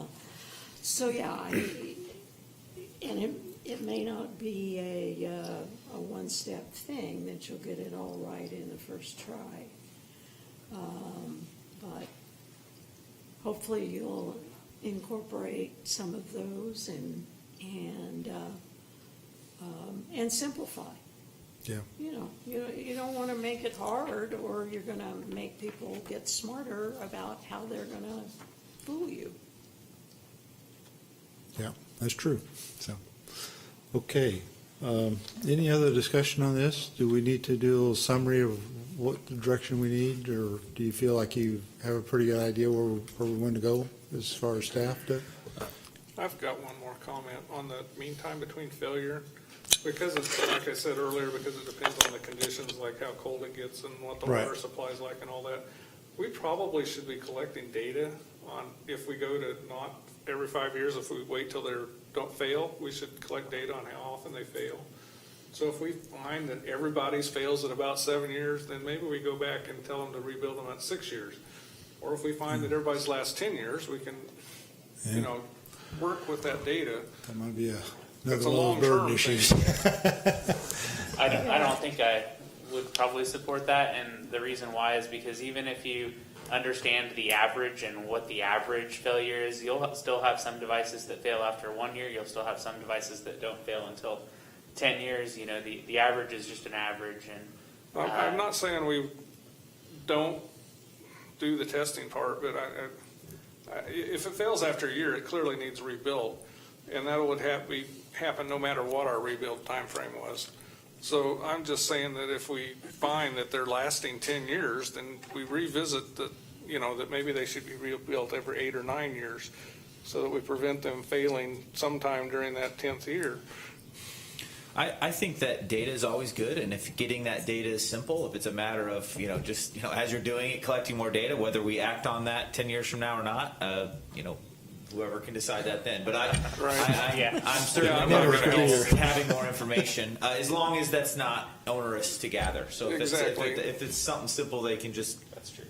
[SPEAKER 11] so, yeah, and it may not be a one-step thing that you'll get it all right in the first try. But hopefully you'll incorporate some of those and simplify.
[SPEAKER 3] Yeah.
[SPEAKER 11] You know, you don't want to make it hard, or you're going to make people get smarter about how they're going to fool you.
[SPEAKER 3] Yeah, that's true. So, okay. Any other discussion on this? Do we need to do a little summary of what direction we need, or do you feel like you have a pretty good idea where we want to go as far as staff does?
[SPEAKER 2] I've got one more comment on the meantime between failure. Because it's, like I said earlier, because it depends on the conditions, like how cold it gets and what the
[SPEAKER 3] Right.
[SPEAKER 2] water supply is like and all that. We probably should be collecting data on, if we go to not every 5 years, if we wait till they don't fail, we should collect data on how often they fail. So if we find that everybody's fails at about 7 years, then maybe we go back and tell them to rebuild them at 6 years. Or if we find that everybody's last 10 years, we can, you know, work with that data.
[SPEAKER 3] That might be
[SPEAKER 2] It's
[SPEAKER 3] another
[SPEAKER 2] a
[SPEAKER 3] one of those burden
[SPEAKER 2] long-term
[SPEAKER 3] issues.
[SPEAKER 7] I don't think I would probably support that, and the reason why is because even if you understand the average and what the average failure is, you'll still have some devices that fail after 1 year. You'll still have some devices that don't fail until 10 years. You know, the average is just an average, and
[SPEAKER 2] I'm not saying we don't do the testing part, but if it fails after a year, it clearly needs rebuilt, and that would happen no matter what our rebuild time frame was. So I'm just saying that if we find that they're lasting 10 years, then we revisit that, you know, that maybe they should be rebuilt every 8 or 9 years, so that we prevent them failing sometime during that 10th year.
[SPEAKER 6] I think that data is always good, and if getting that data is simple, if it's a matter of, just, as you're doing it, collecting more data, whether we act on that 10 years from now or not, whoever can decide that then. But I'm certainly
[SPEAKER 2] I'm
[SPEAKER 6] not
[SPEAKER 2] not gonna
[SPEAKER 6] against having more information, as long as that's not onerous to gather. So if
[SPEAKER 2] Exactly.
[SPEAKER 6] if it's something simple, they can just,
[SPEAKER 7] that's true.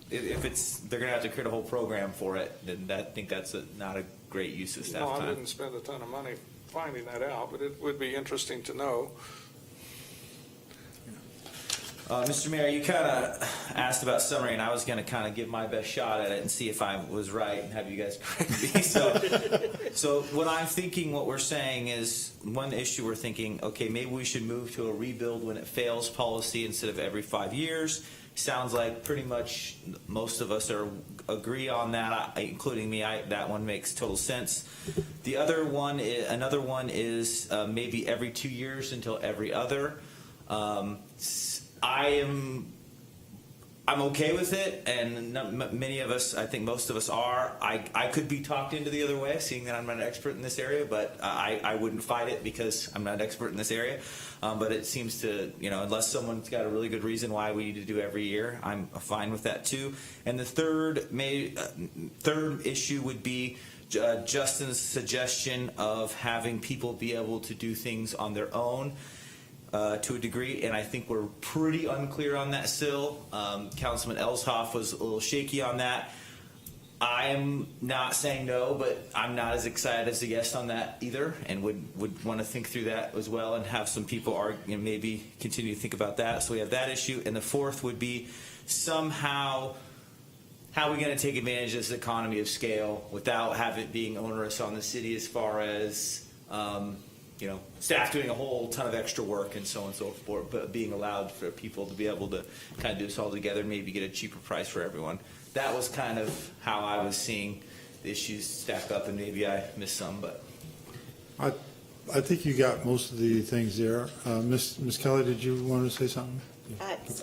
[SPEAKER 6] if they're going to have to create a whole program for it, then I think that's not a great use of staff
[SPEAKER 2] No, I
[SPEAKER 6] time.
[SPEAKER 2] wouldn't spend a ton of money finding that out, but it would be interesting to know.
[SPEAKER 6] Mr. Mayor, you kind of asked about summary, and I was going to kind of give my best shot at it and see if I was right and have you guys correct me. So what I'm thinking, what we're saying is, one issue we're thinking, okay, maybe we should move to a rebuild when it fails policy instead of every 5 years. Sounds like pretty much most of us agree on that, including me. That one makes total sense. The other one, another one is maybe every 2 years until every other. I'm okay with it, and many of us, I think most of us are. I could be talked into the other way, seeing that I'm not an expert in this area, but I wouldn't fight it because I'm not an expert in this area. But it seems to, unless someone's got a really good reason why we need to do every year, I'm fine with that too. And the third issue would be Justin's suggestion of having people be able to do things on their own. To a degree, and I think we're pretty unclear on that still. Councilman Elshoff was a little shaky on that. I'm not saying no, but I'm not as excited as a yes on that either, and would want to think through that as well and have some people argue, maybe continue to think about that. So we have that issue, and the fourth would be somehow how are we going to take advantage of this economy of scale without have it being onerous on the city as far as staff doing a whole ton of extra work and so on and so forth, but being allowed for people to be able to kind of do this all together, maybe get a cheaper price for everyone. That was kind of how I was seeing the issues stack up, and maybe I missed some, but.
[SPEAKER 3] I think you got most of the things there. Ms. Kelly, did you want to say something?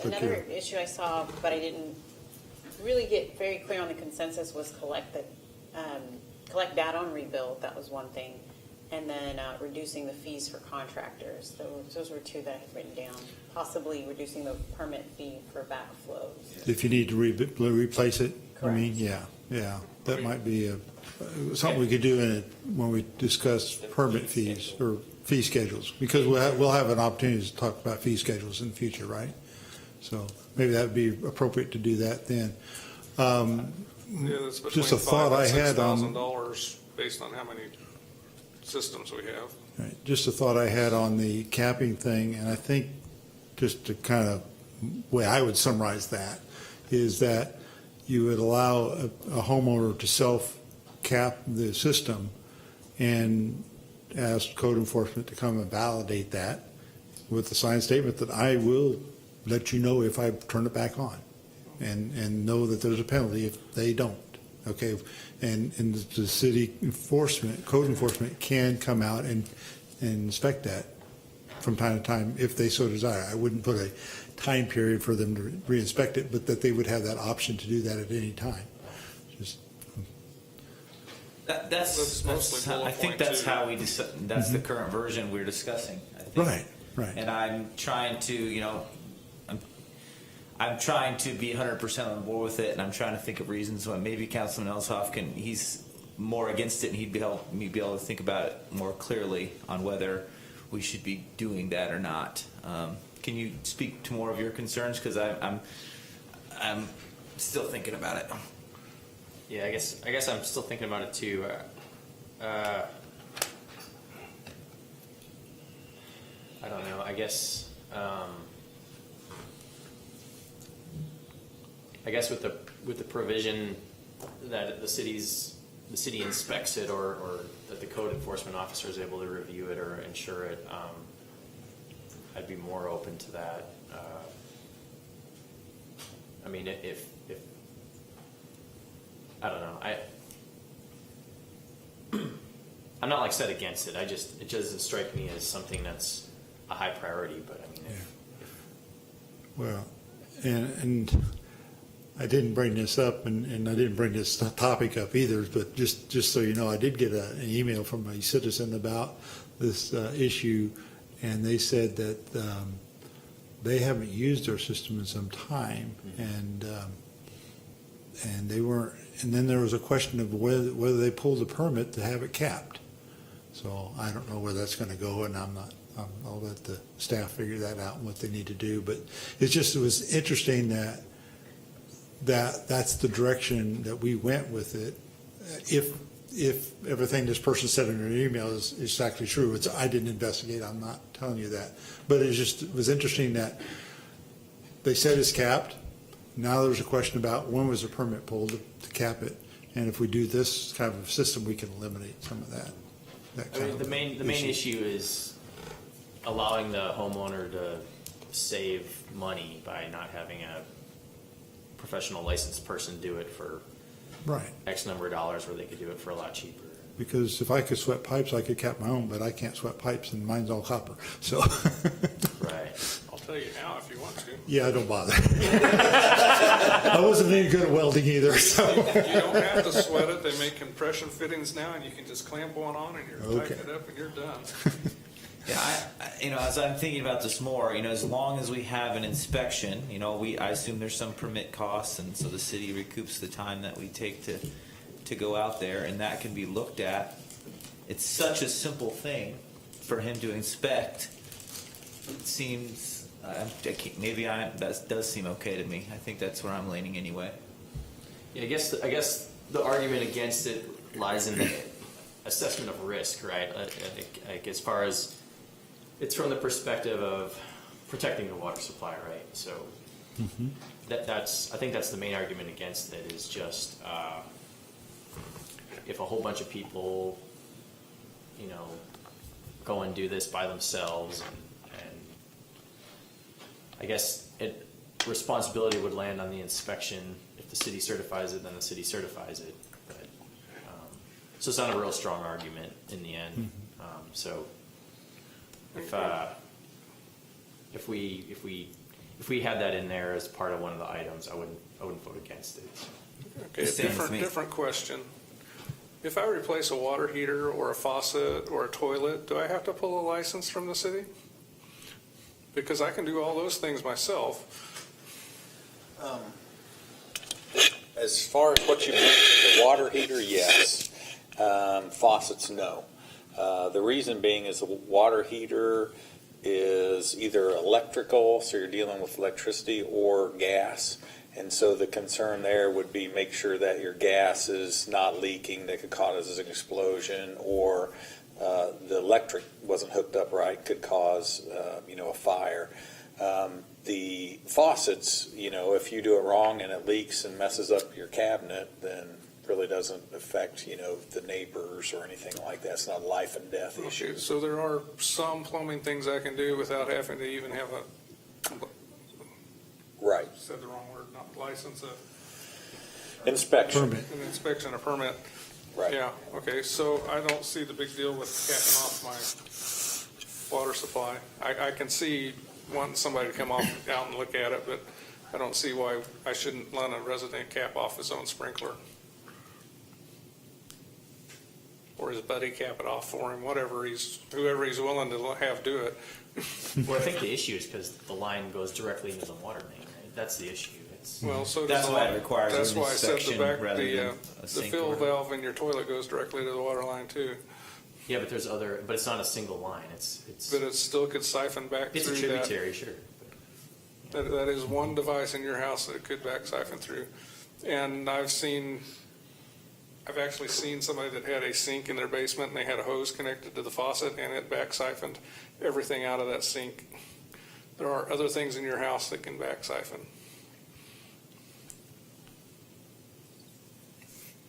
[SPEAKER 12] Another issue I saw, but I didn't really get very clear on the consensus, was collect data on rebuild. That was one thing. And then reducing the fees for contractors. Those were two that I had written down. Possibly reducing the permit fee for backflows.
[SPEAKER 3] If you need to replace it,
[SPEAKER 12] Correct.
[SPEAKER 3] I mean, yeah. That might be something we could do when we discuss permit fees or fee schedules, because we'll have an opportunity to talk about fee schedules in the future, right? So maybe that would be appropriate to do that then.
[SPEAKER 2] Yeah, that's between
[SPEAKER 3] Just a thought I had on-
[SPEAKER 2] $5,000 and $6,000 based on how many systems we have.
[SPEAKER 3] Right, just a thought I had on the capping thing, and I think just to kind of, way I would summarize that, is that you would allow a homeowner to self-cap the system and ask code enforcement to come and validate that with the signed statement that I will let you know if I turn it back on, and know that there's a penalty if they don't. Okay, and the city enforcement, code enforcement can come out and inspect that from time to time if they so desire. I wouldn't put a time period for them to re-inspect it, but that they would have that option to do that at any time. Just
[SPEAKER 2] That's mostly bullet
[SPEAKER 6] I think
[SPEAKER 2] point
[SPEAKER 6] that's
[SPEAKER 2] two.
[SPEAKER 6] how we that's the current version we're discussing. I think.
[SPEAKER 3] right.
[SPEAKER 6] And I'm trying to, I'm trying to be 100% on board with it, and I'm trying to think of reasons why maybe Councilman Elshoff he's more against it, and he'd help me be able to think about it more clearly on whether we should be doing that or not. Can you speak to more of your concerns? Because I'm still thinking about it.
[SPEAKER 1] Yeah, I guess I'm still thinking about it too. I don't know. I guess with the provision that the city inspects it, or that the code enforcement officer is able to review it or insure it, I'd be more open to that. I mean, if I don't know, I'm not like set against it. It doesn't strike me as something that's a high priority. But I mean,
[SPEAKER 3] Well, and I didn't bring this up, and I didn't bring this topic up either, but just so you know, I did get an email from a citizen about this issue, and they said that they haven't used their system in some time, and they weren't, and then there was a question of whether they pulled the permit to have it capped. So I don't know where that's going to go, and I'll let the staff figure that out and what they need to do, but it was interesting that's the direction that we went with it. If everything this person said in their email is exactly true, I didn't investigate. I'm not telling you that, but it was interesting that they said it's capped. Now there's a question about when was the permit pulled to cap it, and if we do this kind of system, we can eliminate some of that.
[SPEAKER 1] I mean, the main issue is allowing the homeowner to save money by not having a professional licensed person do it for
[SPEAKER 3] Right.
[SPEAKER 1] X number of dollars, where they could do it for a lot cheaper.
[SPEAKER 3] Because if I could sweat pipes, I could cap my own, but I can't sweat pipes, and mine's all copper. So.
[SPEAKER 1] Right.
[SPEAKER 2] I'll tell you now if you want to.
[SPEAKER 3] Yeah, don't bother. I wasn't any good at welding either. So.
[SPEAKER 2] You don't have to sweat it. They make compression fittings now, and you can just clamp one on, and you're tighten it up, and you're done.
[SPEAKER 6] Yeah, as I'm thinking about this more, as long as we have an inspection, I assume there's some permit costs, and so the city recoups the time that we take to go out there, and that can be looked at. It's such a simple thing for him to inspect. It seems, that does seem okay to me. I think that's where I'm leaning anyway.
[SPEAKER 1] Yeah, I guess the argument against it lies in the assessment of risk, right? Like as far as it's from the perspective of protecting the water supply, right? So that's I think that's the main argument against it, is just if a whole bunch of people, go and do this by themselves, and I guess responsibility would land on the inspection. If the city certifies it, then the city certifies it. But, so it's not a real strong argument in the end. So if we had that in there as part of one of the items, I wouldn't vote against it.
[SPEAKER 2] Okay, a different question. If I replace a water heater or a faucet or a toilet, do I have to pull a license from the city? Because I can do all those things myself.
[SPEAKER 5] As far as what you mentioned, the water heater, yes. Faucets, no. The reason being is the water heater is either electrical, so you're dealing with electricity, or gas. And so the concern there would be make sure that your gas is not leaking that could cause an explosion, or the electric wasn't hooked up right, could cause, a fire. The faucets, if you do it wrong and it leaks and messes up your cabinet, then really doesn't affect, the neighbors or anything like that. It's not a life and death issue.
[SPEAKER 2] Okay, so there are some plumbing things I can do without having to even have
[SPEAKER 5] Right.
[SPEAKER 2] said the wrong word, not license,
[SPEAKER 5] Inspection.
[SPEAKER 3] Permit.
[SPEAKER 2] an inspection, a permit.
[SPEAKER 5] Right.
[SPEAKER 2] Yeah, okay, so I don't see the big deal with capping off my water supply. I can see wanting somebody to come out and look at it, but I don't see why I shouldn't let a resident cap off his own sprinkler. Or his buddy cap it off for him, whoever he's willing to have do it.
[SPEAKER 1] Well, I think the issue is because the line goes directly into the water main, right? That's the issue. It's,
[SPEAKER 2] Well, so
[SPEAKER 6] That's
[SPEAKER 2] does
[SPEAKER 6] why
[SPEAKER 2] the-
[SPEAKER 6] it requires
[SPEAKER 2] That's
[SPEAKER 6] an
[SPEAKER 2] why I said the
[SPEAKER 6] inspection
[SPEAKER 2] back,
[SPEAKER 6] rather than a
[SPEAKER 2] the
[SPEAKER 6] sink
[SPEAKER 2] fill
[SPEAKER 6] or-
[SPEAKER 2] valve in your toilet goes directly to the water line too.
[SPEAKER 1] yeah, but but it's not a single line. It's
[SPEAKER 2] But it still could siphon back
[SPEAKER 1] it's a
[SPEAKER 2] through that.
[SPEAKER 1] tributary, sure.
[SPEAKER 2] That is one device in your house that it could back siphon through. And I've actually seen somebody that had a sink in their basement and they had a hose connected to the faucet and it back siphoned everything out of that sink. There are other things in your house that can back siphon.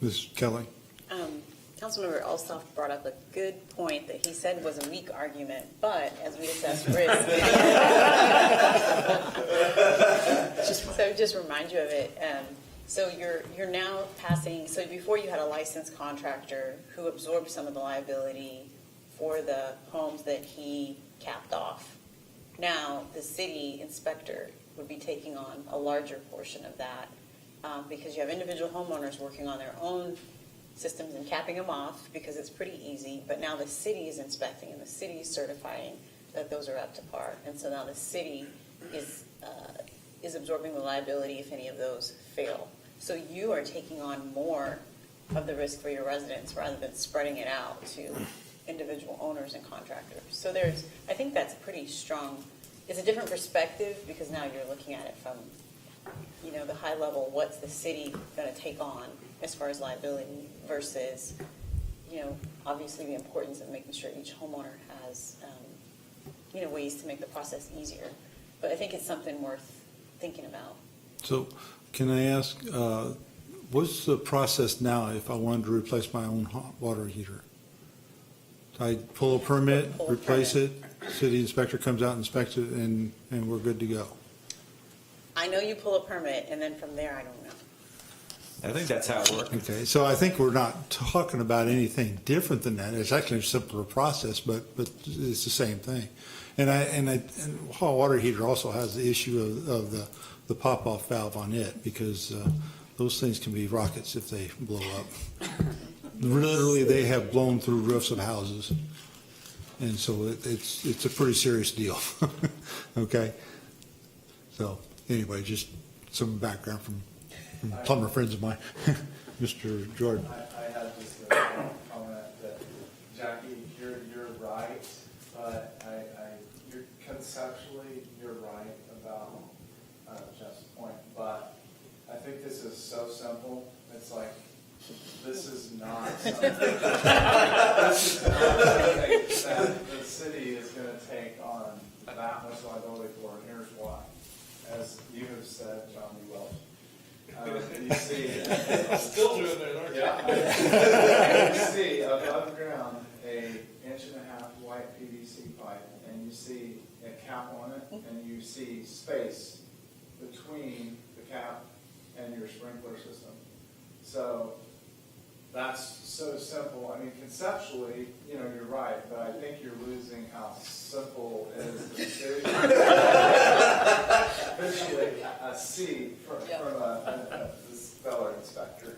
[SPEAKER 3] Ms. Kelly?
[SPEAKER 12] Councilmember Alsop brought up a good point that he said was a weak argument, but as we assess risk. So just remind you of it. So you're now passing, so before you had a licensed contractor who absorbed some of the liability for the homes that he capped off. Now, the city inspector would be taking on a larger portion of that because you have individual homeowners working on their own systems and capping them off because it's pretty easy, but now the city is inspecting and the city is certifying that those are up to par. And so now the city is absorbing the liability if any of those fail. So you are taking on more of the risk for your residents rather than spreading it out to individual owners and contractors. So I think that's pretty strong. It's a different perspective because now you're looking at it from, the high level, what's the city going to take on as far as liability versus, obviously the importance of making sure each homeowner has, ways to make the process easier. But I think it's something worth thinking about.
[SPEAKER 3] So can I ask, what's the process now if I wanted to replace my own hot water heater? I pull a permit, replace it, city inspector comes out, inspects it, and we're good to go.
[SPEAKER 12] I know you pull a permit, and then from there, I don't know.
[SPEAKER 6] I think that's how it works.
[SPEAKER 3] Okay, so I think we're not talking about anything different than that. It's actually a simpler process, but it's the same thing. And hot water heater also has the issue of the pop-off valve on it because those things can be rockets if they blow up. Literally, they have blown through roofs of houses, and so it's a pretty serious deal. Okay, so anyway, just some background from plumber friends of mine. Mr. Jordan.
[SPEAKER 14] I had just a comment that, Jackie, you're right, but you're conceptually, you're right about Jeff's point, but I think this is so simple. It's like, this is not something that the city is going to take on that much liability for, and here's why. As you have said, John B. Welch, you see,
[SPEAKER 2] Still doing that, aren't you?
[SPEAKER 14] yeah. You see above ground a 1.5-inch white PVC pipe, and you see a cap on it, and you see space between the cap and your sprinkler system. So that's so simple. I mean, conceptually, you're right, but I think you're losing how simple it is to visually see from a Bel Aire inspector.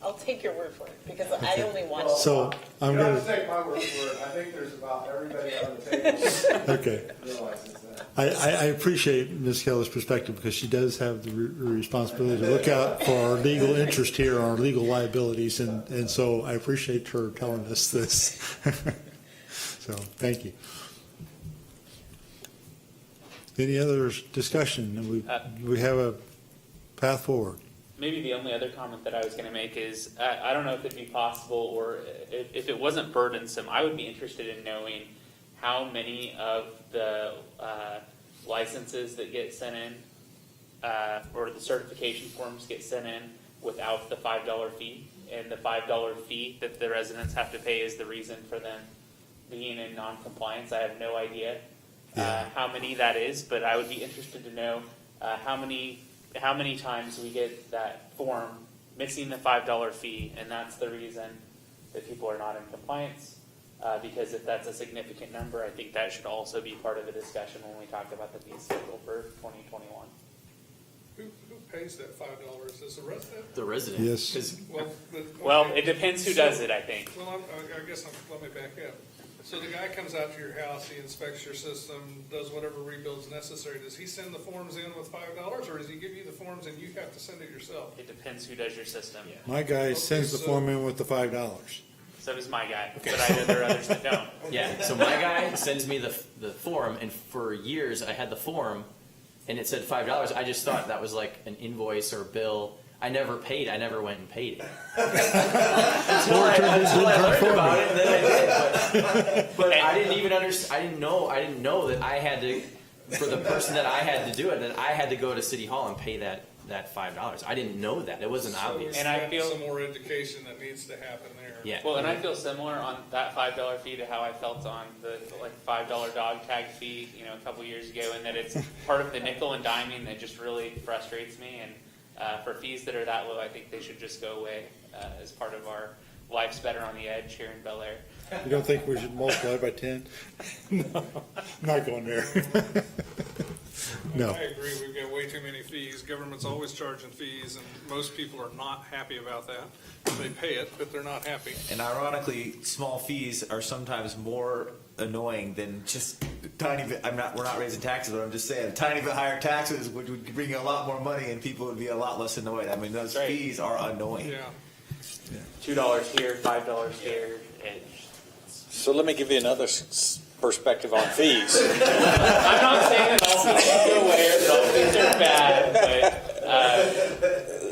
[SPEAKER 12] I'll take your word for it because I only watch.
[SPEAKER 3] So I'm
[SPEAKER 14] you don't
[SPEAKER 3] going
[SPEAKER 14] have to take my word for it. I think there's about everybody on the table
[SPEAKER 3] Okay.
[SPEAKER 14] realizes that.
[SPEAKER 3] I appreciate Ms. Keller's perspective because she does have the responsibility to look out for our legal interest here, our legal liabilities, and so I appreciate her telling us this. So, thank you. Any other discussion? We have a path forward.
[SPEAKER 7] Maybe the only other comment that I was going to make is I don't know if it'd be possible or if it wasn't burdensome, I would be interested in knowing how many of the licenses that get sent in or the certification forms get sent in without the $5 fee, and the $5 fee that the residents have to pay is the reason for them being in non-compliance. I have no idea how many that is, but I would be interested to know how many times we get that form missing the $5 fee, and that's the reason that people are not in compliance. Because if that's a significant number, I think that should also be part of the discussion when we talk about the fee schedule for 2021.
[SPEAKER 2] Who pays that $5? Is the resident?
[SPEAKER 1] The resident.
[SPEAKER 3] Yes.
[SPEAKER 1] 'Cause
[SPEAKER 7] Well, it depends who does it, I think.
[SPEAKER 2] Well, let me back up. So the guy comes out to your house, he inspects your system, does whatever rebuild's necessary. Does he send the forms in with $5, or does he give you the forms and you have to send it yourself?
[SPEAKER 7] It depends who does your system.
[SPEAKER 3] My guy sends the form in with the $5.
[SPEAKER 7] So does my guy, but there are others that don't.
[SPEAKER 1] Yeah, so my guy sends me the form, and for years I had the form, and it said $5. I just thought that was like an invoice or bill. I never paid. I never went and paid it. until I learned about it, and then I did. But I didn't even understand. I didn't know that I had to, for the person that I had to do it, that I had to go to City Hall and pay that $5. I didn't know that. It wasn't obvious.
[SPEAKER 7] And I feel
[SPEAKER 2] some more education that needs to happen there.
[SPEAKER 1] Yeah.
[SPEAKER 7] Well, and I feel similar on that $5 fee to how I felt on the $5 dog tag fee, a couple years ago, and that it's part of the nickel and diming that just really frustrates me. And for fees that are that low, I think they should just go away as part of our life's better on the edge here in Bel Aire.
[SPEAKER 3] You don't think we should multiply by 10? No, I'm not going there. No.
[SPEAKER 2] I agree. We've got way too many fees. Government's always charging fees, and most people are not happy about that. They pay it, but they're not happy.
[SPEAKER 6] And ironically, small fees are sometimes more annoying than just a tiny bit. We're not raising taxes, but I'm just saying a tiny bit higher taxes would bring a lot more money, and people would be a lot less annoyed. I mean, those fees are annoying.
[SPEAKER 2] Yeah.
[SPEAKER 7] $2 here, $5 here, and
[SPEAKER 5] So let me give you another perspective on fees.
[SPEAKER 7] I'm not saying that all fees are aware that all fees are bad,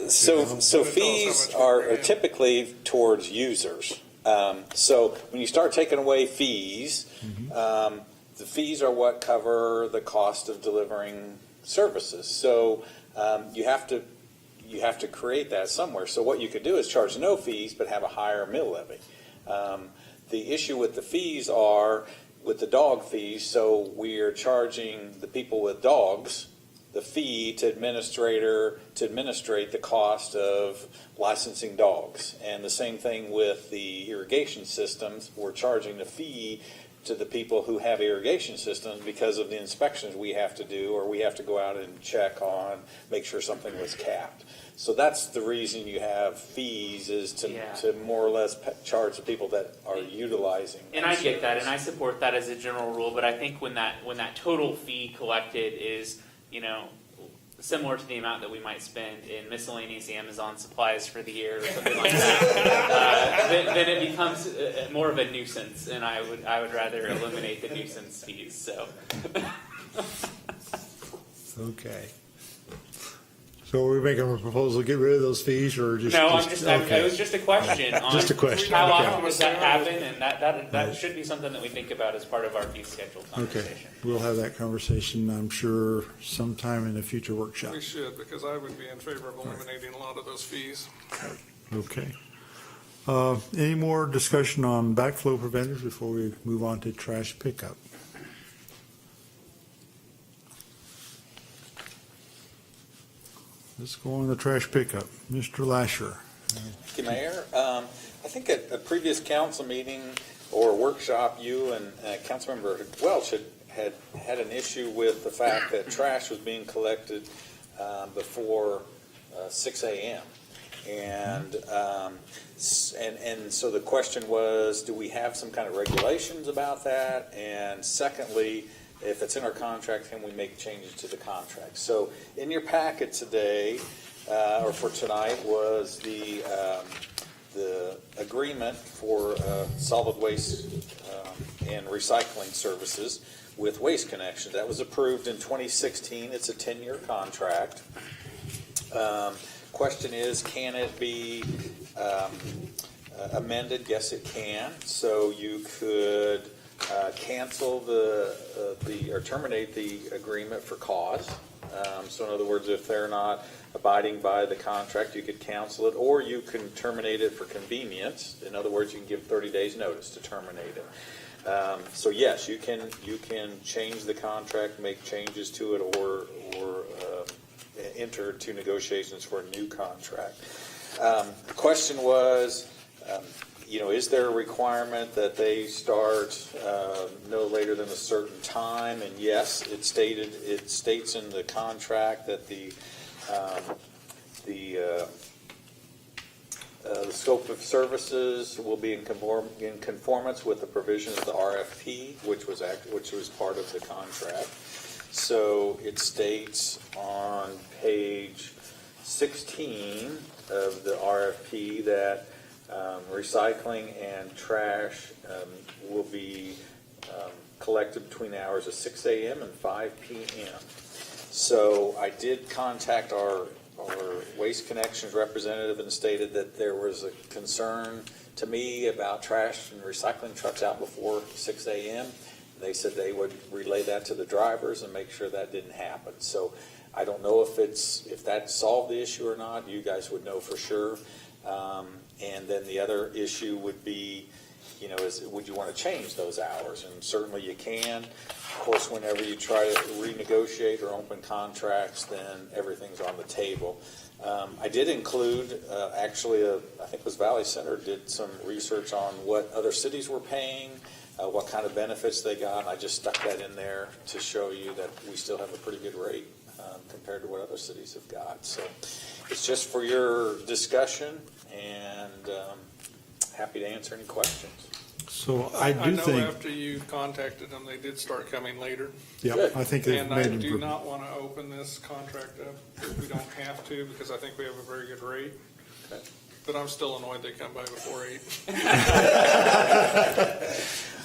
[SPEAKER 7] but
[SPEAKER 5] So fees are typically towards users. So when you start taking away fees, the fees are what cover the cost of delivering services. So you have to create that somewhere. So what you could do is charge no fees but have a higher mill levy. The issue with the fees are with the dog fees. So we are charging the people with dogs the fee to administrate the cost of licensing dogs. And the same thing with the irrigation systems. We're charging the fee to the people who have irrigation systems because of the inspections we have to do, or we have to go out and check on, make sure something was capped. So that's the reason you have fees, is to more or less charge the people that are utilizing.
[SPEAKER 7] And I get that, and I support that as a general rule. But I think when that total fee collected is, similar to the amount that we might spend in miscellaneous Amazon supplies for the year or something like that, then it becomes more of a nuisance, and I would rather eliminate the nuisance fees. So.
[SPEAKER 3] Okay. So are we making a proposal to get rid of those fees, or just?
[SPEAKER 7] No,
[SPEAKER 3] okay.
[SPEAKER 7] it was just a question on
[SPEAKER 3] Just a question.
[SPEAKER 7] how
[SPEAKER 3] Okay.
[SPEAKER 7] often does that happen, and that should be something that we think about as part of our fee schedule
[SPEAKER 3] Okay,
[SPEAKER 7] conversation.
[SPEAKER 3] we'll have that conversation, I'm sure, sometime in a future workshop.
[SPEAKER 2] We should, because I would be in favor of eliminating a lot of those fees.
[SPEAKER 3] Okay. Any more discussion on backflow preventers before we move on to trash pickup? Let's go on to trash pickup. Mr. Lasher.
[SPEAKER 5] Thank you, Mayor. I think at a previous council meeting or workshop, you and Councilmember Welch had an issue with the fact that trash was being collected before 6 a.m. And so the question was, do we have some kind of regulations about that? And secondly, if it's in our contract, can we make changes to the contract? So in your packet today, or for tonight, was the agreement for solid waste and recycling services with Waste Connections. That was approved in 2016. It's a 10-year contract. Question is, can it be amended? Yes, it can. So you could cancel or terminate the agreement for cause. So in other words, if they're not abiding by the contract, you could cancel it, or you can terminate it for convenience. In other words, you can give 30 days notice to terminate it. So yes, you can change the contract, make changes to it, or enter to negotiations for a new contract. The question was, is there a requirement that they start no later than a certain time? And yes, it states in the contract that the scope of services will be in conformance with the provisions of the RFP, which was part of the contract. So it states on page 16 of the RFP that recycling and trash will be collected between the hours of 6 a.m. and 5 p.m. So I did contact our Waste Connections representative and stated that there was a concern to me about trash and recycling trucks out before 6 a.m. They said they would relay that to the drivers and make sure that didn't happen. So I don't know if that solved the issue or not. You guys would know for sure. And then the other issue would be, would you want to change those hours? And certainly you can. Of course, whenever you try to renegotiate or open contracts, then everything's on the table. I did include, I think it was Valley Center, did some research on what other cities were paying, what kind of benefits they got, and I just stuck that in there to show you that we still have a pretty good rate compared to what other cities have got. So it's just for your discussion, and happy to answer any questions.
[SPEAKER 3] So I
[SPEAKER 2] know
[SPEAKER 3] think,
[SPEAKER 2] after you contacted them, they did start coming later.
[SPEAKER 3] yeah,
[SPEAKER 5] Good.
[SPEAKER 3] I think they've
[SPEAKER 2] And I
[SPEAKER 3] made
[SPEAKER 2] do
[SPEAKER 3] improvement.
[SPEAKER 2] not want to open this contract up if we don't have to, because I think we have a very good rate.
[SPEAKER 5] Okay.
[SPEAKER 2] But I'm still annoyed they come by before 8.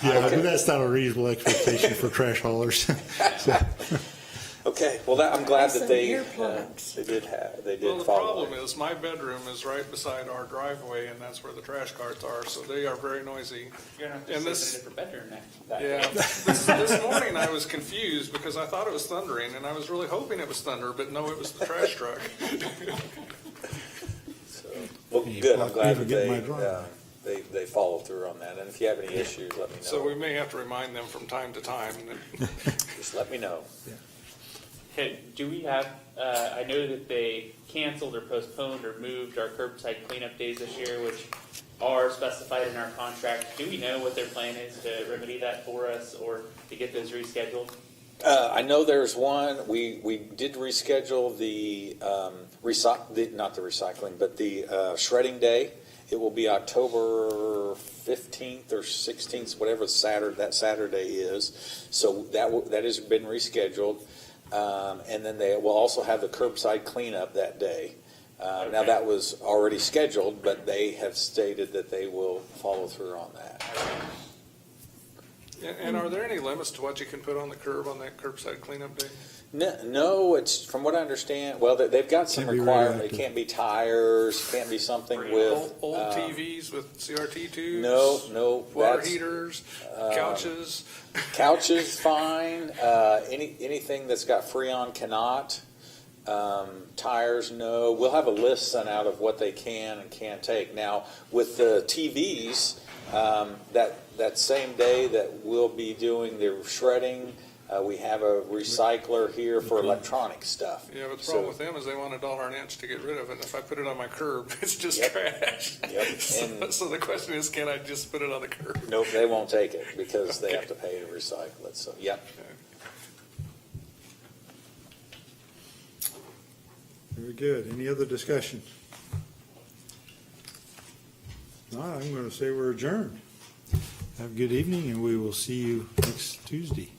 [SPEAKER 3] Yeah, but that's not a reasonable expectation for trash haulers. So,
[SPEAKER 5] Okay, well, I'm glad that
[SPEAKER 11] Some
[SPEAKER 5] they
[SPEAKER 11] earplugs.
[SPEAKER 5] they did
[SPEAKER 2] Well, the
[SPEAKER 5] follow.
[SPEAKER 2] problem is my bedroom is right beside our driveway, and that's where the trash carts are, so they are very noisy.
[SPEAKER 7] You're gonna have to
[SPEAKER 2] And
[SPEAKER 7] sit
[SPEAKER 2] this-
[SPEAKER 7] in a different bedroom next.
[SPEAKER 2] Yeah, this morning I was confused because I thought it was thundering, and I was really hoping it was thunder, but no, it was the trash truck.
[SPEAKER 5] Well, good. I'm glad
[SPEAKER 3] Even
[SPEAKER 5] that
[SPEAKER 3] get my drawing.
[SPEAKER 5] they follow through on that. And if you have any issues, let me know.
[SPEAKER 2] So we may have to remind them from time to time.
[SPEAKER 5] Just let me know.
[SPEAKER 7] Okay, do we have, I know that they canceled or postponed or moved our curbside cleanup days this year, which are specified in our contract. Do we know what their plan is to remedy that for us or to get those rescheduled?
[SPEAKER 5] I know there's one. We did reschedule the not the recycling, but the shredding day. It will be October 15th or 16th, whatever that Saturday is. So that has been rescheduled. And then they will also have the curbside cleanup that day. Now that was already scheduled, but they have stated that they will follow through on that.
[SPEAKER 2] And are there any limits to what you can put on the curb on that curbside cleanup day?
[SPEAKER 5] No, it's from what I understand. Well, they've got some
[SPEAKER 3] Can't be
[SPEAKER 5] requirements. It
[SPEAKER 3] radioactive.
[SPEAKER 5] can't be tires. Can't be something with
[SPEAKER 2] Old TVs with CRT tubes?
[SPEAKER 5] No,
[SPEAKER 2] Water
[SPEAKER 5] that's
[SPEAKER 2] heaters, couches?
[SPEAKER 5] couches. Fine. Anything that's got Freon cannot. Tires, no. We'll have a list sent out of what they can and can't take. Now, with the TVs, that same day that we'll be doing the shredding, we have a recycler here for electronic stuff.
[SPEAKER 2] Yeah, but the
[SPEAKER 5] So-
[SPEAKER 2] problem with them is they want $1 an inch to get rid of it, and if I put it on my curb, it's just
[SPEAKER 5] Yep.
[SPEAKER 2] trash.
[SPEAKER 5] Yep.
[SPEAKER 2] So the question is, can I just put it on the curb?
[SPEAKER 5] Nope, they won't take it because they have to pay to recycle it. So, yep.
[SPEAKER 3] very good. Any other discussion? No, I'm going to say we're adjourned. Have a good evening, and we will see you next Tuesday.